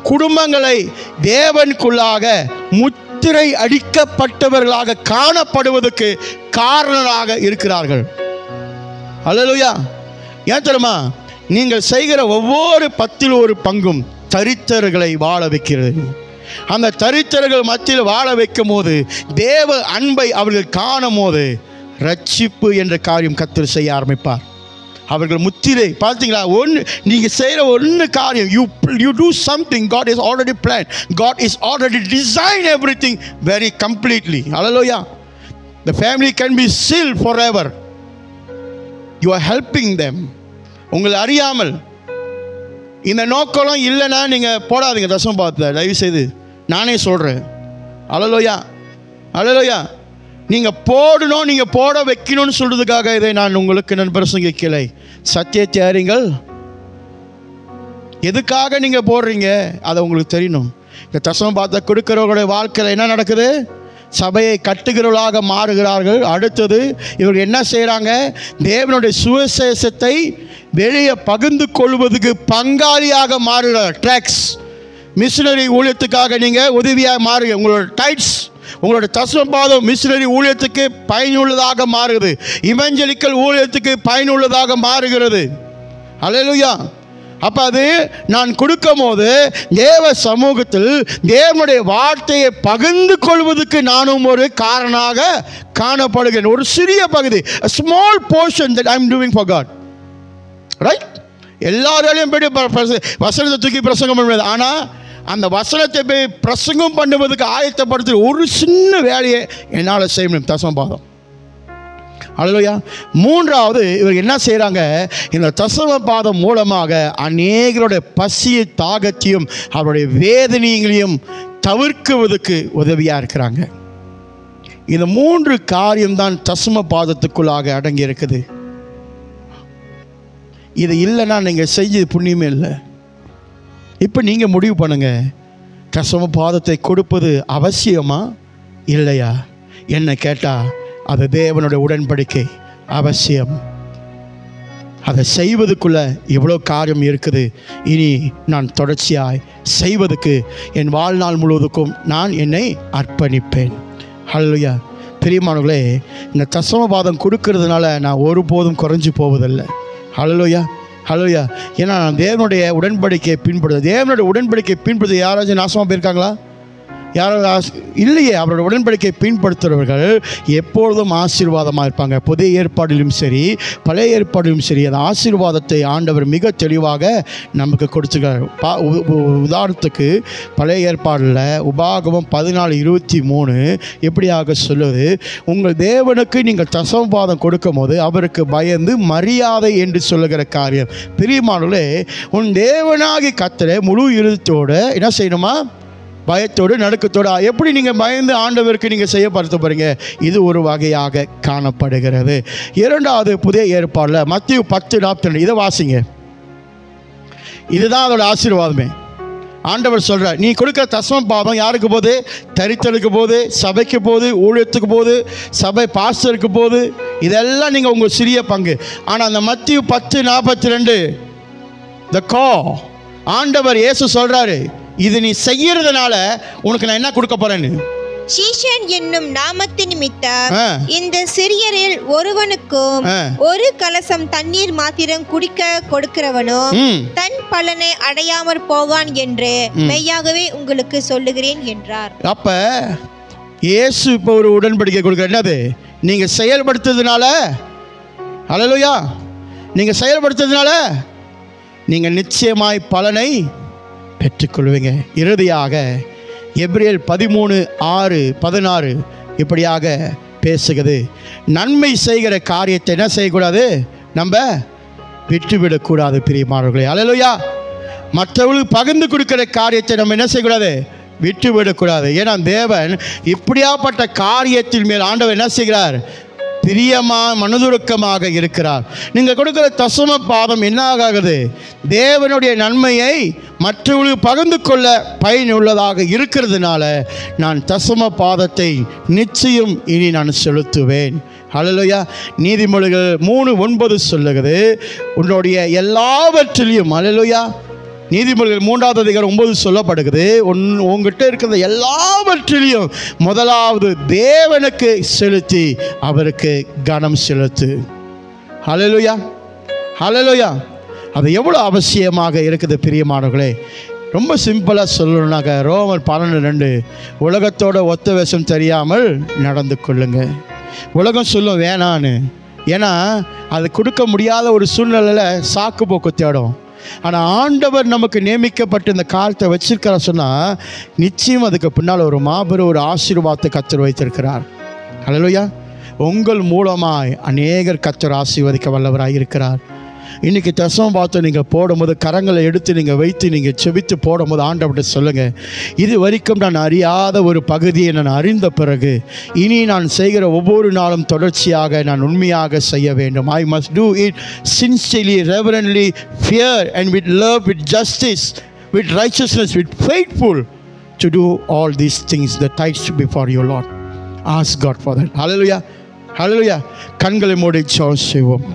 குடும்பங்களை தேவனுக்குள்ளாக முத்திரை அடிக்கப்பட்டவர்களாக காணப்படுவதற்கு காரணமாக இருக்கிறார்கள். அல்லேலூயா. ஏன் தெரியுமா? நீங்கள் செய்கிற ஒவ்வொரு 10 பங்கும் தரித்திரர்களை வாழ வைக்கிறது. அந்த தரித்திரர்கள் மத்தியில் வாழ வைக்கும் போது தேவ அன்பை அவர்கள் காணும் போது ரட்சிப்பு என்ற காரியம் கர்த்தர் செய்ய ஆரம்பிப்பார். அவர்கள் முத்திரை பார்த்தீங்களா? நீங்கள் செய்கிற ஒன்று காரியம், you do something, God is already planned, God is already designed everything very completely. Hallelujah. The family can be sealed forever. You are helping them. உங்களை அறியாமல் இந்த நோக்கம் இல்லைன்னா நீங்கள் போடாதீங்க தசம பாகத்தை, தயவு செய்து. நானே சொல்கிறேன். அல்லேலூயா, அல்லேலூயா. நீங்கள் போடணும், நீங்கள் போட வைக்கணும்னு சொல்கிறதுக்காக இதை நான் உங்களுக்கு நான் பிரசங்கிக்கலை. சத்தியத்தை அறிங்கள். எதுக்காக நீங்கள் போடுறீங்க அதை உங்களுக்கு தெரியணும். இந்த தசம பாகத்தை கொடுக்கிறவர்களுடைய வாழ்க்கையில் என்ன நடக்குது? சபையை கட்டுகிறவர்களாக மாறுகிறார்கள். அடுத்தது இவர்கள் என்ன செய்கிறாங்க? தேவனுடைய சுவிசேஷத்தை வெளியே பகிர்ந்து கொள்வதற்கு பங்காளியாக மாறுகிறார். ட்ராக்ஸ் மிஷினரி ஊழியத்துக்காக நீங்கள் உதவியாக மாறுங்க. உங்களோட டைட்ஸ், உங்களோட தசம பாகம் மிஷினரி ஊழியத்துக்கு பயனுள்ளதாக மாறுகிறது. இவஞ்சலிக்கல் ஊழியத்துக்கு பயனுள்ளதாக மாறுகிறது. அல்லேலூயா. அப்போ அது நான் கொடுக்கும் போது தேவ சமூகத்தில் தேவனுடைய வார்த்தையை பகிர்ந்து கொள்வதற்கு நானும் ஒரு காரணமாக காணப்படுகிறேன். ஒரு சிறிய பகுதி, a small portion that I am doing for God. Right? எல்லாராலையும் போய் வசனத்தை தூக்கி பிரசங்கம் பண்ண முடியாது. ஆனால் அந்த வசனத்தை போய் பிரசங்கம் பண்ணுவதற்கு ஆயத்தப்படுத்த ஒரு சின்ன வேலையை என்னால் செய்ய முடியும். தசம பாகம். அல்லேலூயா. மூன்றாவது இவங்க என்ன செய்கிறாங்க? இந்த தசம பாதம் மூலமாக அநேகருடைய பசியை தாகத்தையும் அவருடைய வேதனைகளையும் தவிர்க்குவதற்கு உதவியாக இருக்கிறாங்க. இந்த 3 காரியம்தான் தசம பாதத்துக்குள்ளாக அடங்கி இருக்குது. இது இல்லைன்னா நீங்கள் செஞ்சது புண்ணியமே இல்லை. இப்போ நீங்கள் முடிவு பண்ணுங்கள், தசம பாதத்தை கொடுப்பது அவசியமா இல்லையா? என்ன கேட்டால் அது தேவனுடைய உடன்படிக்கை அவசியம். அதை செய்வதுக்குள்ள இவ்வளோ காரியம் இருக்குது. இனி நான் தொடர்ச்சியாய் செய்வதற்கு என் வாழ்நாள் முழுவதுக்கும் நான் என்னை அர்ப்பணிப்பேன். ஹல்லேலூயா. பிரியமானவர்களே, இந்த தசம பாதம் கொடுக்கறதுனால நான் ஒருபோதும் குறைஞ்சி போவதில்லை. ஹல்லேலூயா, ஹல்லேலூயா. ஏன்னா நான் தேவனுடைய உடன்படிக்கையை பின்பற்றுது. தேவனுடைய உடன்படிக்கையை பின்பற்றுறது யாராச்சும் நாசமாக போயிருக்காங்களா? யாராவது இல்லையே. அவரோட உடன்படிக்கை பின்பற்றுறவர்கள் எப்பொழுதும் ஆசீர்வாதமாக இருப்பாங்க. புதிய ஏற்பாடிலும் சரி பழைய ஏற்பாடிலும் சரி அந்த ஆசீர்வாதத்தை ஆண்டவர் மிக தெளிவாக நமக்கு கொடுத்துருக்கார். உதாரணத்துக்கு பழைய ஏற்பாடில் உபாகமம் 14:23 எப்படியாக சொல்லுவது? உங்கள் தேவனுக்கு நீங்கள் தசம பாகம் கொடுக்கும் போது அவருக்கு பயந்து மரியாதை என்று சொல்லுகிற காரியம். பிரியமானவர்களே, உன் தேவனாகி கர்த்தரை முழு இருதயத்தோடு என்ன செய்யணுமா? பயத்தோடு நடுக்கத்தோடு. எப்படி நீங்கள் பயந்து ஆண்டவருக்கு நீங்கள் செய்யப்படுத்த போகிறீங்க? இது ஒரு வகையாக காணப்படுகிறது. இரண்டாவது புதிய ஏற்பாடில் மத்தேயு 10:42 இதை வாசிங்க. இதுதான் அதோட ஆசீர்வாதமே. ஆண்டவர் சொல்கிறார், நீ கொடுக்குற தசம பாகம் யாருக்கு போகுது? தரித்திரருக்கு போகுது, சபைக்கு போகுது, ஊழியத்துக்கு போகுது, சபை பாஸ்டருக்கு போகுது. இதெல்லாம் நீங்கள் உங்கள் சிறிய பங்கு. ஆனால் அந்த மத்தேயு 10:42 த கா ஆண்டவர் இயேசு சொல்கிறாரு, இது நீ செய்யறதுனால உனக்கு நான் என்ன கொடுக்க போறேன்னு. சீஷன் என்னும் நாமத்தின் நிமித்தம் இந்த சிறியரில் ஒருவனுக்கும் ஒரு கலசம் தண்ணீர் மாத்திரம் குடிக்க கொடுக்கிறவனும் தன் பலனை அடையாமற் போகான் என்று மெய்யாகவே உங்களுக்கு சொல்லுகிறேன் என்றார். அப்ப இயேசு இப்போ ஒரு உடன்படிக்கை கொடுக்குற. என்னது? நீங்க செயல்படுத்துறதுனால, அல்லேலூயா, நீங்க செயல்படுத்துறதுனால நீங்க நிச்சயமாய் பலனை பெற்றுக்கொள்வீங்க. இறுதியாக எபிரேயர் 13:6-16 இப்படியாக பேசுகிறது. நன்மை செய்கிற காரியத்தை என்ன செய்யக்கூடாது? நம்ம விட்டுவிடக்கூடாது. பிரியமானவர்களே, அல்லேலூயா. மற்றவர்களுக்கு பகிர்ந்து கொடுக்கிற காரியத்தை நம்ம என்ன செய்யக்கூடாது? விட்டுவிடக்கூடாது. ஏன்னா தேவன் இப்படியாப்பட்ட காரியத்தின் மேல் ஆண்டவர் என்ன செய்கிறார்? பிரியமாக மனதுருக்கமாக இருக்கிறார். நீங்கள் கொடுக்கிற தசம பாகம் என்ன ஆகாது? தேவனுடைய நன்மையை மற்றவர்களுக்கு பகிர்ந்து கொள்ள பயனுள்ளதாக இருக்கிறதுனால நான் தசம பாதத்தை நிச்சயம் இனி நான் செலுத்துவேன். ஹல்லேலூயா. நீதிமொழிகள் 3:9 சொல்லுகிறது, உன்னுடைய எல்லாவற்றிலையும், ஹல்லேலூயா, நீதிமொழிகள் 3வது அதிகாரம் 9 சொல்லப்படுகிறது, உங்ககிட்ட இருக்கிற எல்லாவற்றிலையும் முதலாவது தேவனுக்கு செலுத்தி அவருக்கு கனம் செலுத்து. ஹல்லேலூயா, ஹல்லேலூயா. அது எவ்வளோ அவசியமாக இருக்குது பிரியமானவர்களே. ரொம்ப சிம்பிளாக சொல்லணுன்னாக்க ரோமர் 12:2, உலகத்தோட ஒத்த வேஷம் தெரியாமல் நடந்து கொள்ளுங்க. உலகம் சொல்லும் வேணான்னு, ஏன்னா அது கொடுக்க முடியாத ஒரு சூழ்நிலையில் சாக்கு போக்கு தேடும். ஆனால் ஆண்டவர் நமக்கு நியமிக்கப்பட்டு இந்த காலத்தை வச்சிருக்கிற சொன்னால் நிச்சயம் அதுக்கு பின்னால் ஒரு மாபெரும் ஒரு ஆசீர்வாதத்தை கர்த்தர் வைத்திருக்கிறார். ஹல்லேலூயா. உங்கள் மூலமாய் அநேகர் கர்த்தர் ஆசீர்வதிக்க வல்லவராக இருக்கிறார். இன்றைக்கி தசம பாத்திரம் நீங்கள் போடும்போது கரங்களை எடுத்து நீங்கள் வைத்து நீங்கள் செபித்து போடும்போது ஆண்டவர்கிட்ட சொல்லுங்கள், இது வரைக்கும் நான் அறியாத ஒரு பகுதியை நான் அறிந்த பிறகு இனி நான் செய்கிற ஒவ்வொரு நாளும் தொடர்ச்சியாக நான் உண்மையாக செய்ய வேண்டும். I must do it sincerely, reverently, fear and with love, with justice, with righteousness, with faithful to do all these things that tithes before you, Lord. Ask God for that. Hallelujah, hallelujah. கண்களை மூடி ஜெபம் செய்வோம்.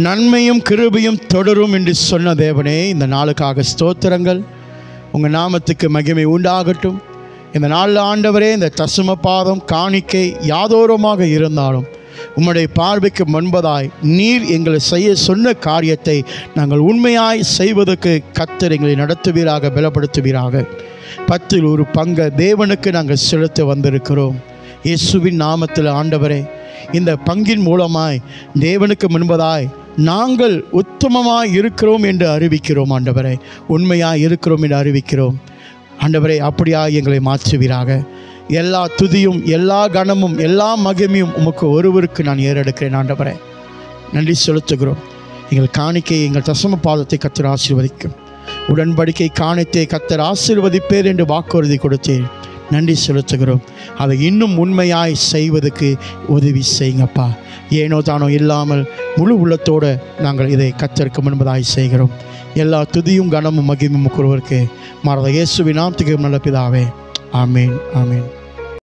நன்மையும் கிருபையும் தொடரும் என்று சொன்ன தேவனே, இந்த நாளுக்காக ஸ்தோத்திரங்கள். உங்கள் நாமத்துக்கு மகிமை உண்டாகட்டும். இந்த நாளில் ஆண்டவரே, இந்த தசம பாதம் காணிக்கை யாதோரமாக இருந்தாலும் உம்முடைய பார்வைக்கு முன்பதாய் நீர் எங்களை செய்ய சொன்ன காரியத்தை நாங்கள் உண்மையாய் செய்வதற்கு கர்த்தர் எங்களை நடத்துவீராக, பலப்படுத்துவீராக. 10ல் ஒரு பங்கை தேவனுக்கு நாங்கள் செலுத்த வந்திருக்கிறோம். இயேசுவின் நாமத்தில் ஆண்டவரே, இந்த பங்கின் மூலமாய் தேவனுக்கு முன்பதாய் நாங்கள் உத்தமமாய் இருக்கிறோம் என்று அறிவிக்கிறோம். ஆண்டவரே, உண்மையாக இருக்கிறோம் என்று அறிவிக்கிறோம். ஆண்டவரே, அப்படியாக எங்களை மாற்றுவீராக. எல்லா துதியும் எல்லா கனமும் எல்லா மகிமையும் உமக்கு ஒருவருக்கு நான் ஏறெடுக்கிறேன். ஆண்டவரே, நன்றி செலுத்துகிறோம். எங்கள் காணிக்கையை, எங்கள் தசம பாதத்தை கர்த்தர் ஆசீர்வதிக்கும். உடன்படிக்கை காணித்தை கர்த்தர் ஆசீர்வதிப்பேர் என்று வாக்குறுதி கொடுத்தேன். நன்றி செலுத்துகிறோம். அதை இன்னும் உண்மையாய் செய்வதற்கு உதவி செய்யுங்கப்பா. ஏனோ தானோ இல்லாமல் முழு உள்ளத்தோடு நாங்கள் இதை கர்த்தருக்கு முன்பதாய் செய்கிறோம். எல்லா துதியும் கனமும் மகிமையும் ஒருவருக்கு மாறாத இயேசுவின் நாமத்துக்கு நல்ல பிதாவே. ஆமேன், ஆமேன்.